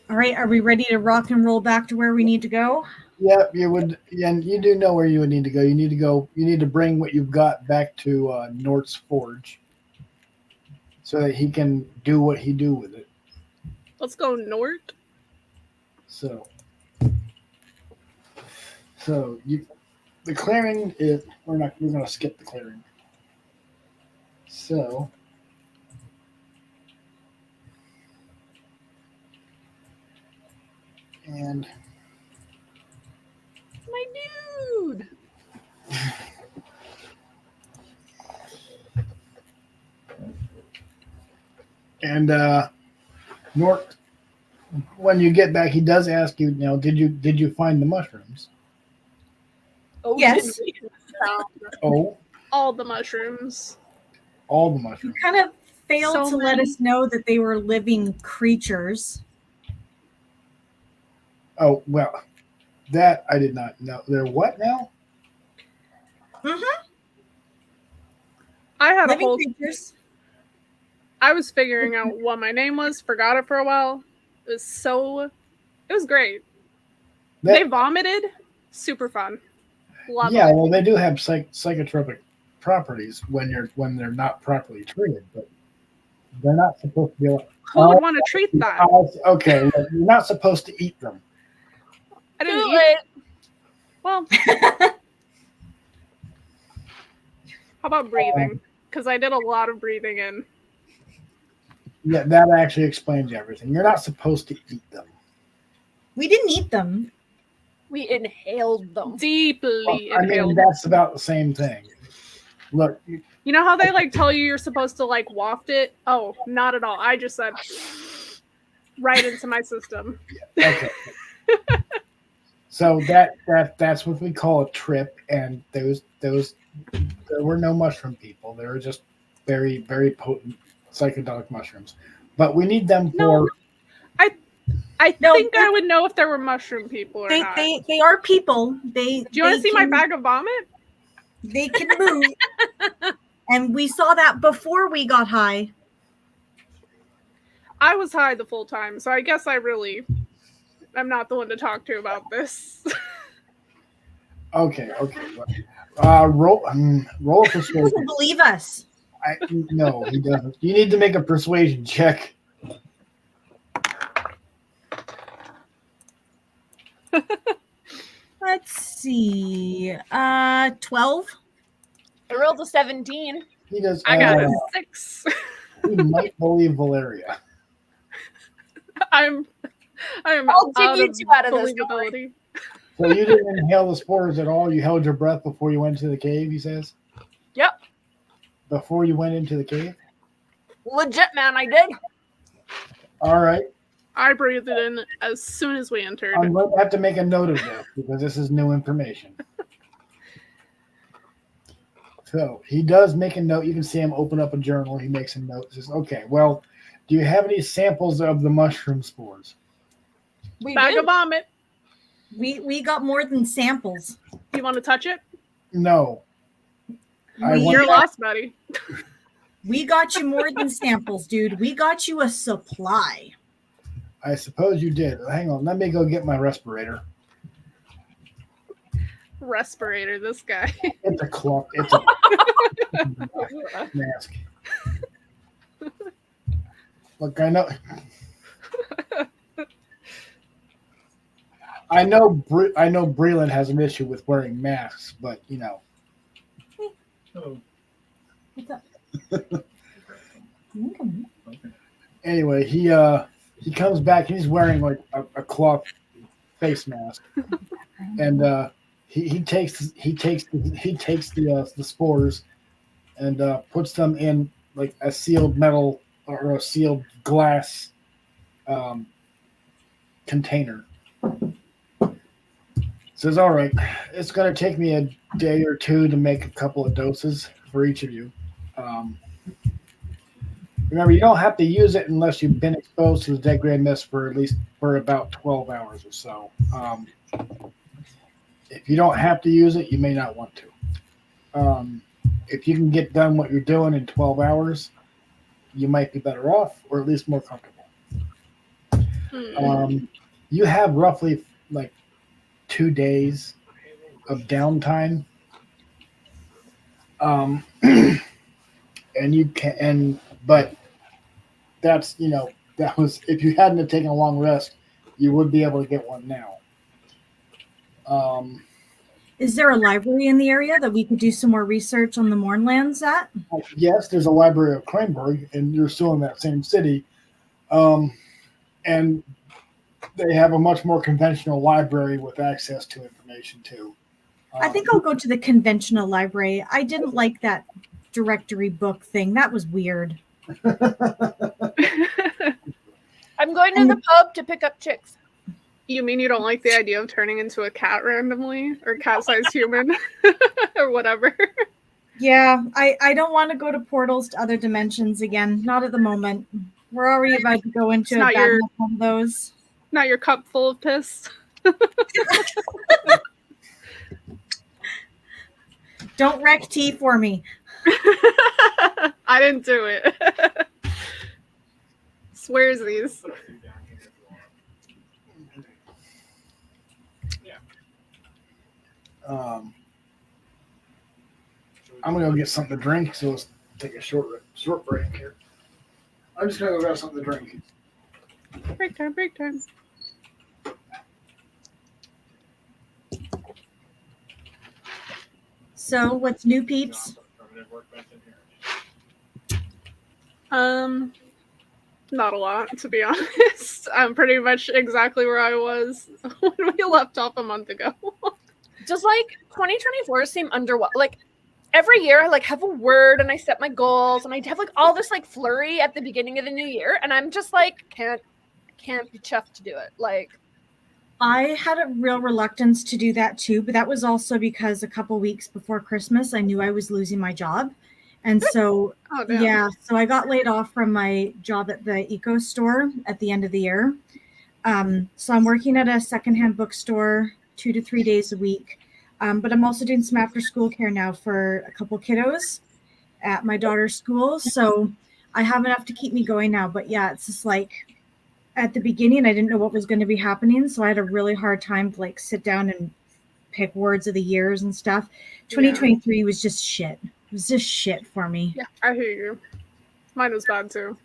All right, are we ready to rock and roll back to where we need to go? Yep, you would, and you do know where you would need to go. You need to bring what you've got back to Nort's Forge, so that he can do what he do with it. Let's go Nort. So the clearing is we're gonna skip the clearing. So and My dude. Nort, when you get back, he does ask you, did you find the mushrooms? Oh, Yes. didn't we? Oh, All the mushrooms. all the You mushrooms. kind of failed So to let many. us know that they were living creatures. Oh, well, that I did not know. They're what now? I had a Living whole. creatures. I was figuring out what my name was. Forgot it for a while. It was great. They vomited. Super fun. Love Yeah, it. well, they do have psychotropic properties when they're not properly treated, but they're not supposed to be like. Who would want to treat that? Okay, well, you're not supposed to eat them. I didn't Too eat. late. Well, how about breathing? Because I did a lot of breathing in. Yeah, that actually explains everything. You're not supposed to eat them. We didn't eat them. We inhaled them. Deeply Well, I inhaled. mean, that's about the same thing. Look, You know how they tell you you're supposed to waft it? Oh, not at all. I just said right into my system. okay. So that's what we call a trip, and those there were no mushroom people. They were just very very potent psychedelic mushrooms. But we need them for. I No, think I would know if there were mushroom people or not. They are people. Do you want to see my bag of vomit? They can move. And we saw that before we got high. I was high the full time, so I guess I'm not the one to talk to about this. Okay. Roll a He persuasion. doesn't believe us. No, he doesn't. You need to make a persuasion check. Let's see. 12. I rolled a 17. He does. I got a 6. He might believe Valeria. I'm I'll dig you two out of this. believability. So you didn't inhale the spores at all. You held your breath before you went into the cave. He says. Yep. Before you went into the cave. Legit, man, I did. All right. I breathed it in as soon as we entered. I'm going to have to make a note of this because this is new information. So he does make a note. You can see him open up a journal. He makes a note. Says, "Okay, well, do you have any samples of the mushroom spores?" We Bag did. of vomit. We got more than samples. You want to touch it? No. You're lost, buddy. We got you more than samples, dude. We got you a supply. I suppose you did. Hang on. Let me go get my respirator. Respirator, this guy. It's a cloth. It's a mask. Look, I know. I know Breland has an issue with wearing masks, but you know. Oh, What's up? Anyway, he comes back and he's wearing like a cloth face mask, and he takes the spores and puts them in like a sealed metal or a sealed glass container. Says, "All right, it's going to take me a day or two to make a couple of doses for each of you. Remember, you don't have to use it unless you've been exposed to the dead gray mist for about 12 hours or so. If you don't have to use it, you may not want to. If you can get done what you're doing in 12 hours, you might be better off, or at least more comfortable. You have roughly like 2 days of downtime. And you can, but that's, that was, if you hadn't have taken a long rest, you would be able to get one now. Is there a library in the area that we could do some more research on the Mournlands at? Yes, there's a library of Cranberg, and you're still in that same city. And they have a much more conventional library with access to information too. I think I'll go to the conventional library. I didn't like that directory book thing. That was weird. I'm going to the pub to pick up chicks. You mean you don't like the idea of turning into a cat randomly, or cat-sized human, or whatever? Yeah, I don't want to go to portals to other dimensions again. Not at the moment. We're already about to go into It's a bad one of those. Not your cup full of piss. Don't wreck tea for me. I didn't do it. Swears these. I'm gonna go get something to drink, so let's take a short break here. I'm just gonna go grab something to drink. Break time. So, what's new, peeps? Not a lot, to be honest. I'm pretty much exactly where I was when we left off a month ago. Does 2024 seem underwhelming? Like every year I have a word and I set my goals and I have all this flurry at the beginning of the new year, and I'm just can't be chuffed to do it. I had a real reluctance to do that too, but that was also because a couple weeks before Christmas, I knew I was losing my job. And so, Oh, damn. yeah, so I got laid off from my job at the Eco store at the end of the year. So I'm working at a secondhand bookstore 2 to 3 days a week. But I'm also doing some after school care now for a couple kiddos at my daughter's school. So I have enough to keep me going now. But yeah, it's just like at the beginning, I didn't know what was going to be happening. So I had a really hard time to like sit down and pick words of the years and stuff. 2023 was just shit. It was just shit for me. Yeah, I hear you. Mine was bad too.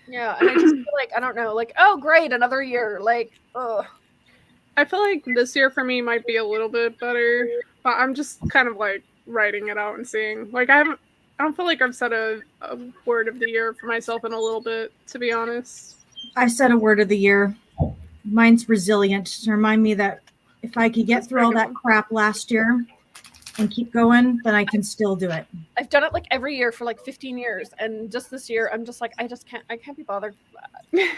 Yeah, and I just feel like, I don't know, like, oh, great, another year. Like, ugh. I feel like this year for me might be a little bit better, but I'm just kind of like writing it out and seeing. Like, I don't feel like I've said a word of the year for myself in a little bit, to be honest. I said a word of the year. Mine's resilient, to remind me that if I could get through all that crap last year and keep going, then I can still do it. I've done it like every year for like 15 years, and just this year, I'm just like, I can't be bothered with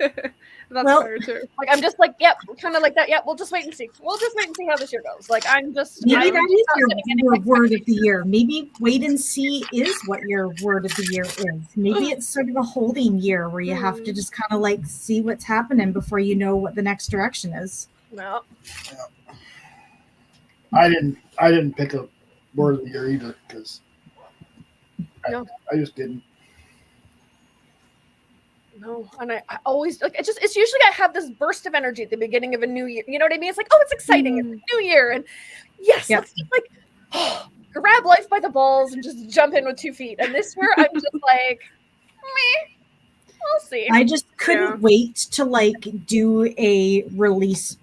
that. That's fair too. Like, I'm just like, yep, kind of like that. Yep, we'll just wait and see. We'll just wait and see how this year goes. Like, maybe that is your word of the year. Maybe wait and see is what your word of the year is. Maybe it's sort of a holding year where you have to just kind of like see what's happening before you know what the next direction is. No. I didn't pick a word of the year either because I just didn't. No, and I always like it's usually I have this burst of energy at the beginning of a new year. You know what I mean? It's like, oh, it's exciting, it's a new year, and yes, let's just like grab life by the balls and just jump in with 2 feet. And this year, I'm just like, meh. We'll see. I just couldn't wait to like do a release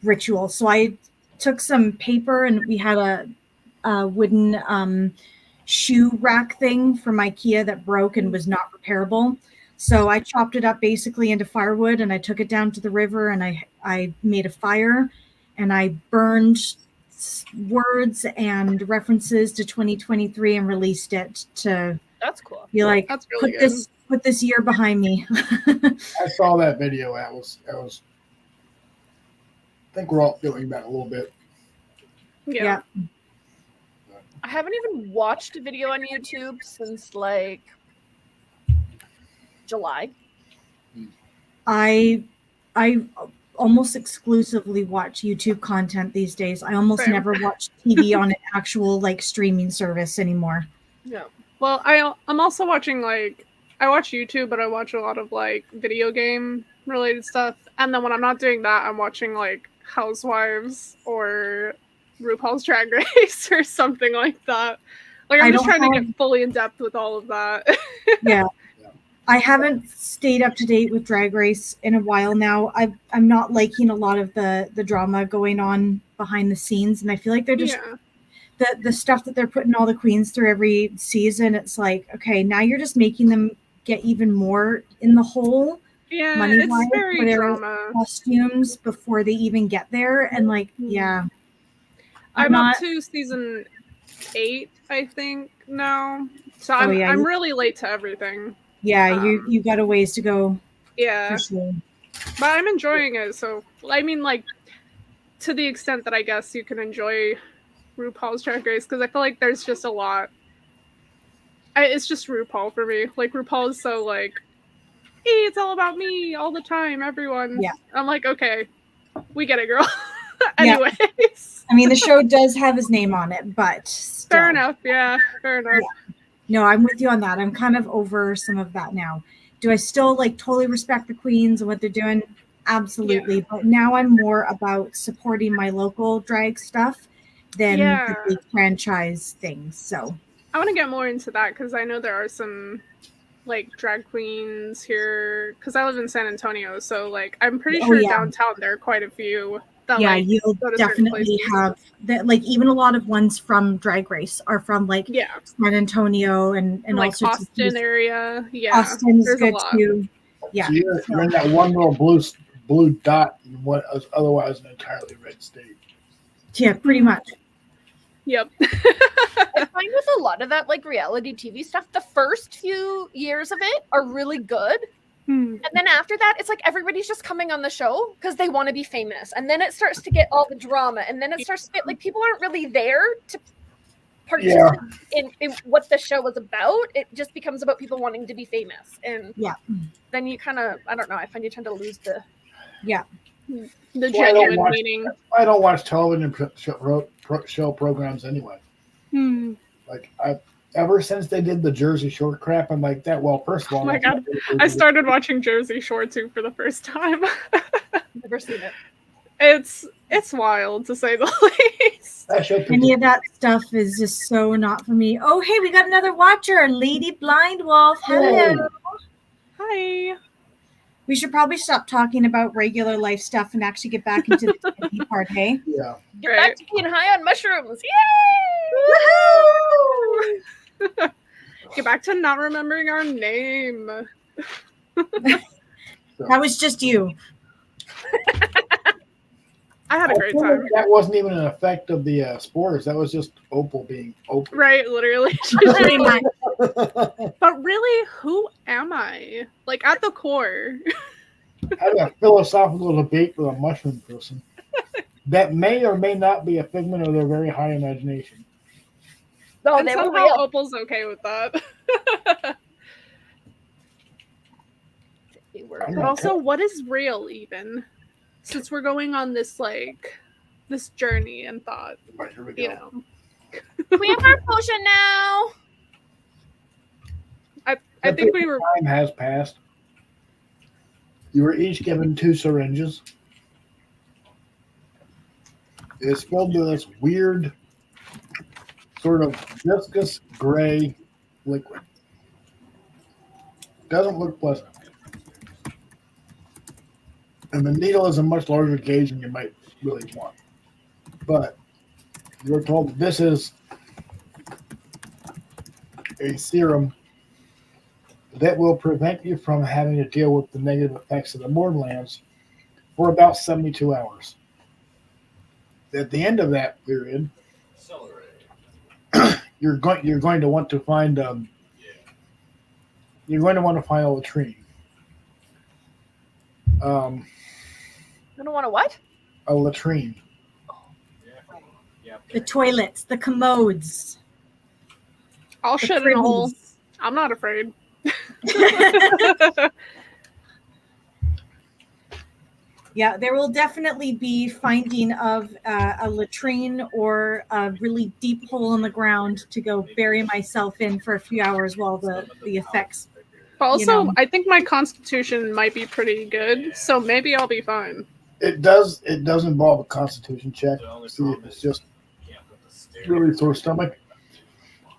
ritual, so I took some paper and we had a wooden shoe rack thing from IKEA that broke and was not repairable. So I chopped it up basically into firewood and I took it down to the river and I made a fire and I burned words and references to 2023 and released it to That's cool. be like, That's really put this year behind me. I saw that video. That was I think we're all feeling that a little bit. Yeah. I haven't even watched a video on YouTube since like July. I almost exclusively watch YouTube content these days. I almost never watch TV on an actual like streaming service anymore. Yeah. Well, I'm also watching like I watch YouTube, but I watch a lot of like video game related stuff. And then when I'm not doing that, I'm watching like Housewives or RuPaul's Drag Race or something like that. Like I'm just trying to get fully in depth with all of that. Yeah. I haven't stayed up to date with Drag Race in a while now. I'm not liking a lot of the drama going on behind the scenes, and I feel like they're just the stuff that they're putting all the queens through every season. It's like, okay, now you're just making them get even more in the hole. Yeah, money-wise it's very for their drama. Costumes before they even get there, and like, I'm up to season 8, I think now. So I'm really late to everything. Yeah, you got a ways to go. Yeah, for sure. But I'm enjoying it. So I mean, like, to the extent that I guess you can enjoy RuPaul's Drag Race, because I feel like there's just a lot. It's just RuPaul for me. Like RuPaul is so like, hey, it's all about me all the time, everyone. Yeah, I'm like, okay, we get it, girl. Anyways, I mean, the show does have his name on it, but still. Fair enough. Yeah, fair enough. Yeah. No, I'm with you on that. I'm kind of over some of that now. Do I still like totally respect the queens and what they're doing? Absolutely. Yeah. But now I'm more about supporting my local drag stuff than the big franchise things. So I want to get more into that because I know there are some like drag queens here because I live in San Antonio. So like I'm pretty sure downtown there are quite a few. That, yeah, you'll definitely have that. Like even a lot of ones from Drag Race are from like San Antonio and like all sorts Austin of area. Yeah, Austin's good too. Yeah, so you're in that one little blue dot in what is otherwise an entirely red state. Yeah, pretty much. Yep. I find with a lot of that like reality TV stuff, the first few years of it are really good. And then after that, it's like everybody's just coming on the show because they want to be famous. And then it starts to get all the drama. And then it starts to get like people aren't really there to participate in what the show was about. It just becomes about people wanting to be famous. And then you kind of, I don't know, I find you tend to lose the genuine meaning. I don't watch television show programs anyway. Like ever since they did the Jersey Shore crap, I'm like that. Well, first of all, oh my god, I started watching Jersey Shore too for the first time. Never seen it. It's wild to say the least. Any of that stuff is just so not for me. Oh, hey, we got another watcher, Lady Blind Wolf. Hello. Hi. We should probably stop talking about regular life stuff and actually get back into the D&D part, hey? Yeah. Get back to being high on mushrooms. Yay! Woohoo! Get back to not remembering our name. That was just you. I had a great time. That wasn't even an effect of the spores. That was just Opal being Opal. Right, literally. But really, who am I? Like, at the core. Having a philosophical debate with a mushroom person that may or may not be a figment of their very high imagination. No, And they were somehow real. Opal's okay with that. But also, what is real even? Since we're going on this this journey and thought, Right, here we go. you know. We have our potion now. I think we were. Time has passed. You were each given 2 syringes. It's filled with this weird, sort of viscous gray liquid. Doesn't look pleasant. And the needle is a much larger gauge than you might really want. But you're told that this is a serum that will prevent you from having to deal with the negative effects of the Mournlands for about 72 hours. At the end of that period, you're going to want to find a latrine. You don't want to what? A latrine. The toilets, the commodes. I'll the shit in a hole. privys. I'm not afraid. Yeah, there will definitely be finding of a latrine or a really deep hole in the ground to go bury myself in for a few hours while the effects. But also, You know. I think my constitution might be pretty good, so maybe I'll be fine. It does involve a constitution check. See if it's just really sore stomach.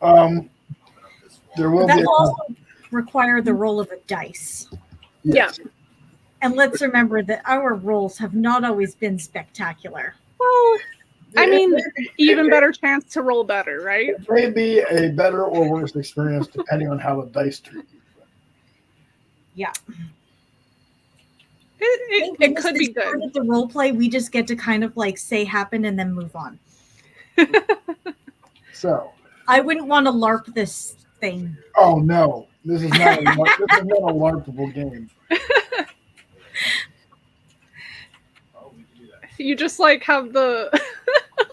There will That be will also require the roll of a dice. yes. And let's remember that our rolls have not always been spectacular. Well, I mean, It may be- even better chance to roll better, right? It may be a better or worse experience depending on how the dice treat you. Yeah. It could be good. With the role play, we just get to kind of like say happen and then move on. So, I wouldn't want to LARP this thing. oh no, this is not a LARPable game. You just like have the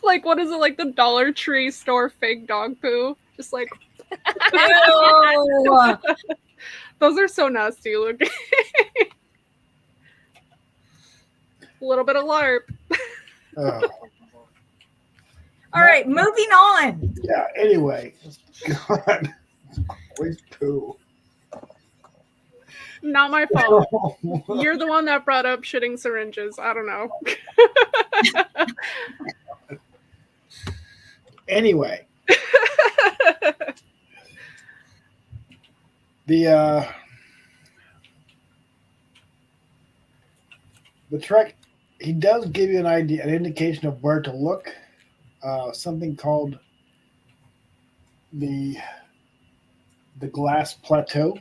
like what is it, like the Dollar Tree store fake dog poo? Just like Ew. those are so nasty looking. A little bit of LARP. All right, moving on. Yeah. Anyway, God, always poo. Not my fault. You're the one that brought up shitting syringes. I don't know. Anyway, the trek, he does give you an indication of where to look. Something called the Glass Plateau,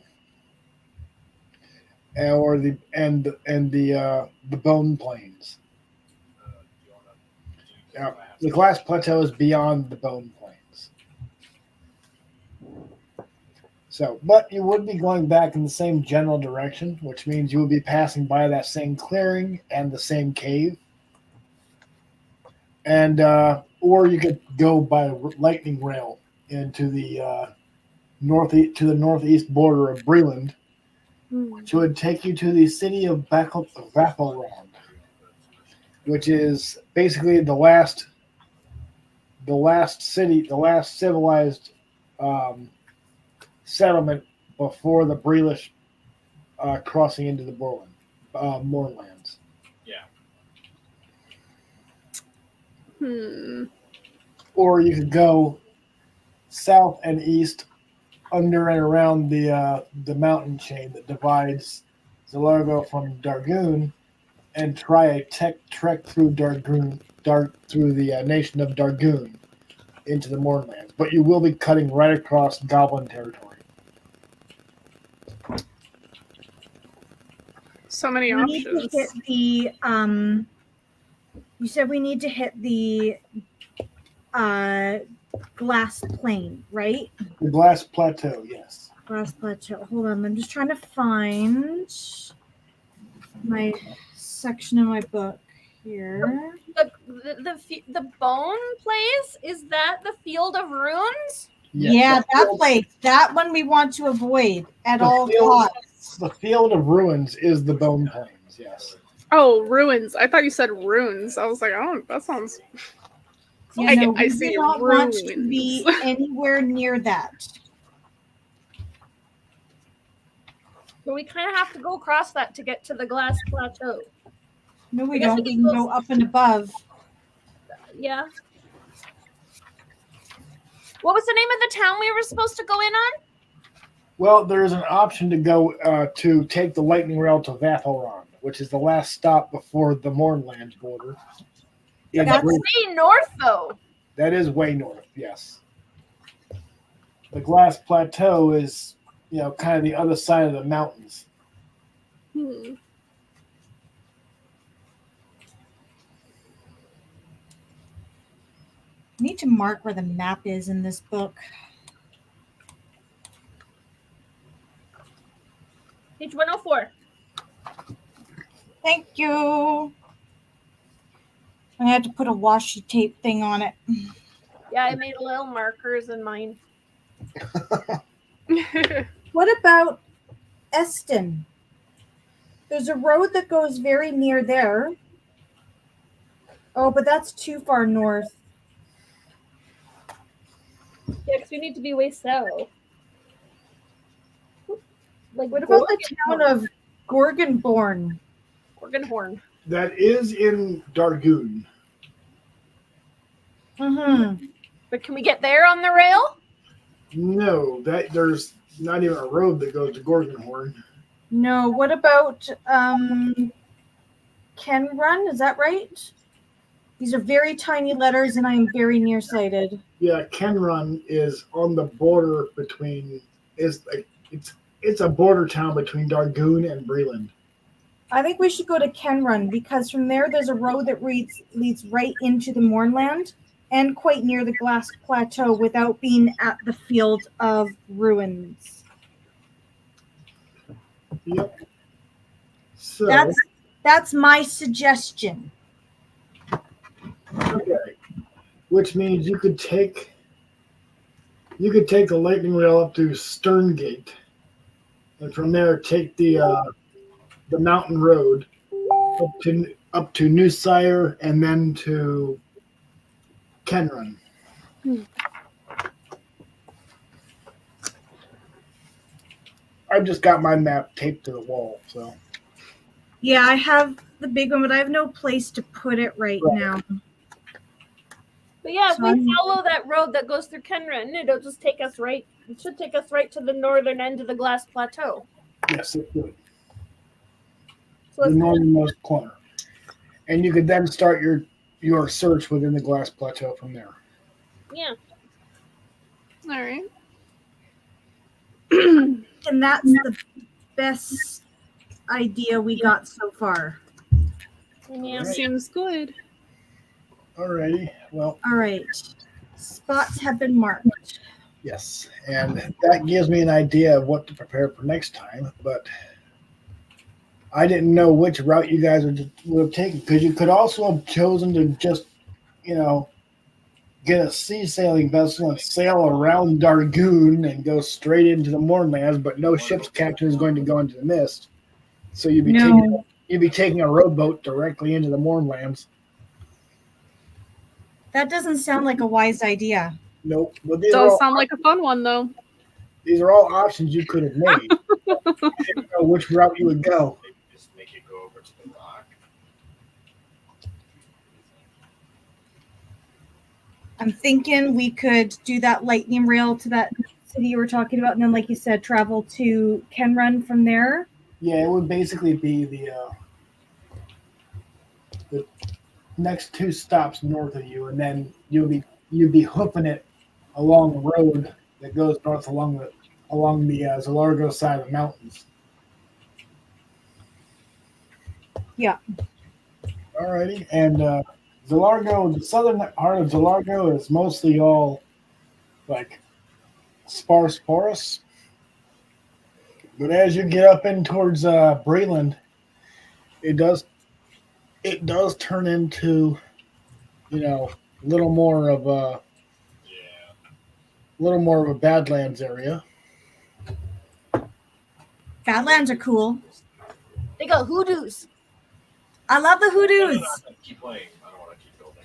or the Bone Plains. Now, the Glass Plateau is beyond the Bone Plains. So, but you would be going back in the same general direction, which means you would be passing by that same clearing and the same cave. And or you could go by lightning rail into the northeast border of Breland, which would take you to the city of Vathelrond, which is basically the last civilized settlement before the Breelish crossing into the Mournlands. Yeah. Or you could go south and east under and around the mountain chain that divides Zalargo from Dargoon, and try a trek through Dargoon, through the nation of Dargoon into the Mournlands. But you will be cutting right across Goblin territory. So many We need options. to hit the you said we need to hit the glass plane, right? The Glass Plateau, yes. Glass plateau. Hold on, I'm just trying to find my section of my book here. The bone place, is that the Field of Runes? Yes. Yeah, that place. That one we want to avoid at The all field- costs. The Field of Ruins is the Bone Plains, yes. Oh, ruins. I thought you said runes. I was like, oh, that sounds. Yeah, I no, get- I we see do not want to ruins. be anywhere near that. But we kind of have to go across that to get to the Glass Plateau. No, we I guess don't. we We can can go- go up and above. Yeah. What was the name of the town we were supposed to go in on? Well, there's an option to go to take the lightning rail to Vathelrond, which is the last stop before the Mournlands border. In That's- Britain. Way north, though. That is way north, yes. The Glass Plateau is, kind of the other side of the mountains. I need to mark where the map is in this book. Page 104. Thank you. I had to put a washi tape thing on it. Yeah, I made little markers in mine. What about Eston? There's a road that goes very near there. Oh, but that's too far north. Yeah, because we need to be way south. Like, What about the town of Gorgonborn? Gorgonhorn? That is in Dargoon. Mm-hmm. But can we get there on the rail? No, there's not even a road that goes to Gorgonhorn. No, what about Kenrun? Is that right? These are very tiny letters, and I am very nearsighted. Yeah, Kenrun is on the border between. It's a border town between Dargoon and Breland. I think we should go to Kenrun because from there's a road that leads right into the Mournland and quite near the Glass Plateau without being at the Field of Ruins. Yep. So That's my suggestion. okay, which means you could take the lightning rail up to Sterngate, and from there take the mountain road up to New Sire and then to Kenrun. I've just got my map taped to the wall, so. Yeah, I have the big one, but I have no place to put it right now. But yeah, if So we I'm- follow that road that goes through Kenrun, it'll just take us right. It should take us right to the northern end of the Glass Plateau. Yes, it would. So The let's northernmost corner. And you could then start your search within the Glass Plateau from there. yeah. All right. And that's the best idea we got so far. Yeah. Right. Seems good. Alrighty. Well, All right. Spots have been marked. Yes, and that gives me an idea of what to prepare for next time. But I didn't know which route you guys would have taken, because you could also have chosen to just, you know, get a sea sailing vessel and sail around Dargoon and go straight into the Mournlands. But no ship's captain is going to go into the mist, so you'd be taking a rowboat directly into the Mournlands. That doesn't sound like a wise idea. Nope. But Does sound like a fun one, though. these are all options you could have made. You didn't know which route you would go. Maybe just make it go over to the rock. I'm thinking we could do that lightning rail to that city you were talking about, and then, like you said, travel to Kenrun from there. Yeah, it would basically be the next 2 stops north of you, and then you'd be hoofing it along the road that goes north along the Zalargo side of the mountains. Yeah. Alrighty, and Zalargo, the southern part of Zalargo is mostly all like sparse forests. But as you get up in towards Breland, it does turn into, you know, a little more of a Badlands area. Badlands are cool. They got hoodoos. I love the hoodoos. Keep playing. I don't want to keep building.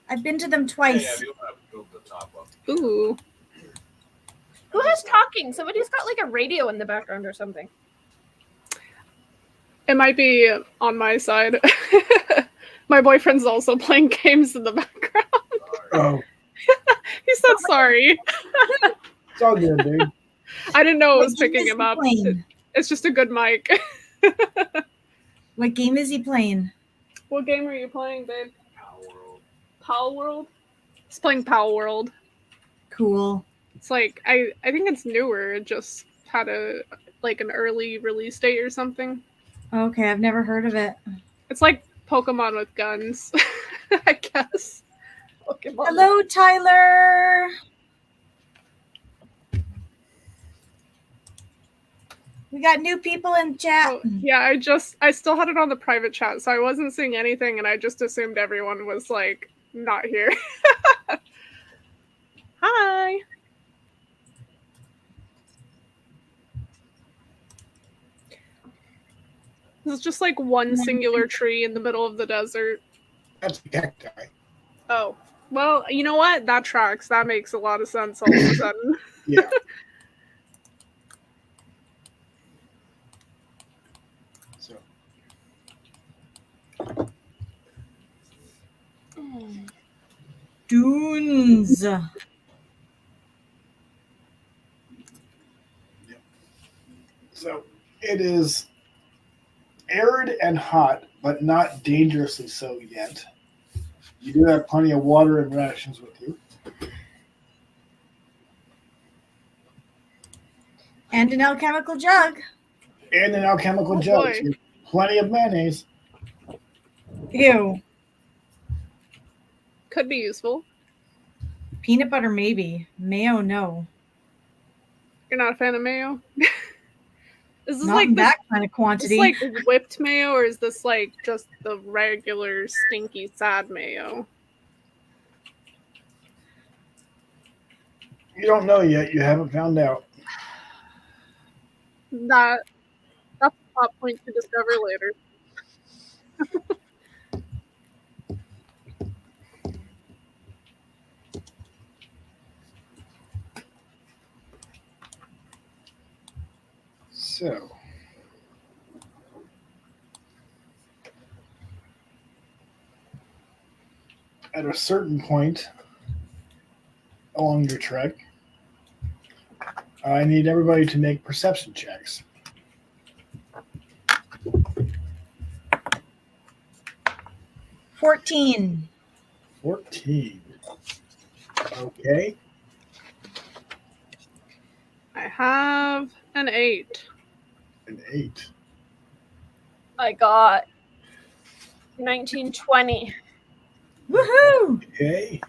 I've been to them Yeah, twice. we don't have to build the top up. Ooh. Who is talking? Somebody's got like a radio in the background or something. It might be on my side. My boyfriend's also playing games in the background. Oh, He said sorry. it's all good, dude. I didn't know it was What game picking is him he up. playing? It's just a good mic. What game is he playing? What game are you playing, babe? Power World. Pal World? He's playing Pal World. Cool. It's like I think it's newer. It just had an early release date or something. Okay, I've never heard of it. It's like Pokemon with guns, I guess. Pokemon. Hello, Tyler. We got new people in chat. Oh, yeah, I still had it on the private chat, so I wasn't seeing anything, and I just assumed everyone was like not here. Hi. This is just like one singular tree in the middle of the desert. That's a cacti. Oh, well, you know what? That tracks. That makes a lot of sense all of a sudden. Yeah. So, Dunes. so it is arid and hot, but not dangerously so yet. You do have plenty of water and rations with you. And an alchemical jug. And an alchemical Oh, jug. boy. So plenty of mayonnaise. Ew. Could be useful. Peanut butter, maybe. Mayo, no. You're not a fan of mayo? Is this Not like in this, that kind of this quantity. like whipped mayo, or is this like just the regular stinky sad mayo? You don't know yet. You haven't found out. That's a plot point to discover later. So, at a certain point along your trek, I need everybody to make perception checks. 14. 14. Okay. I have an 8. An 8. I got 1920. Woohoo! Okay.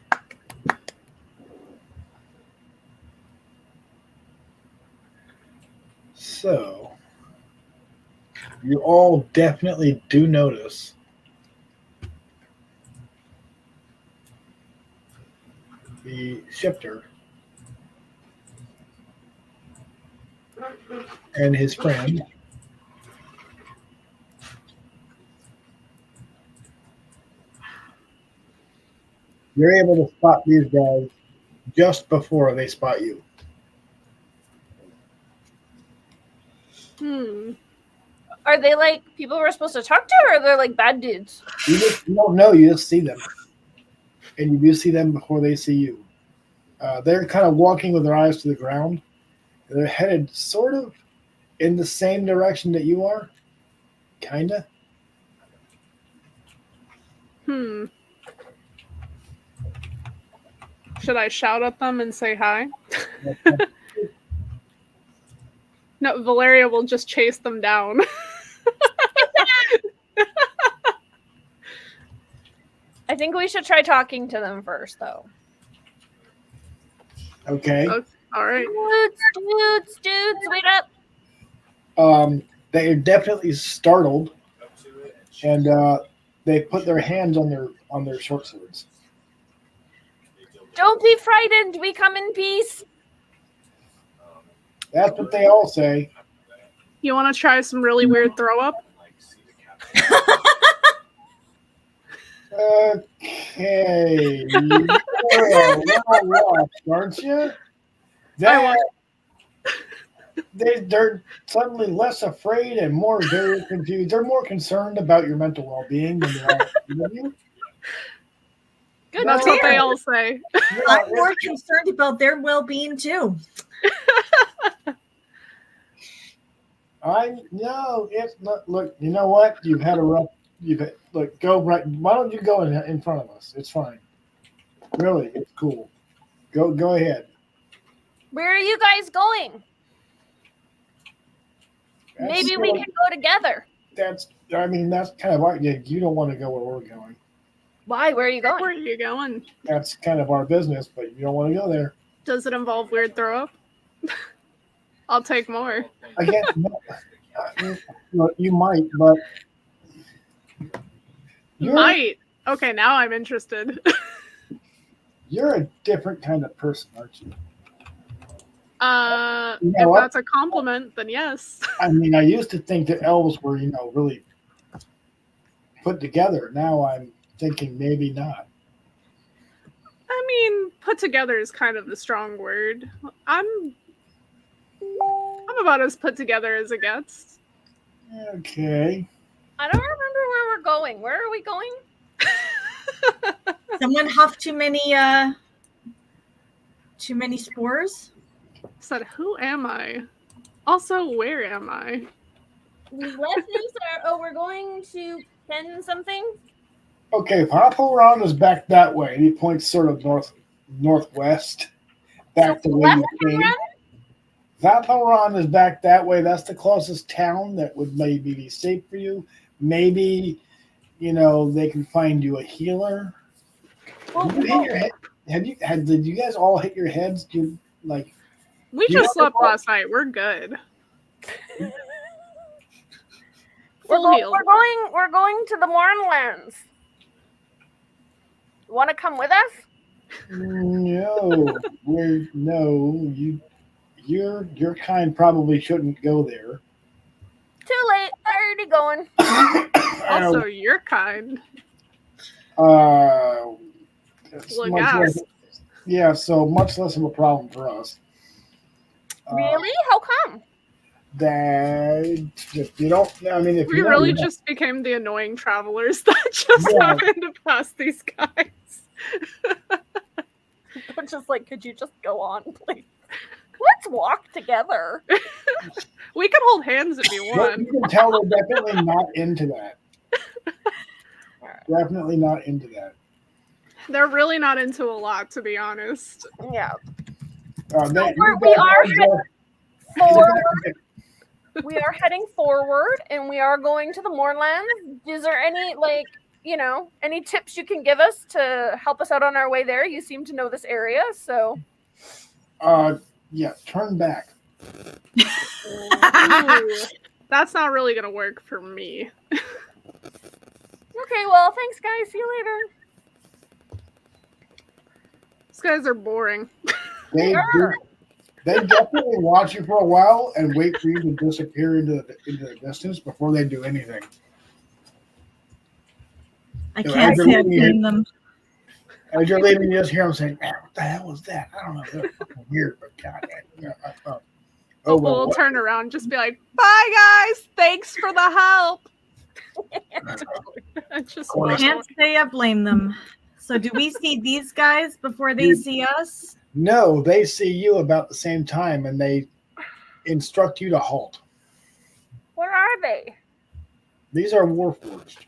So, you all definitely do notice the shifter and his friend you're able to spot these guys just before they spot you. Are they like people we're supposed to talk to, or are they like bad dudes? You don't know, you just see them. And you do see them before they see you. They're kind of walking with their eyes to the ground. They're headed sort of in the same direction that you are. Kinda. Should I shout at them and say hi? No, Valeria will just chase them down. I think we should try talking to them first, though. Okay. All right. Dudes, wait up. They are definitely startled, and they put their hands on their short swords. Don't be frightened. We come in peace. That's what they all say. You want to try some really weird throw up? Okay. You're a rough, aren't you? They're suddenly less afraid and more very confused. They're more concerned about your mental well-being than they are with you. Good. That's what they all say. I'm more concerned about their well-being too. It's not. Look, you know what? You've had a rough. Look. Go right. Why don't you go in front of us? It's fine. Really, it's cool. Go ahead. Where are you guys going? Maybe we can go together. That's kind of our. Yeah, you don't want to go where we're going. Why? Where are you going? Where are you going? That's kind of our business, but you don't want to go there. Does it involve weird throw up? I'll take more. Again, you might, but You might. Okay, now I'm interested. You're a different kind of person, aren't you? If that's a compliment, then yes. I mean, I used to think that elves were, really put together. Now I'm thinking maybe not. I mean, put together is kind of the strong word. I'm about as put together as it gets. Okay. I don't remember where we're going. Where are we going? Someone huffed too many spores. Said, who am I? Also, where am I? We left this. We're going to pen something. Okay, Vaporon is back that way. And he points sort of northwest, back the way you came. Vaporon is back that way. That's the closest town that would maybe be safe for you. Maybe, they can find you a healer. Did you hit your head? Did you guys all hit your heads? We just slept last night. We're good. Full healed. We're going to the Mournlands. You want to come with us? No, your kind probably shouldn't go there. Too late. They're already going. Also, your kind. So much less of a problem for us. Really? How come? That if you don't, if we really just became the annoying travelers that just happened to pass these guys. I'm just like, could you just go on, please? Let's walk together. We can hold hands if you want. You can tell they're definitely not into that. Definitely not into that. They're really not into a lot, to be honest. Yeah. We are heading forward, and we are going to the Mournland. Is there any, any tips you can give us to help us out on our way there? You seem to know this area, so. Turn back. Ooh, that's not really gonna work for me. Okay, well, thanks, guys. See you later. These guys are boring. They definitely watch you for a while and wait for you to disappear into the distance before they do anything. I can't say I blame them. As you're leaving, you just hear them saying, "Man, what the hell was that? I don't know. They're fucking weird, but God, Oh, we'll turn around and just be like, bye, guys. Thanks for the help. I just I can't say I blame them. So do we see these guys before they see us? No, they see you about the same time, and they instruct you to halt. Where are they? These are Warforged.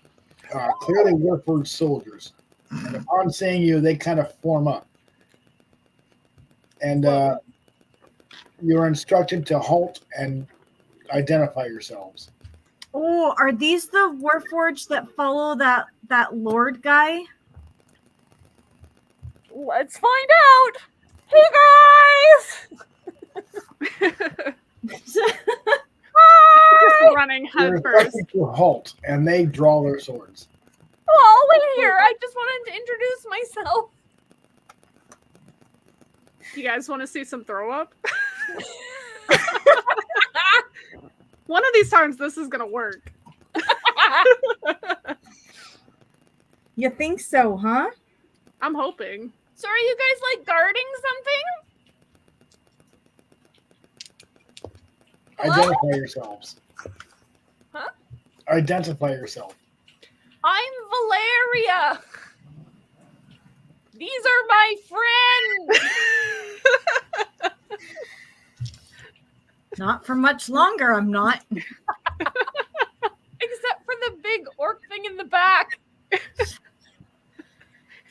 Clearly Warforged soldiers. And upon seeing you, they kind of form up. And you're instructed to halt and identify yourselves. Oh, are these the Warforged that follow that Lord guy? Let's find out. Hey, guys! Hi! Running You're head first. instructed to halt, and they draw their swords. Oh, wait here. I just wanted to introduce myself. You guys want to see some throw up? One of these times, this is gonna work. You think so, huh? I'm hoping. So are you guys like guarding something? Identify yourselves. Huh? Identify yourself. I'm Valeria. These are my friends. Not for much longer, I'm not. Except for the big orc thing in the back.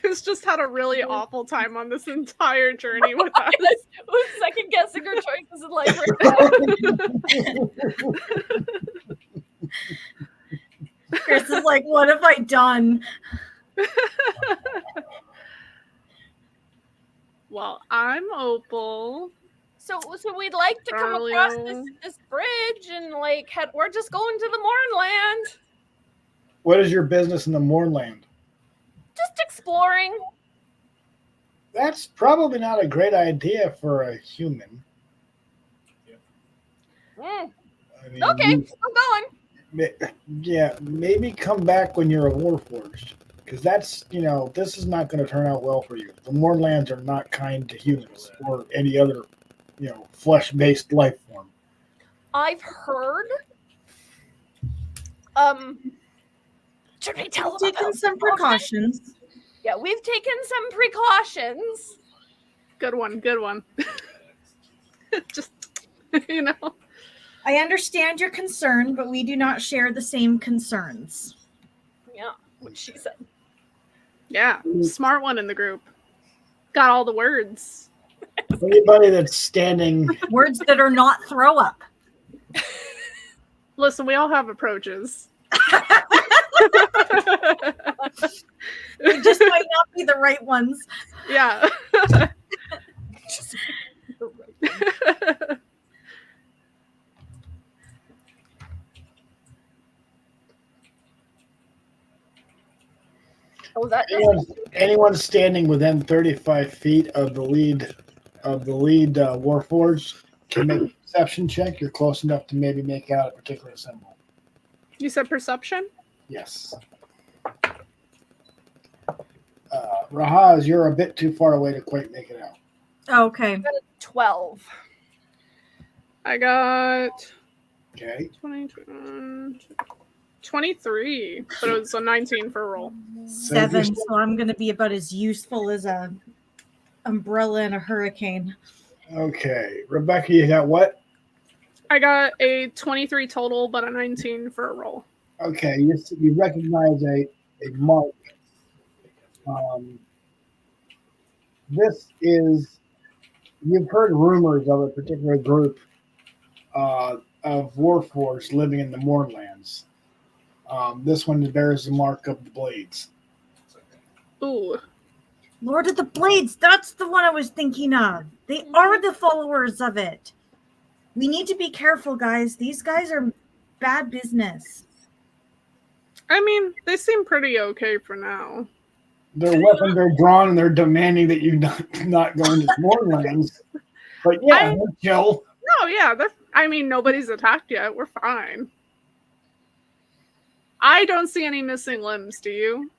Who's just had a really awful time on this entire journey with us. Who's second guessing her choices in life right now? Chris is like, what have I done? Well, I'm Opal. So we'd like to come across Charlie. this bridge and like we're just going to the Mournland. What is your business in the Mournland? Just exploring. That's probably not a great idea for a human. Mm. I mean, Okay, I'm going. Yeah, maybe come back when you're a Warforged. Because that's, this is not going to turn out well for you. The Mournlands are not kind to humans or any other, flesh-based life form. I've heard. Should we tell them Taking about some precautions. Yeah, we've taken some precautions. Good one. Just, I understand your concern, but we do not share the same concerns. Yeah, what she said. Yeah, smart one in the group. Got all the words. Anybody that's standing... Words that are not throw up. Listen, we all have approaches. They just might not be the right ones. Yeah. Oh, that anyone standing within 35 feet of the lead Warforged can make a perception check. You're close enough to maybe make out a particular symbol. You said perception? Yes. Rahaz, you're a bit too far away to quite make it out. Okay. 12. I got Okay. 23, but it was a 19 for a roll. 7, so I'm going to be about as useful as a umbrella in a hurricane. Okay. Rebecca, you got what? I got a 23 total, but a 19 for a roll. Okay. You recognize a mark. This is, you've heard rumors of a particular group of Warforged living in the Mournlands. This one bears the mark of the Blades. Ooh. Lord of the Blades, that's the one I was thinking of. They are the followers of it. We need to be careful, guys. These guys are bad business. I mean, they seem pretty okay for now. Their weapons are drawn and they're demanding that you not go into Mournlands. But yeah, they're chill. No, yeah, I mean, nobody's attacked yet. We're fine. I don't see any missing limbs, do you?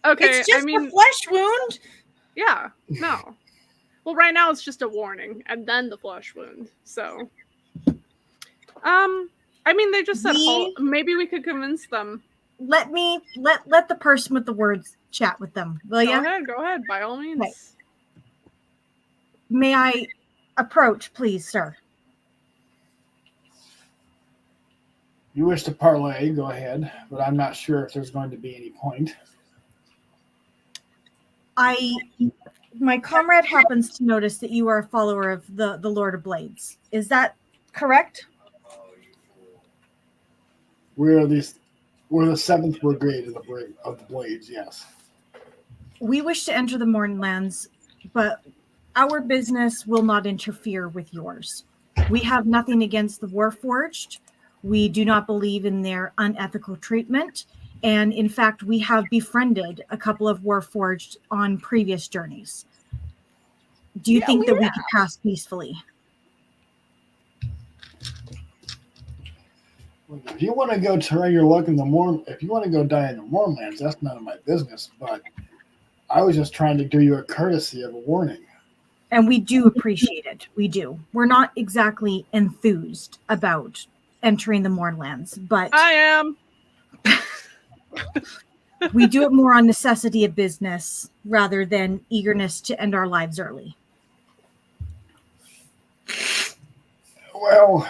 Okay, It's just a flesh wound. Yeah, no. Well, right now it's just a warning, and then the flesh wound. So, I mean, they just said maybe we could convince them. Let the person with the words chat with them. Will you? Go ahead, by all means. Okay. May I approach, please, sir? You wish to parlay, go ahead, but I'm not sure if there's going to be any point. My comrade happens to notice that you are a follower of the Lord of Blades. Is that correct? We're the 7th Brigade of the Blades, yes. We wish to enter the Mournlands, but our business will not interfere with yours. We have nothing against the Warforged. We do not believe in their unethical treatment. And in fact, we have befriended a couple of Warforged on previous journeys. Do you think that we could pass peacefully? If you want to go try your luck in if you want to go die in the Mournlands, that's none of my business. But I was just trying to do you a courtesy of a warning. And we do appreciate it. We do. We're not exactly enthused about entering the Mournlands, but I am. We do it more on necessity of business rather than eagerness to end our lives early. Well,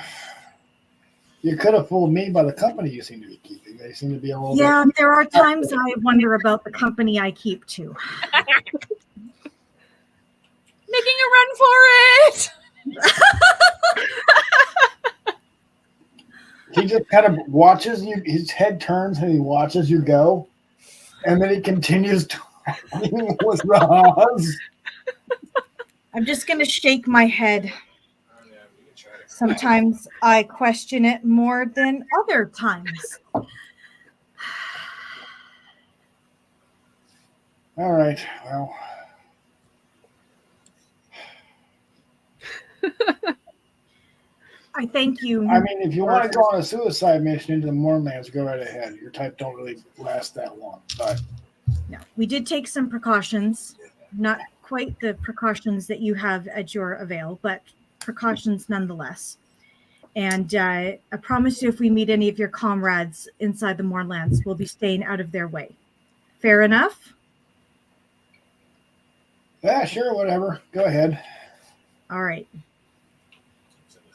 you could have fooled me by the company you seem to be keeping. They seem to be a little bit... there are times I wonder about the company I keep too. Making a run for it! He just kind of watches you. His head turns and he watches you go. And then he continues talking with Roz. I'm just going to shake my head. Sometimes I question it more than other times. All right. Well. I thank you. I mean, if you want to go on a suicide mission into the Mournlands, go right ahead. Your type don't really last that long. But no, we did take some precautions. Not quite the precautions that you have at your avail, but precautions nonetheless. And I promise you, if we meet any of your comrades inside the Mournlands, we'll be staying out of their way. Fair enough? yeah, sure, whatever. Go ahead. All right.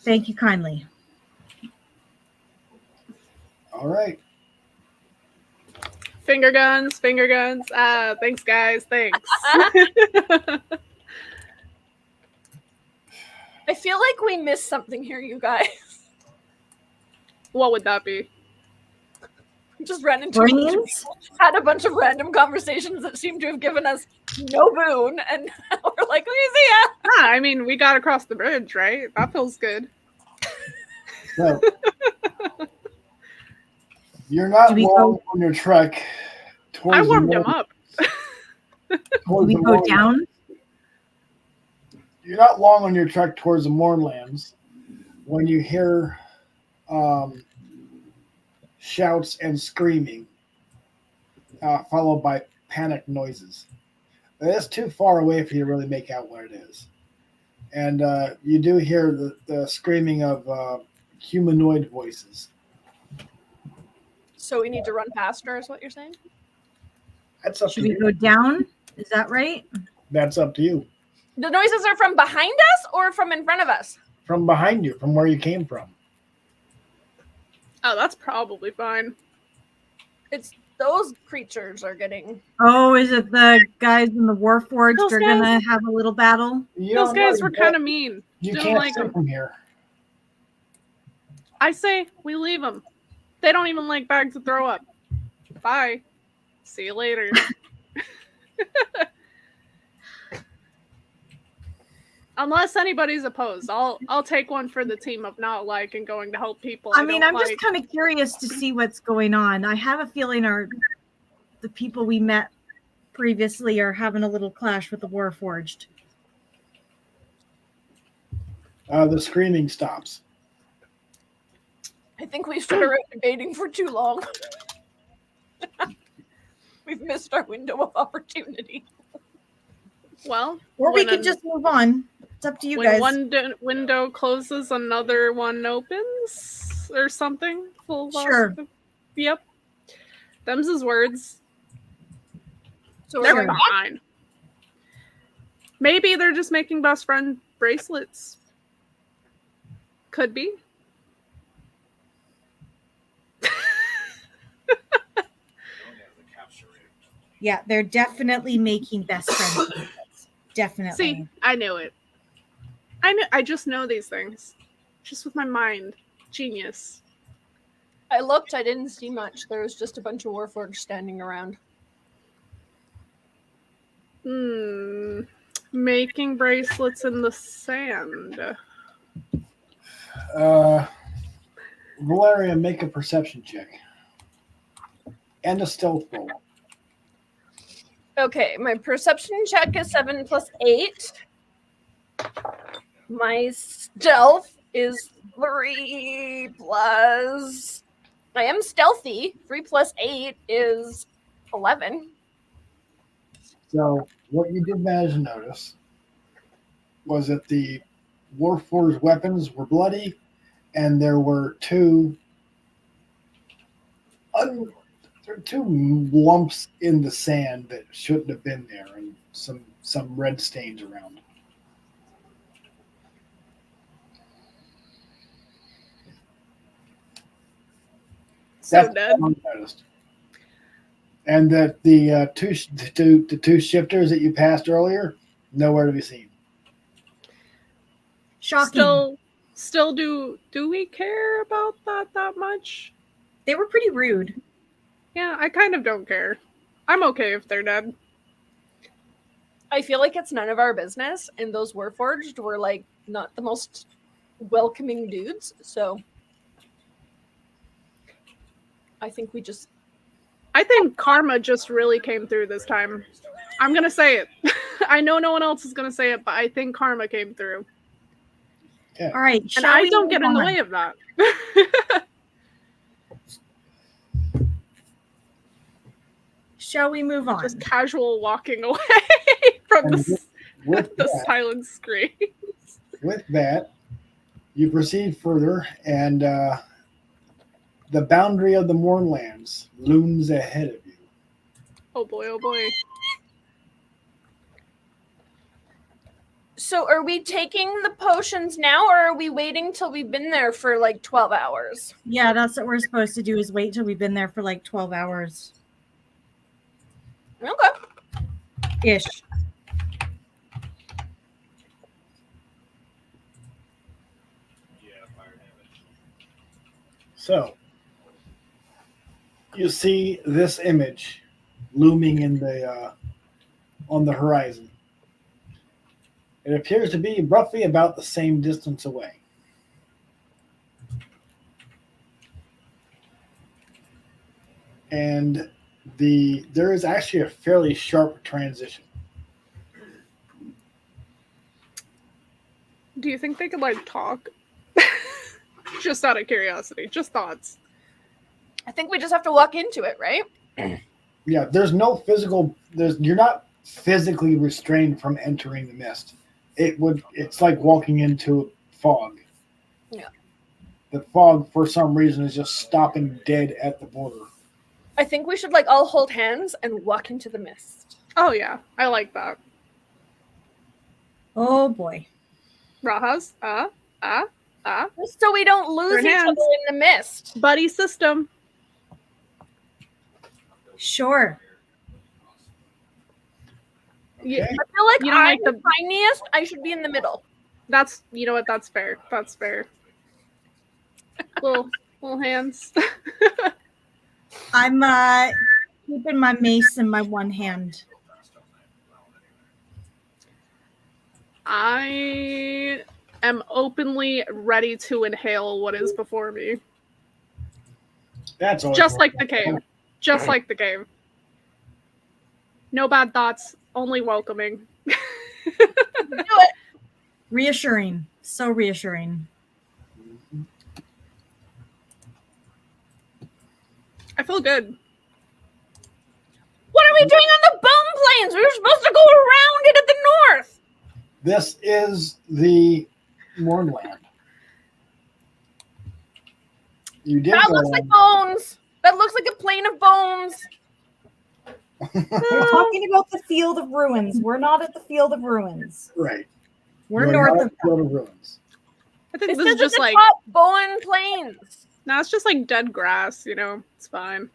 Thank you kindly. All right. Finger guns. Thanks, guys. Thanks. I feel like we missed something here, you guys. What would that be? Just ran into had a bunch of random conversations that seem to have given us no boon, and we're like, see ya. I mean, we got across the bridge, right? That feels good. So, you're not long on your trek towards I warmed him up. Do we go down? You're not long on your trek towards the Mournlands when you hear shouts and screaming, followed by panic noises. It's too far away for you to really make out what it is. And you do hear the screaming of humanoid voices. So we need to run faster, is what you're saying? That's up Should to we you. go down? Is that right? That's up to you. The noises are from behind us or from in front of us? From behind you, from where you came from. Oh, that's probably fine. It's those creatures are getting... Oh, is it the guys in the Warforged? Those They're guys? going to have a little battle? Those guys were kind of mean. You Didn't can't like see them. from here. I say we leave them. They don't even like bags of throw up. Bye. See you later. Unless anybody's opposed, I'll take one for the team of not like and going to help people. I mean, I'm just kind of curious to see what's going on. I have a feeling the people we met previously are having a little clash with the Warforged. The screaming stops. I think we started debating for too long. We've missed our window of opportunity. Well, Or we could just move on. It's up to you guys. When one window closes, another one opens, or something. Sure. Yep. Them's his words. So They're we're back? fine. Maybe they're just making best friend bracelets. Could be. Yeah, they're definitely making best friends. Definitely. See, I knew it. I just know these things. Just with my mind. Genius. I looked, I didn't see much. There was just a bunch of Warforged standing around. Making bracelets in the sand. Valeria, make a perception check. And a stealth roll. Okay, my perception check is 7 plus 8. My stealth is 3 plus... I am stealthy. 3 plus 8 is 11. So what you did manage to notice was that the Warforged weapons were bloody, and there were two lumps in the sand that shouldn't have been there, and some red stains around. So That's dead. what I noticed. And that the two shifters that you passed earlier, nowhere to be seen. Shocking. Still do we care about that much? They were pretty rude. Yeah, I kind of don't care. I'm okay if they're dead. I feel like it's none of our business, and those Warforged were like not the most welcoming dudes, so I think I think karma just really came through this time. I'm gonna say it. I know no one else is gonna say it, but I think karma came through. Yeah. All right. And I don't get in the way of that. Shall we move on? Just casual walking away from the silent scream. With that, you proceed further, and the boundary of the Mournlands looms ahead of you. Oh boy, oh boy. So are we taking the potions now, or are we waiting till we've been there for like 12 hours? Yeah, that's what we're supposed to do, is wait till we've been there for like 12 hours. Okay. Ish. So, you see this image looming in the on the horizon. It appears to be roughly about the same distance away. And there is actually a fairly sharp transition. Do you think they could like talk? Just out of curiosity, just thoughts. I think we just have to walk into it, right? Yeah, there's no physical. You're not physically restrained from entering the mist. It's like walking into fog. Yeah. The fog, for some reason, is just stopping dead at the border. I think we should like all hold hands and walk into the mist. Oh yeah, I like that. Oh boy. Rajas, Just so we don't lose Your each hands. other in the mist. buddy system. Sure. Yeah, Okay. I feel like You don't I'm like the tiniest. I should be in the middle. that's you know what, that's fair. That's fair. little hands. I'm keeping my mace in my one hand. I am openly ready to inhale what is before me. That's always Just like the cave. Just like the cave. No bad thoughts, only welcoming. Do it. Reassuring. So reassuring. I feel good. What are we doing on the bone plains? We were supposed to go around it at the north. This is the Mournland. You did That go looks like on- bones. That looks like a plain of bones. We're talking about the Field of Ruins. We're not at the Field of Ruins. right. We're You're north not of Field of Ruins. I think It this says is just at the like, top, Bowen Plains. no, it's just like dead grass, you know? It's fine.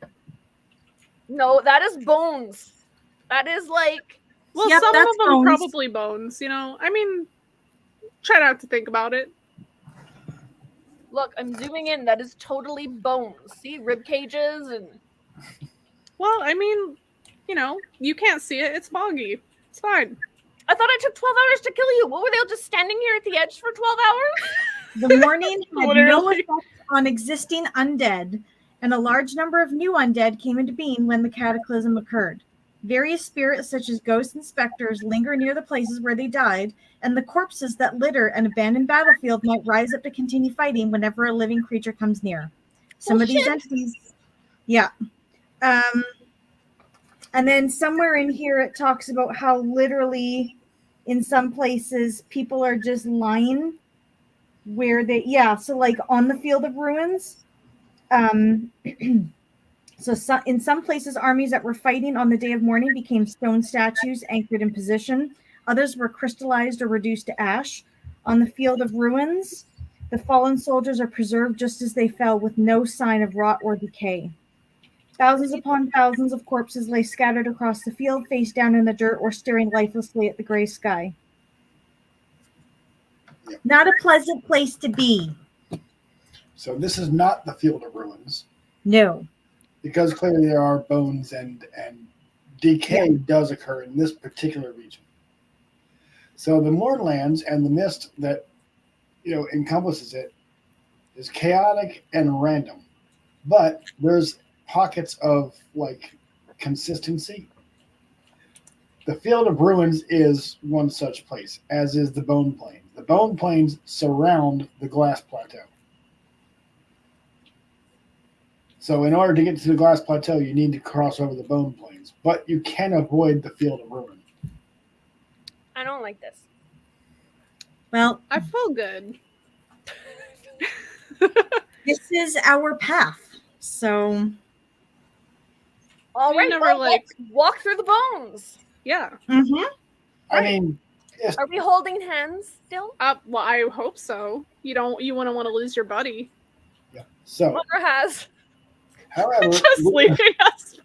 No, that is bones. That is like Well, Yep, some of that's them bones. probably bones, you know? I mean, try not to think about it. look, I'm zooming in. That is totally bones. See, rib cages and Well, I mean, you know, you can't see it. It's foggy. It's fine. I thought it took 12 hours to kill you. What were they all just standing here at the edge for 12 hours? The warning had no Literally. effect on existing undead, and a large number of new undead came into being when the cataclysm occurred. Various spirits, such as ghosts and specters, linger near the places where they died, and the corpses that litter an abandoned battlefield might rise up to continue fighting whenever a living creature comes near. Some of these Bullshit. entities, yeah. And then somewhere in here it talks about how literally in some places people are just lying where they, yeah, so like on the Field of Ruins. So in some places, armies that were fighting on the day of mourning became stone statues anchored in position. Others were crystallized or reduced to ash. On the Field of Ruins, the fallen soldiers are preserved just as they fell with no sign of rot or decay. Thousands upon thousands of corpses lay scattered across the field, face down in the dirt or staring lifelessly at the gray sky. Yep. Not a pleasant place to be. So this is not the Field of Ruins, No. because clearly there are bones and decay does occur in this particular region. So the Mournlands and the mist that encompasses it is chaotic and random, but there's pockets of like consistency. The Field of Ruins is one such place, as is the Bone Plains. The Bone Plains surround the Glass Plateau. So in order to get to the Glass Plateau, you need to cross over the Bone Plains, but you can avoid the Field of Ruin. I don't like this. Well, I feel good. this is our path. So, All We right, never, well, like- let's walk through the bones. Yeah. I mean, Are we holding hands still? Well, I hope so. You wouldn't want to lose your buddy. yeah. So, Mother has. however, Just leaving us.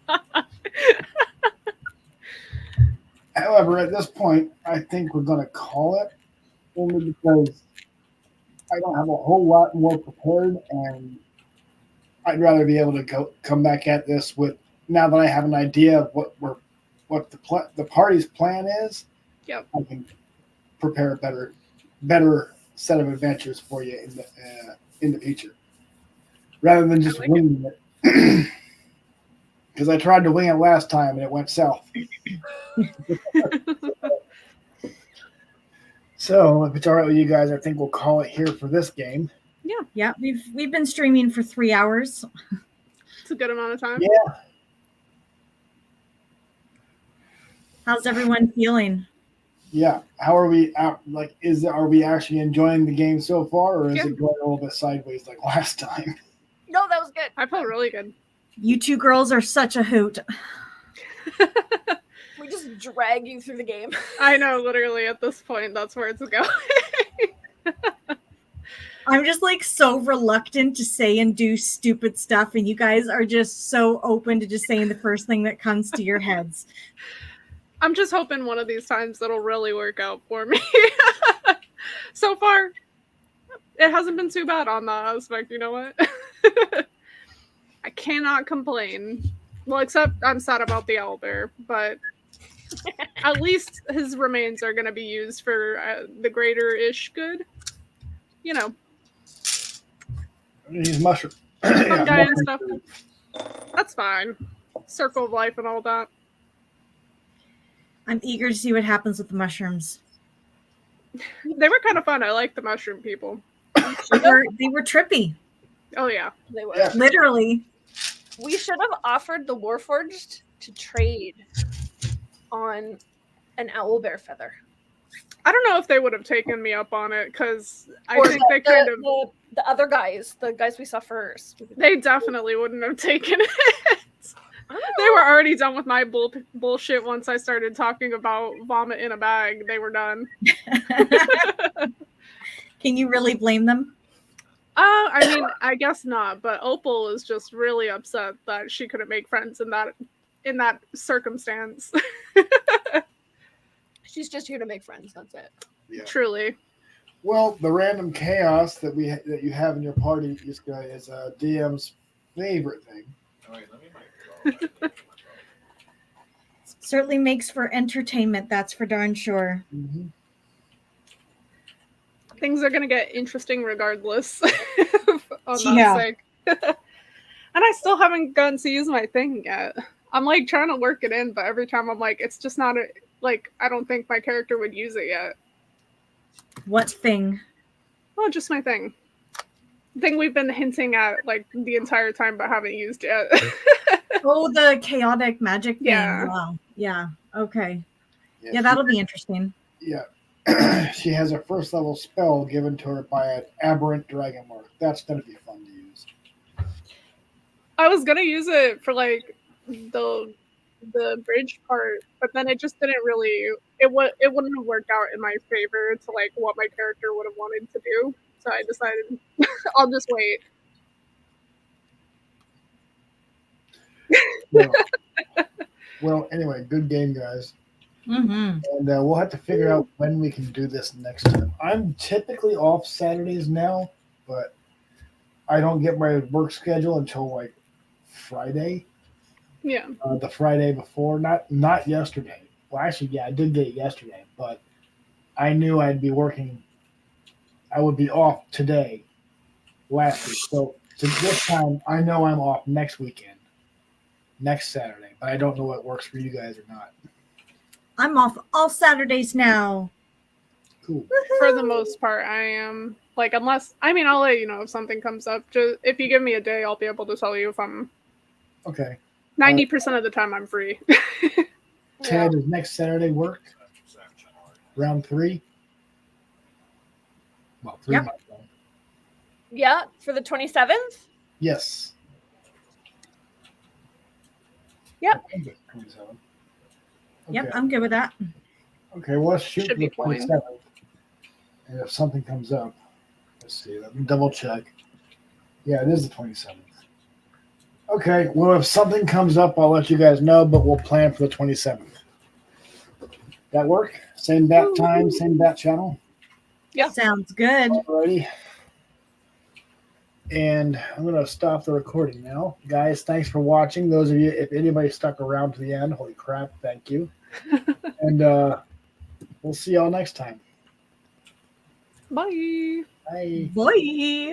However, at this point, I think we're going to call it, only because I don't have a whole lot more prepared, and I'd rather be able to come back at this with, now that I have an idea of what the party's plan is. Yep. I can prepare a better set of adventures for you in the future, rather than just I like winging it. Because I tried to wing it last time and it went south. So if it's all right with you guys, I think we'll call it here for this game. yeah, we've been streaming for 3 hours. It's a good amount of time. Yeah. How's everyone feeling? Yeah. How are we out? Like, are we actually enjoying the game so far, or is Yeah. it going a little bit sideways like last time? No, that was good. I feel really good. You two girls are such a hoot. We just drag you through the game. I know, literally, at this point, that's where it's going. I'm just like so reluctant to say and do stupid stuff, and you guys are just so open to just saying the first thing that comes to your heads. I'm just hoping one of these times it'll really work out for me. So far, it hasn't been too bad on that aspect, you know what? I cannot complain. Well, except I'm sad about the owlbear, but At least his remains are going to be used for the greater-ish good. You know, He's mushroom. fun guy and mushroom stuff. food. That's fine. Circle of life and all that. I'm eager to see what happens with the mushrooms. They were kind of fun. I like the mushroom people. They were trippy, Oh, yeah. They were. Yeah. literally. We should have offered the Warforged to trade on an owl bear feather. I don't know if they would have taken me up on it, because I Or think they kind of... the other guys, the guys we saw first. They definitely wouldn't have taken it. Oh. They were already done with my bullshit once I started talking about vomit in a bag. They were done. Can you really blame them? I mean, I guess not, but Opal is just really upset that she couldn't make friends in that circumstance. She's just here to make friends. That's it. Yeah. Truly. Well, the random chaos that you have in your party, this guy, is DM's favorite thing. Oh, wait, let me mic. Certainly makes for entertainment, that's for darn sure. Mm-hmm. Things are going to get interesting regardless. On that Yeah. sake. And I still haven't gotten to use my thing yet. I'm like trying to work it in, but every time I'm like, it's just not I don't think my character would use it yet. What thing? Oh, just my thing. Thing we've been hinting at like the entire time but haven't used yet. Oh, the chaotic magic thing. Yeah. Wow. Yeah. Okay. Yeah, that'll be interesting. Yeah. She has a first level spell given to her by an aberrant dragon mark. That's going to be fun to use. I was gonna use it for like the bridge part, but then it just didn't really it wouldn't have worked out in my favor to like what my character would have wanted to do. So I decided I'll just wait. Well, anyway, good game, guys. Mm-hmm. And we'll have to figure out when we can do this next time. I'm typically off Saturdays now, but I don't get my work schedule until like Friday. Yeah. The Friday before, not yesterday. Well, actually, yeah, I did get it yesterday, but I knew I'd be working. I would be off today, last week. So this time, I know I'm off next weekend, next Saturday, but I don't know what works for you guys or not. I'm off all Saturdays now. Cool. For the most part, I am. Like, unless, I mean, I'll let you know if something comes up. Just if you give me a day, I'll be able to tell you if I'm. Okay. 90% of the time, I'm free. Ted, does next Saturday work? Round 3? Well, 3 Yep. months long. Yeah, for the 27th. Yes. Yep. I think it's 27. Yep, Okay. I'm good with that. Okay, well, let's shoot Should for the be fine. 27th. And if something comes up, let's see, let me double check. Yeah, it is the 27th. Okay, well, if something comes up, I'll let you guys know, but we'll plan for the 27th. That work? Same bat time, same bat channel? Yeah. Sounds good. Alrighty. And I'm going to stop the recording now. Guys, thanks for watching. Those of you, if anybody stuck around to the end, holy crap, thank you. And we'll see y'all next time. Bye. Bye. Boy.